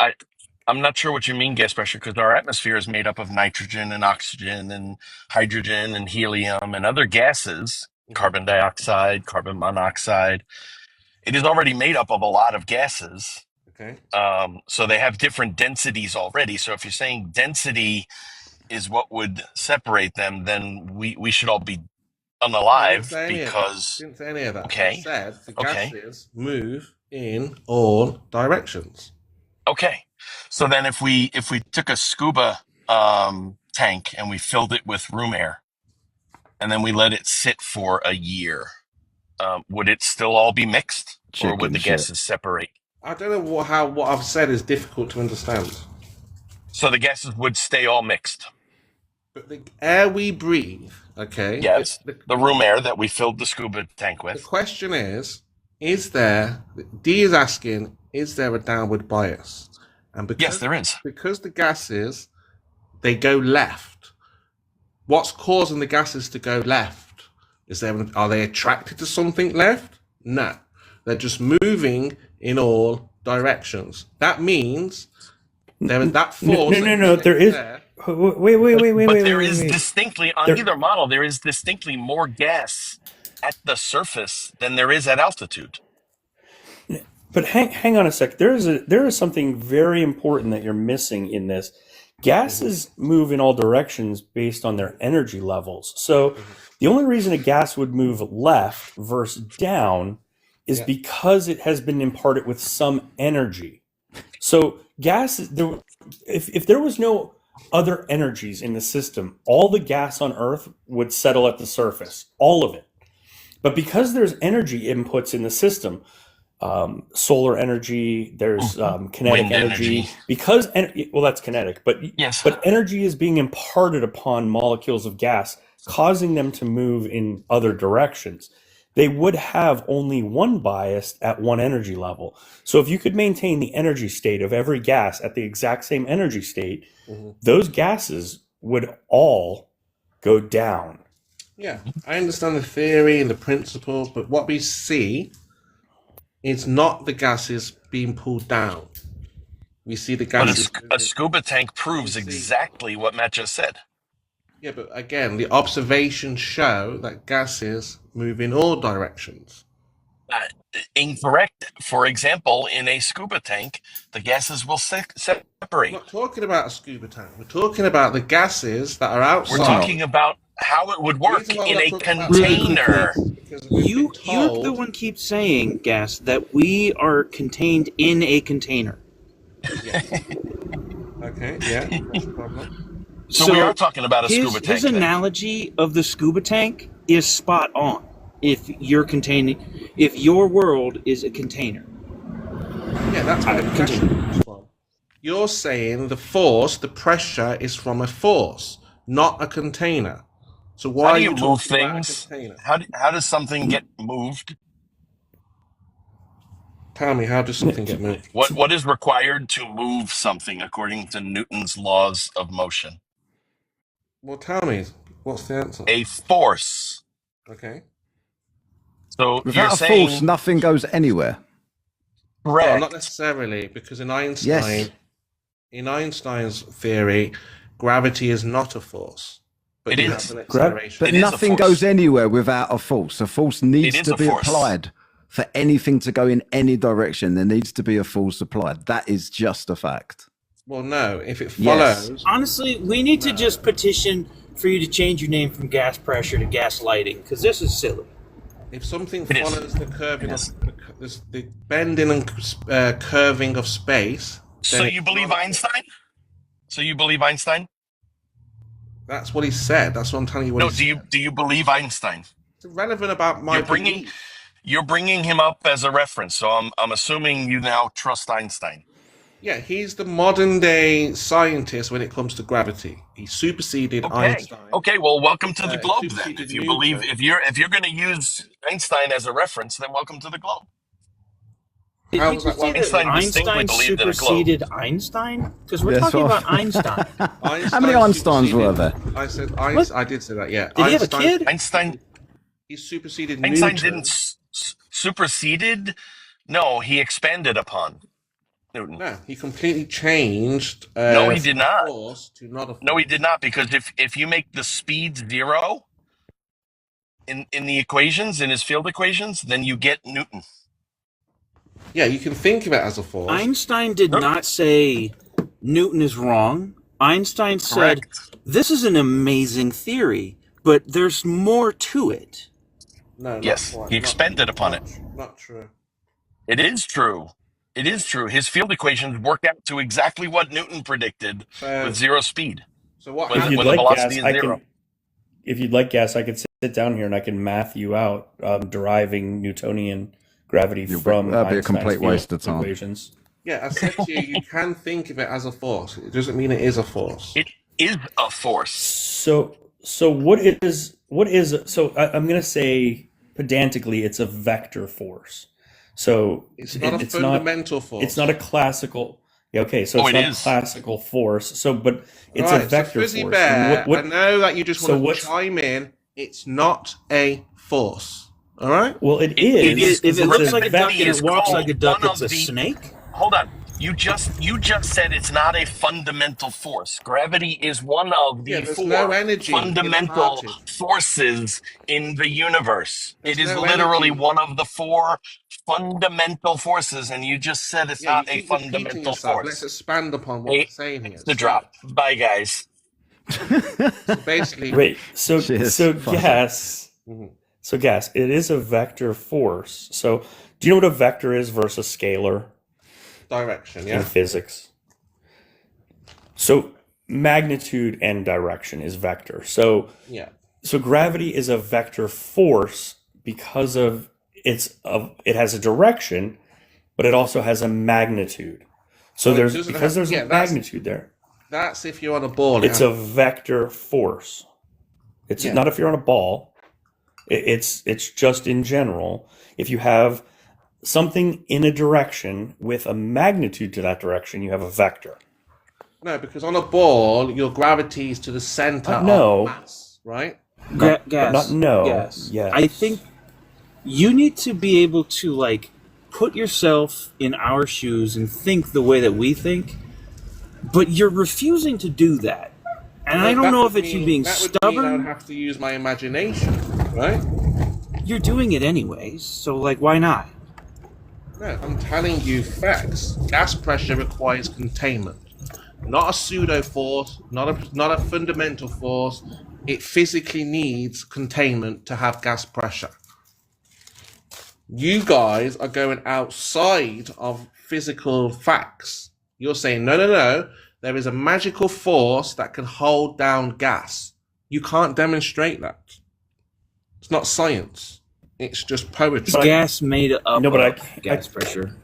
I'm not sure what you mean, gas pressure, because our atmosphere is made up of nitrogen and oxygen and hydrogen and helium and other gases, carbon dioxide, carbon monoxide. It is already made up of a lot of gases. Okay. So they have different densities already. So if you're saying density is what would separate them, then we should all be unalive because... I didn't say any of that. Okay. I said the gases move in all directions. Okay. So then if we took a scuba tank and we filled it with room air and then we let it sit for a year, would it still all be mixed? Or would the gases separate? I don't know what I've said is difficult to understand. So the gases would stay all mixed? But the air we breathe, okay? Yes, the room air that we filled the scuba tank with. The question is there, D is asking, is there a downward bias? And because, yes, there is. Because the gases, they go left. What's causing the gases to go left? Are they attracted to something left? No. They're just moving in all directions. That means that force... No, there is... Wait. But there is distinctly, on either model, there is distinctly more gas at the surface than there is at altitude. But hang on a sec. There is something very important that you're missing in this. Gases move in all directions based on their energy levels. So the only reason a gas would move left versus down is because it has been imparted with some energy. So if there was no other energies in the system, all the gas on Earth would settle at the surface, all of it. But because there's energy inputs in the system, solar energy. There's kinetic Wind energy. energy. Because well, that's kinetic, but Yes. but energy is being imparted upon molecules of gas, causing them to move in other directions. They would have only one bias at one energy level. So if you could maintain the energy state of every gas at the exact same energy state, those gases would all go down. Yeah, I understand the theory and the principle, but what we see is not the gases being pulled down. We see the But gases. a scuba tank proves exactly what Matt just said. Yeah, but again, the observations show that gases move in all directions. Incorrect. For example, in a scuba tank, the gases will separate. We're not talking about a scuba tank. We're talking about the gases that are outside. We're talking about how it would work in a container. You the one keeps saying, Gas, that we are contained in a container. Yeah. Okay, yeah, that's a problem. So we are talking about a scuba tank. His analogy of the scuba tank is spot on. If your world is a container. Yeah, that's where the pressure comes from. You're saying the force, the pressure is from a force, not a container. So why how do are you you move talking things? about a container? How does something get moved? Tell me, how does something get moved? What is required to move something according to Newton's laws of motion? Well, tell me, what's the answer? A force. Okay. So Without you're a saying force, nothing goes anywhere. correct. Well, not necessarily, because in Einstein's theory, gravity is not a force. But It you is. have an acceleration. But nothing goes anywhere without a force. A force needs to be applied for anything to go in any direction. There needs to be a force applied. That is just a fact. Well, no. If it follows... Yes. Honestly, we need to just petition for you to change your name from gas pressure to gas lighting, because this is silly. If something follows the curving of the bending and curving of space... So you believe Einstein? So you believe Einstein? That's what he said. That's what I'm telling you. What do you believe Einstein? It's irrelevant about my belief. You're bringing him up as a reference, so I'm assuming you now trust Einstein. Yeah, he's the modern day scientist when it comes to gravity. He superseded Einstein. Okay, well, welcome to the globe then. If you believe, if you're going to use Einstein as a reference, then welcome to the globe. Did you just say that Einstein superseded Einstein? Because we're talking about Einstein. How many Einsteins were there? I said I did say that. Yeah. Did he have a kid? Einstein. He superseded Einstein Newton. didn't superseded. No, he expanded upon Newton. No, he completely changed. No, he did not. Force to not a force. No, he did not, because if you make the speed zero in the equations, in his field equations, then you get Newton. Yeah, you can think of it as a force. Einstein did not say Newton is wrong. Einstein said, this is an amazing theory, but there's more to it. No, yes, he expanded upon it. Not true. It is true. It is true. His field equations work out to exactly what Newton predicted with zero speed. So what if happens you'd when like the velocity gas, is zero? If you'd like gas, I could sit down here and I can math you out deriving Newtonian gravity from that'd be a complete Einstein's waste of time. equations. Yeah, I said to you, you can think of it as a force. It doesn't mean it is a force. It is a force. So what is so I'm going to say pedantically it's a vector force. So it's not a fundamental force. It's not a classical. Yeah, okay, so it's not a classical force. So, but it's a vector Fizzy force. Bear, I know that you just want to chime in. It's not a force. All right. Well, it is. If it looks like a duck and it walks like a duck, it's a snake. Hold on. You just said it's not a fundamental force. Gravity is one of the four fundamental forces in the universe. It is literally one of the four fundamental forces, and you just said it's not a fundamental force. Let's expand upon what we're saying here. The drop. Bye, guys. So basically, wait. So gas. So gas. It is a vector force. So do you know what a vector is versus a scalar? Direction, yeah. In physics. So magnitude and direction is vector. So yeah. So gravity is a vector force because of it has a direction, but it also has a magnitude. So there's a magnitude there. That's if you're on a ball. It's a vector force. It's not if you're on a ball. It's just in general. If you have something in a direction with a magnitude to that direction, you have a vector. No, because on a ball, your gravity is to the center of mass, right? Gas. Yes. I think you need to be able to like put yourself in our shoes and think the way that we think, but you're refusing to do that. And I don't know if it's you being stubborn. I would have to use my imagination, right? You're doing it anyways, so like, why not? No, I'm telling you facts. Gas pressure requires containment, not a pseudo force, not a fundamental force. It physically needs containment to have gas pressure. You guys are going outside of physical facts. You're saying, no. There is a magical force that can hold down gas. You can't demonstrate that. It's not science. It's just poetry. Gas made up of gas pressure.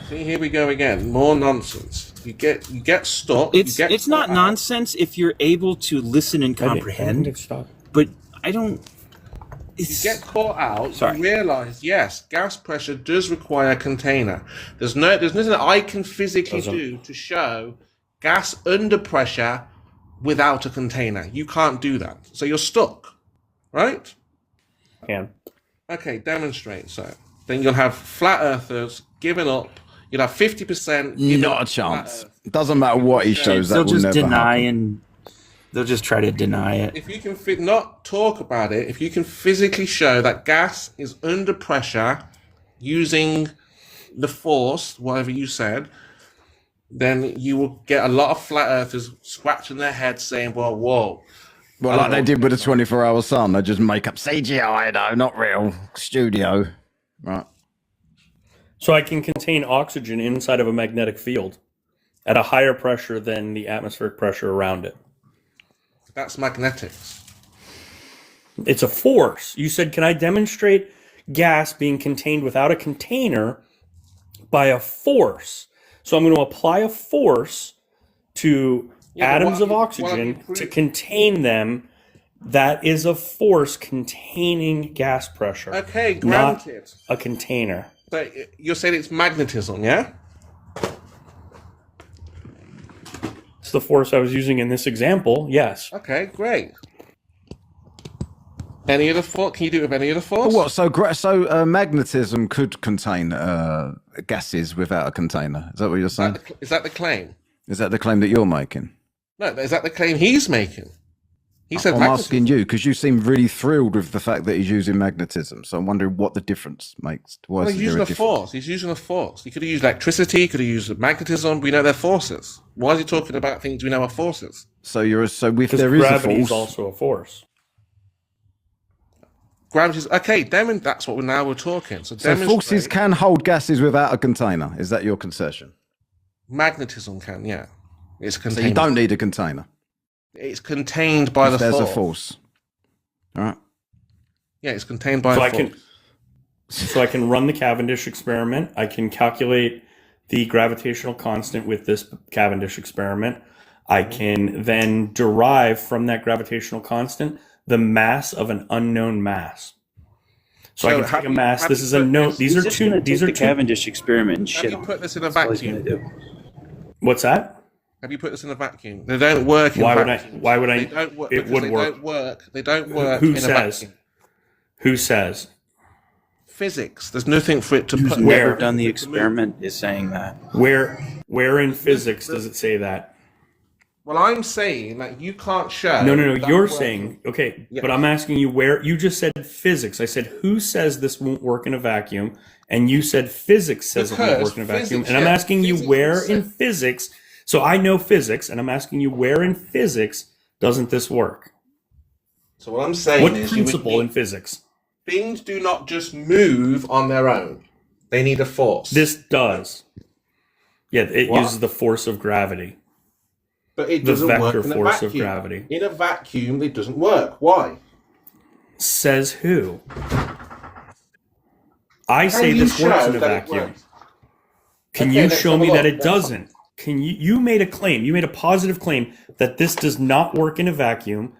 See, here we go again. More nonsense. You get stuck. It's not nonsense if you're able to listen and comprehend. But I don't. You get caught out. Sorry. You realize, yes, gas pressure does require a container. There's nothing that I can physically do to show gas under pressure without a container. You can't do that. So you're stuck, right? Can. Okay, demonstrate. So then you'll have flat earthers giving up. You'll have 50%. Not a chance. It doesn't matter what he shows. They'll that will just never deny happen. and they'll just try to deny it. If you can not talk about it, if you can physically show that gas is under pressure using the force, whatever you said, then you will get a lot of flat earthers scratching their heads saying, well, whoa. Well, like they did with the 24-hour sun. They just make up CGI, though, not real studio. Right. So I can contain oxygen inside of a magnetic field at a higher pressure than the atmospheric pressure around it. That's magnetics. It's a force. You said, can I demonstrate gas being contained without a container by a force? So I'm going to apply a force to atoms of oxygen to contain them. That is a force containing gas pressure. Okay, granted. Not a container. So you're saying it's magnetism, yeah? It's the force I was using in this example, yes. Okay, great. Any other force? Can you do it with any other force? What? So magnetism could contain gases without a container. Is that what you're saying? Is that the claim? Is that the claim that you're making? No, is that the claim he's making? He said I'm asking you because you seem really thrilled with the fact that he's using magnetism. So I'm wondering what the difference makes. Well, he's using a force. He's using a force. He could have used electricity. He could have used magnetism. We know they're forces. Why is he talking about things we know are forces? So if there is a gravity is force, also a force. Gravity's okay. That's what we're talking. So forces can hold gases without a container. Is that your concession? Magnetism can, yeah. It's contained. So you don't need a container. It's contained by the force. There's a force. All right. Yeah, it's contained by the force. So I can run the Cavendish experiment. I can calculate the gravitational constant with this Cavendish experiment. I can then derive from that gravitational constant the mass of an unknown mass. So I can take a mass. This is a known. These are two. These are the Cavendish experiment and shit. Have you put this in a vacuum? What's that? Have you put this in a vacuum? They don't work in vacuums. Why would I? They don't work. It would work. They don't work Who in says? a vacuum. Who says? Physics. There's nothing for it to Who's put. never done the experiment is saying that. Where in physics does it say that? Well, I'm saying that you can't show. No. You're saying okay, yes. But I'm asking you where. You just said physics. I said who says this won't work in a vacuum, and you said physics says it won't work in a vacuum, and I'm asking you where in physics. So I know physics, and I'm asking you where in physics doesn't this work? So what I'm saying what is, principle in physics? Things do not just move on their own; they need a force. This does. Yeah, it uses the force of gravity. But it doesn't work in a vacuum. Force of gravity. In a vacuum, it doesn't work. Why? Says who? I say this works in a vacuum. Can Okay, you let's show have a me that look. it doesn't? You made a claim, you made a positive claim that this does not work in a vacuum.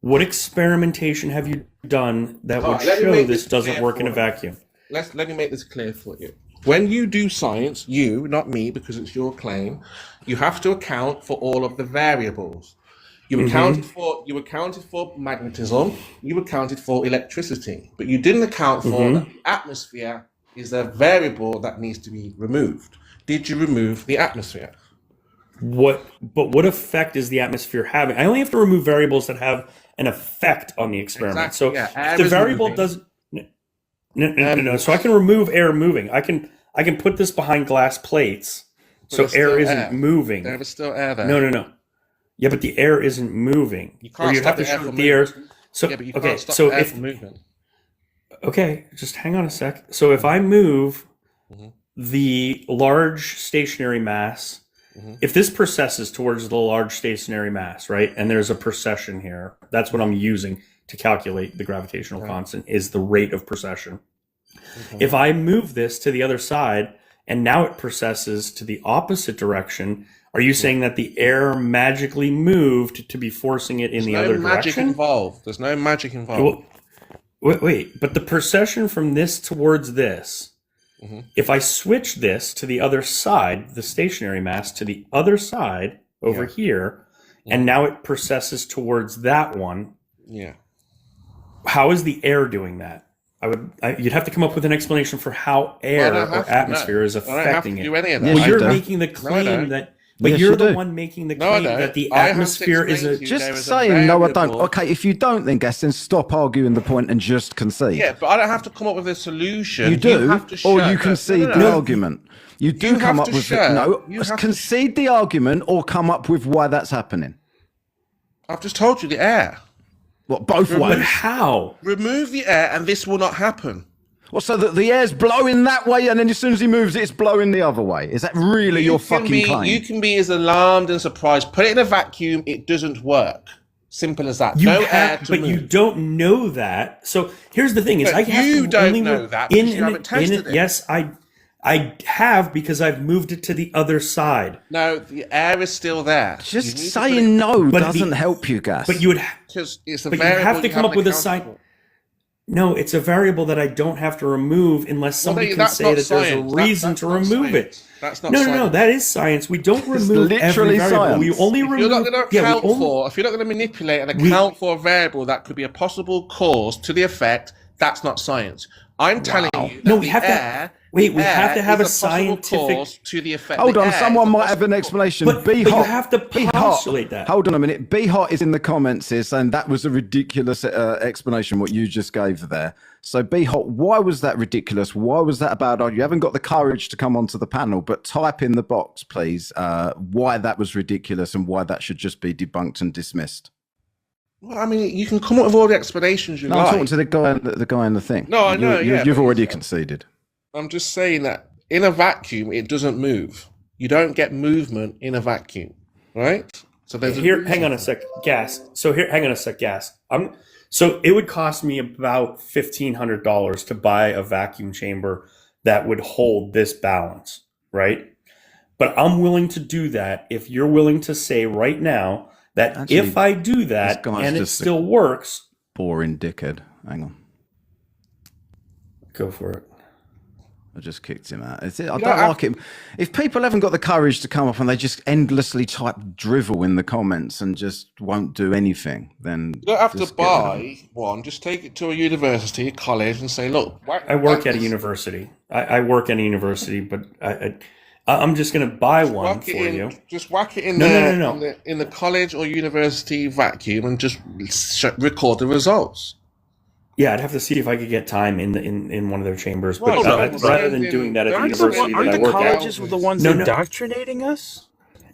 What experimentation have you done that All would right, let me show make this this doesn't clear work in a for you. vacuum? Let me make this clear for you. When you do science, you, not me, because it's your claim, you have to account for all of the variables. You accounted for magnetism, you accounted for electricity, but you didn't account for that the atmosphere is a variable that needs to be removed. Did you remove the atmosphere? What effect is the atmosphere having? I only have to remove variables that have an effect on the experiment. Exactly, So yeah. if Air the is variable moving. doesn't, no. So I can remove air moving. I can put this behind glass plates, But so there's air still isn't air. moving. There is still air there. No. Yeah, but the air isn't moving. You can't you'd stop have to the air show from that the air. moving. So Yeah, but you okay, can't stop so the air if from moving. okay, just hang on a sec. So if I move Mhm. the large stationary mass, if this precesses towards the large stationary mass, right, and there's a precession here, that's what I'm using to calculate the gravitational constant, is the rate of precession. If I move this to the other side, and now it precesses to the opposite direction, are you saying that the air magically moved to be forcing it in the other There's no magic direction? involved. There's no magic involved. Well, wait, but the precession from this towards this, if I switch this to the other side, the stationary mass to the other side over here, and now it precesses towards that one, Yeah. how is the air doing that? You'd have to come up with an explanation for how air Well, I don't have or to, atmosphere is I don't have to affecting do it. any of that. Yes, Well, you you're do. making the I claim don't. that, but Yes, you're you the do. one making the No, I claim don't. that the I have to atmosphere is explain a. to you Just there is a saying no, I don't. variable. Okay, if you don't, then guess, then stop arguing the point and just concede. Yeah, but I don't have to come up with a solution. You do, have to show. or you concede the No, argument. You do you come have up to with show- no. you have to Concede the argument, or come up with why that's happening. I've just told you the air. What, both But ways? how? Remove the air, and this will not happen. Well, so that the air's blowing that way, and then as soon as he moves it, it's blowing the other way. Is that really your fucking claim? You can be as alarmed and surprised. Put it in a vacuum; it doesn't work. Simple as that. You no air have, to but move. you don't know that. So here's the thing: is But I have you to don't only know that because you haven't tested it. Yes, I have because I've moved it to the other side. No, the air is still there. Just saying no But doesn't the- help you, Gas. But you would. Because it's a But you variable. have to come up haven't with a accounted sign. for. No, it's a variable that I don't have to remove unless somebody can that's say not that there's a science. reason That's to not remove science. it. That's not No, science. that is science. We don't remove literally every variable. science. We only If remove. you're not going to yeah, account we only, for, if you're not going to manipulate and account for a variable that could be a possible cause to the effect, that's not science. I'm telling you that No, we the have to- air, wait, we air have to have is a possible scientific- cause to the effect. Hold The on, air someone is a might have an possible explanation. But Be you hot. have to Be hot. postulate that. Hold on a minute. Be hot is in the comments here saying that was a ridiculous explanation what you just gave there. So Be hot, why was that ridiculous? Why was that a bad idea? You haven't got the courage to come onto the panel, but type in the box, please, why that was ridiculous and why that should just be debunked and dismissed. Well, I mean, you can come up with all the explanations you No, like. I'm talking to the guy in the thing. No, I know, yeah, You've but already it's- conceded. I'm just saying that in a vacuum, it doesn't move. You don't get movement in a vacuum, right? So there's Here, hang on a sec, Gas. So here, hang on a sec, Gas. So it would cost me about $1,500 to buy a vacuum chamber that would hold this balance, right? But I'm willing to do that if you're willing to say right now that Actually, if I do this that guy's and it just a- still works, Boring dickhead. Hang on. go for it. I just kicked him out. I don't don't have like it. If people haven't got the courage to come up and they just endlessly type drivel in the comments and just won't do anything, then You don't have to just get rid of them. buy one. Just take it to a university, college, and say, "Look, I work at a university. I work at a university, but I'm just going to buy one for you. Just whack it in No, there no, no, no. In the college or university vacuum and just record the results. Yeah, I'd have to see if I could get time in one of their chambers. But Well, rather than doing that at the Aren't university the that I work at, colleges the ones No, no. indoctrinating us?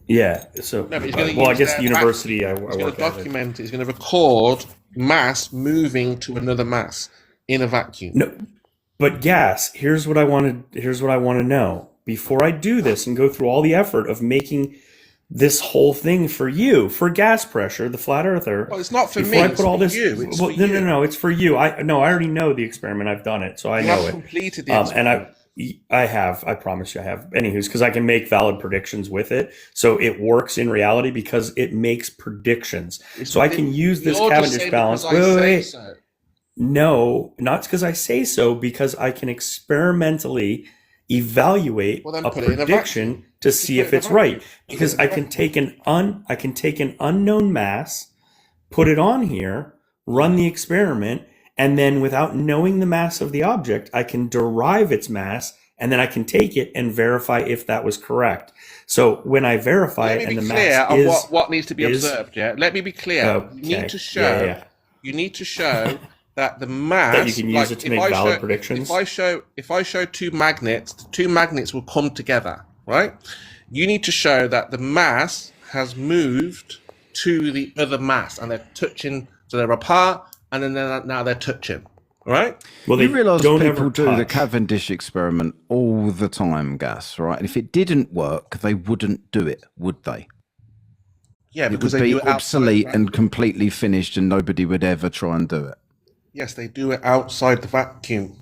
yeah. So, No, but he's gonna well, I use guess their the university I He's going work to at. document it. He's going to record mass moving to another mass in a vacuum. No, but Gas. Here's what I want to know before I do this and go through all the effort of making this whole thing for you, for gas pressure, the flat earther. Well, it's not for Before me. I It's put all for this, you. It's well, for no, you. no, it's for you. I already know the experiment. I've done it, so I You know have it. completed the And experiment. I promise you I have. Anywho's, because I can make valid predictions with it. So it works in reality because it makes predictions. So I can use this Cavendish balance. Wait. So. No, not because I say so, because I can experimentally evaluate a prediction to see if it's right. Because I can take an unknown mass, put it on here, run the experiment, and then without knowing the mass of the object, I can derive its mass, and then I can take it and verify if that was correct. So when I verify it and the mass is what needs to be observed. Yeah, let me be clear. Okay. You need to show. You need to show that the mass that you can use it to make valid predictions. If I show two magnets, the two magnets will come together, right? You need to show that the mass has moved to the other mass, and they're touching. So they're apart, and then now they're touching, right? Well, you realise people do the Cavendish experiment all the time, Gas, right? And if it didn't work, they wouldn't do it, would they? Yeah, because it would be obsolete and completely finished, and nobody would ever try and do it. Yes, they do it outside the vacuum.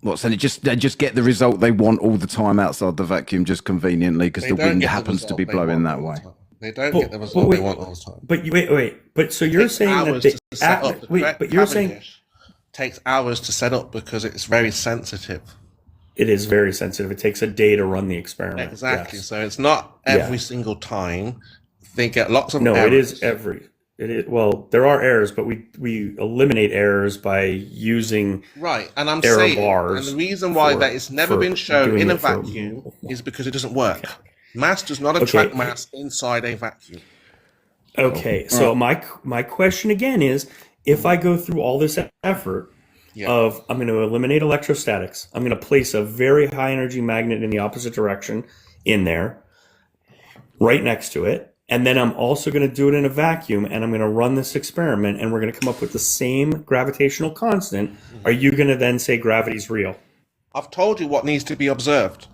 What? So they just get the result they want all the time outside the vacuum, just conveniently, because the wind happens to be blowing that way. They don't get the result they want all the time. But wait. But so you're saying that you're saying takes hours to set up because it's very sensitive. It is very sensitive. It takes a day to run the experiment. Exactly. Yes. So it's not every single time. They get lots of errors. No, it is every. It is, well, there are errors, but we eliminate errors by using and I'm error saying, bars. And the reason why that it's never been shown in a vacuum is because it doesn't work. Mass does not attract mass inside a vacuum. Okay, so my question again is, if I go through all this effort of I'm going to eliminate electrostatics, I'm going to place a very high energy magnet in the opposite direction in there, right next to it. And then I'm also going to do it in a vacuum, and I'm going to run this experiment, and we're going to come up with the same gravitational constant. Are you going to then say gravity's real? I've told you what needs to be observed.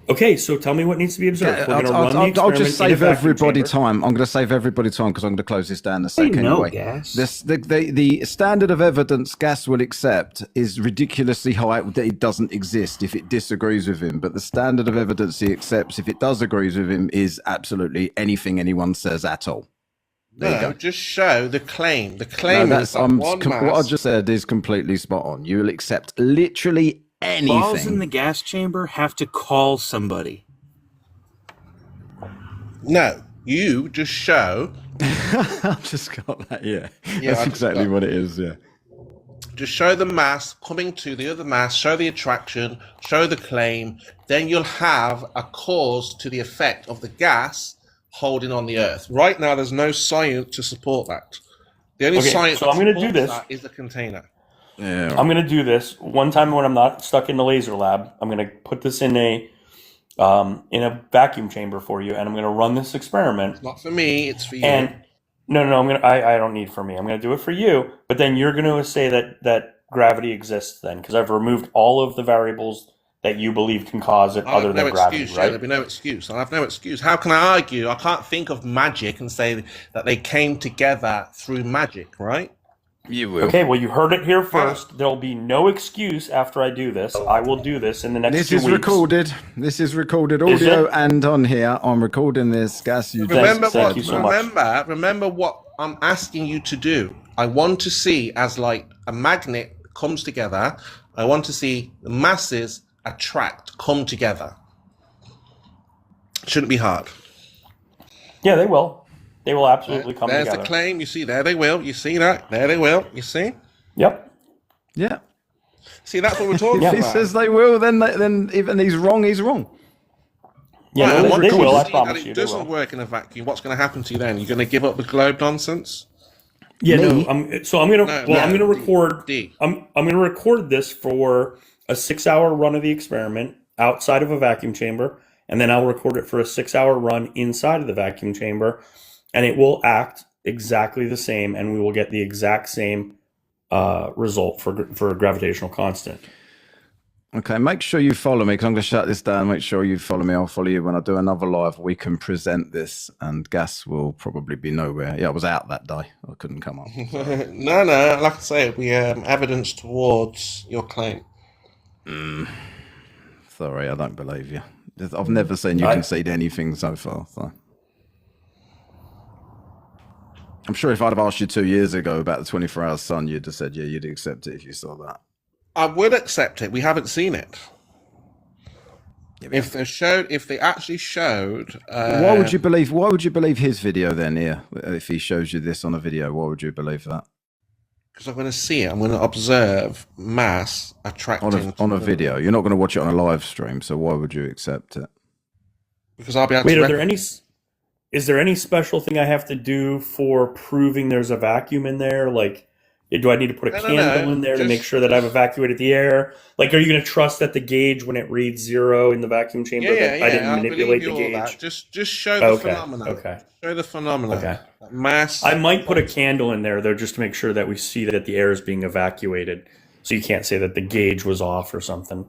Okay, so tell me what needs to be observed. Yeah, I'll just save everybody time. I'm going to save everybody time because I'm going to close this down in a second. Anyway, the standard of evidence Gas will accept is ridiculously high that it doesn't exist if it disagrees with him. But the standard of evidence he accepts if it does agrees with him is absolutely anything anyone says at all. No, just show the claim. The claim is that one mass. What I just said is completely spot on. You will accept literally anything. Balls in the gas chamber have to call somebody. No, you just show. I've just got that. Yeah, that's exactly what it is. Yeah. Just show the mass coming to the other mass. Show the attraction. Show the claim. Then you'll have a cause to the effect of the gas holding on the Earth. Right now, there's no science to support that. The only science so I'm going to do this is the container. Yeah. I'm going to do this one time when I'm not stuck in the laser lab. I'm going to put this in a vacuum chamber for you, and I'm going to run this experiment. It's not for me, it's for you. And no, I don't need for me. I'm going to do it for you. But then you're going to say that gravity exists then, because I've removed all of the variables that you believe can cause it other than gravity, right? There'll be no excuse. I'll have no excuse. How can I argue? I can't think of magic and say that they came together through magic, right? You will. Okay, well, you heard it here first. There'll be no excuse after I do this. I will do this in the next 2 weeks. This is recorded audio and on here. I'm recording this. Gas, you remember what I'm asking you to do. I want to see as like a magnet comes together. I want to see the masses come together. Shouldn't be hard. Yeah, they will. They will absolutely come together. There's the claim. You see, there they will. You see that? There they will. You see? Yep. Yeah. See, that's what we're talking about. If he says they will, then even he's wrong, he's wrong. Yeah, no, they will. I promise you. It doesn't work in a vacuum. What's going to happen to you then? You're going to give up the globe nonsense? Yeah, no. I'm going to record. I'm going to record this for a 6-hour run of the experiment outside of a vacuum chamber, and then I'll record it for a 6-hour run inside of the vacuum chamber. And it will act exactly the same, and we will get the exact same result for a gravitational constant. Okay, make sure you follow me, because I'm going to shut this down. Make sure you follow me. I'll follow you when I do another live. We can present this, and Gas will probably be nowhere. Yeah, I was out that day. I couldn't come up. No, like I say, we evidence towards your claim. Sorry, I don't believe you. I've never seen you concede anything so far. So. I'm sure if I'd have asked you 2 years ago about the 24-hour sun, you'd have said, yeah, you'd accept it if you saw that. I would accept it. We haven't seen it. Yeah, if they actually showed, why would you believe? Why would you believe his video then? Here, if he shows you this on a video, why would you believe that? Because I'm going to see it. I'm going to observe mass attracting on a video. You're not going to watch it on a live stream, so why would you accept it? Because I'll be able Wait, to. Is there any special thing I have to do for proving there's a vacuum in there? Like, do I need to put a candle in there to make sure that I've evacuated the air? Like, are you going to trust that the gauge, when it reads 0 in the vacuum chamber, that I didn't manipulate the gauge? Just show the phenomena. Okay. Show the phenomena. Okay. Mass. I might put a candle in there, though, just to make sure that we see that the air is being evacuated. So you can't say that the gauge was off or something.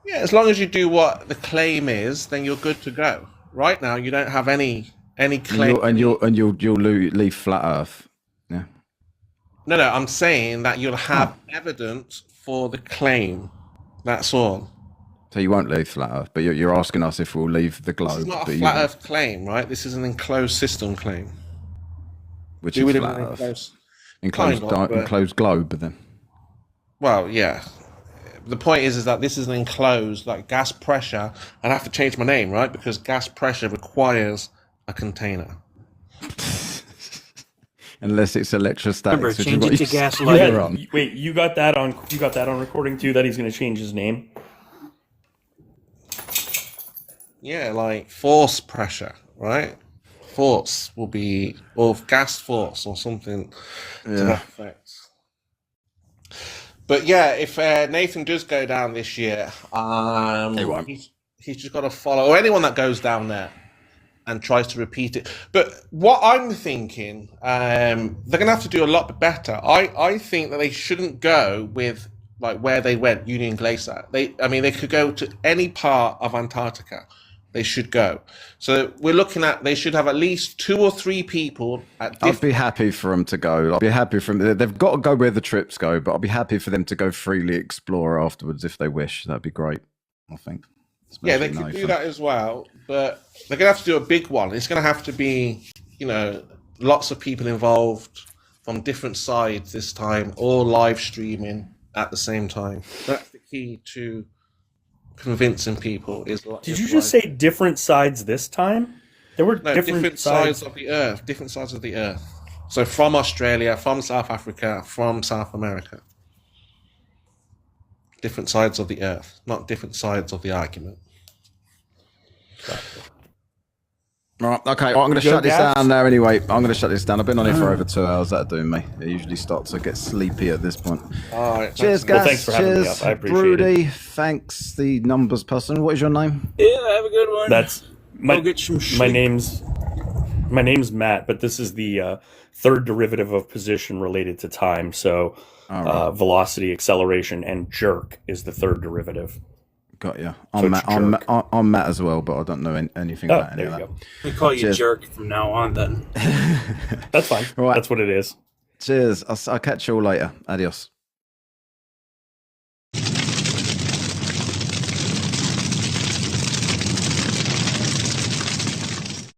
Yeah, as long as you do what the claim is, then you're good to go. Right now, you don't have any claim. And you'll leave flat Earth. Yeah. No. I'm saying that you'll have evidence for the claim. That's all. So you won't leave flat Earth, but you're asking us if we'll leave the globe. This is not a flat Earth claim, right? This is an enclosed system claim. Which is flat Earth. Enclosed globe, then. Well, yeah. The point is that this is an enclosed, like, gas pressure. I'd have to change my name, right? Because gas pressure requires a container. Unless it's electrostatic. Remember, change it to gas light. Wait, you got that on recording too? That he's going to change his name? Yeah, like force pressure, right? Force will be, or gas force, or something to that effect. But yeah, if Nathan does go down this year, he's just got to follow, or anyone that goes down there and tries to repeat it. But what I'm thinking, they're going to have to do a lot better. I think that they shouldn't go with like where they went, Union Glacier. They could go to any part of Antarctica. They should go. So we're looking at, they should have at least 2 or 3 people at I'd be happy for them to go. I'd be happy for them. They've got to go where the trips go, but I'll be happy for them to go freely explore afterwards if they wish. That'd be great, I think. Yeah, they could do that as well, but they're going to have to do a big one. It's going to have to be, lots of people involved from different sides this time, all live streaming at the same time. That's the key to convincing people. Did you just say different sides this time? There were different sides of the Earth. Different sides of the Earth. So from Australia, from South Africa, from South America. Different sides of the Earth, not different sides of the argument. Right, okay, well, I'm going to shut this down now anyway. I'm going to shut this down. I've been on here for over 2 hours. That'll do me. It usually starts to get sleepy at this point. All right. Cheers, guys. Well, thanks for having me up. I appreciate Broody, it. thanks, the numbers person. What is your name? Yeah, have a good one. That's Go get some sleep. my name's Matt, but this is the third derivative of position related to time. So velocity, acceleration, and jerk is the third derivative. Got you. I'm Matt as well, but I don't know anything about any of that. We call you Jerk from now on, then. That's fine. Right. That's what it is. Cheers. I'll catch you all later. Adios.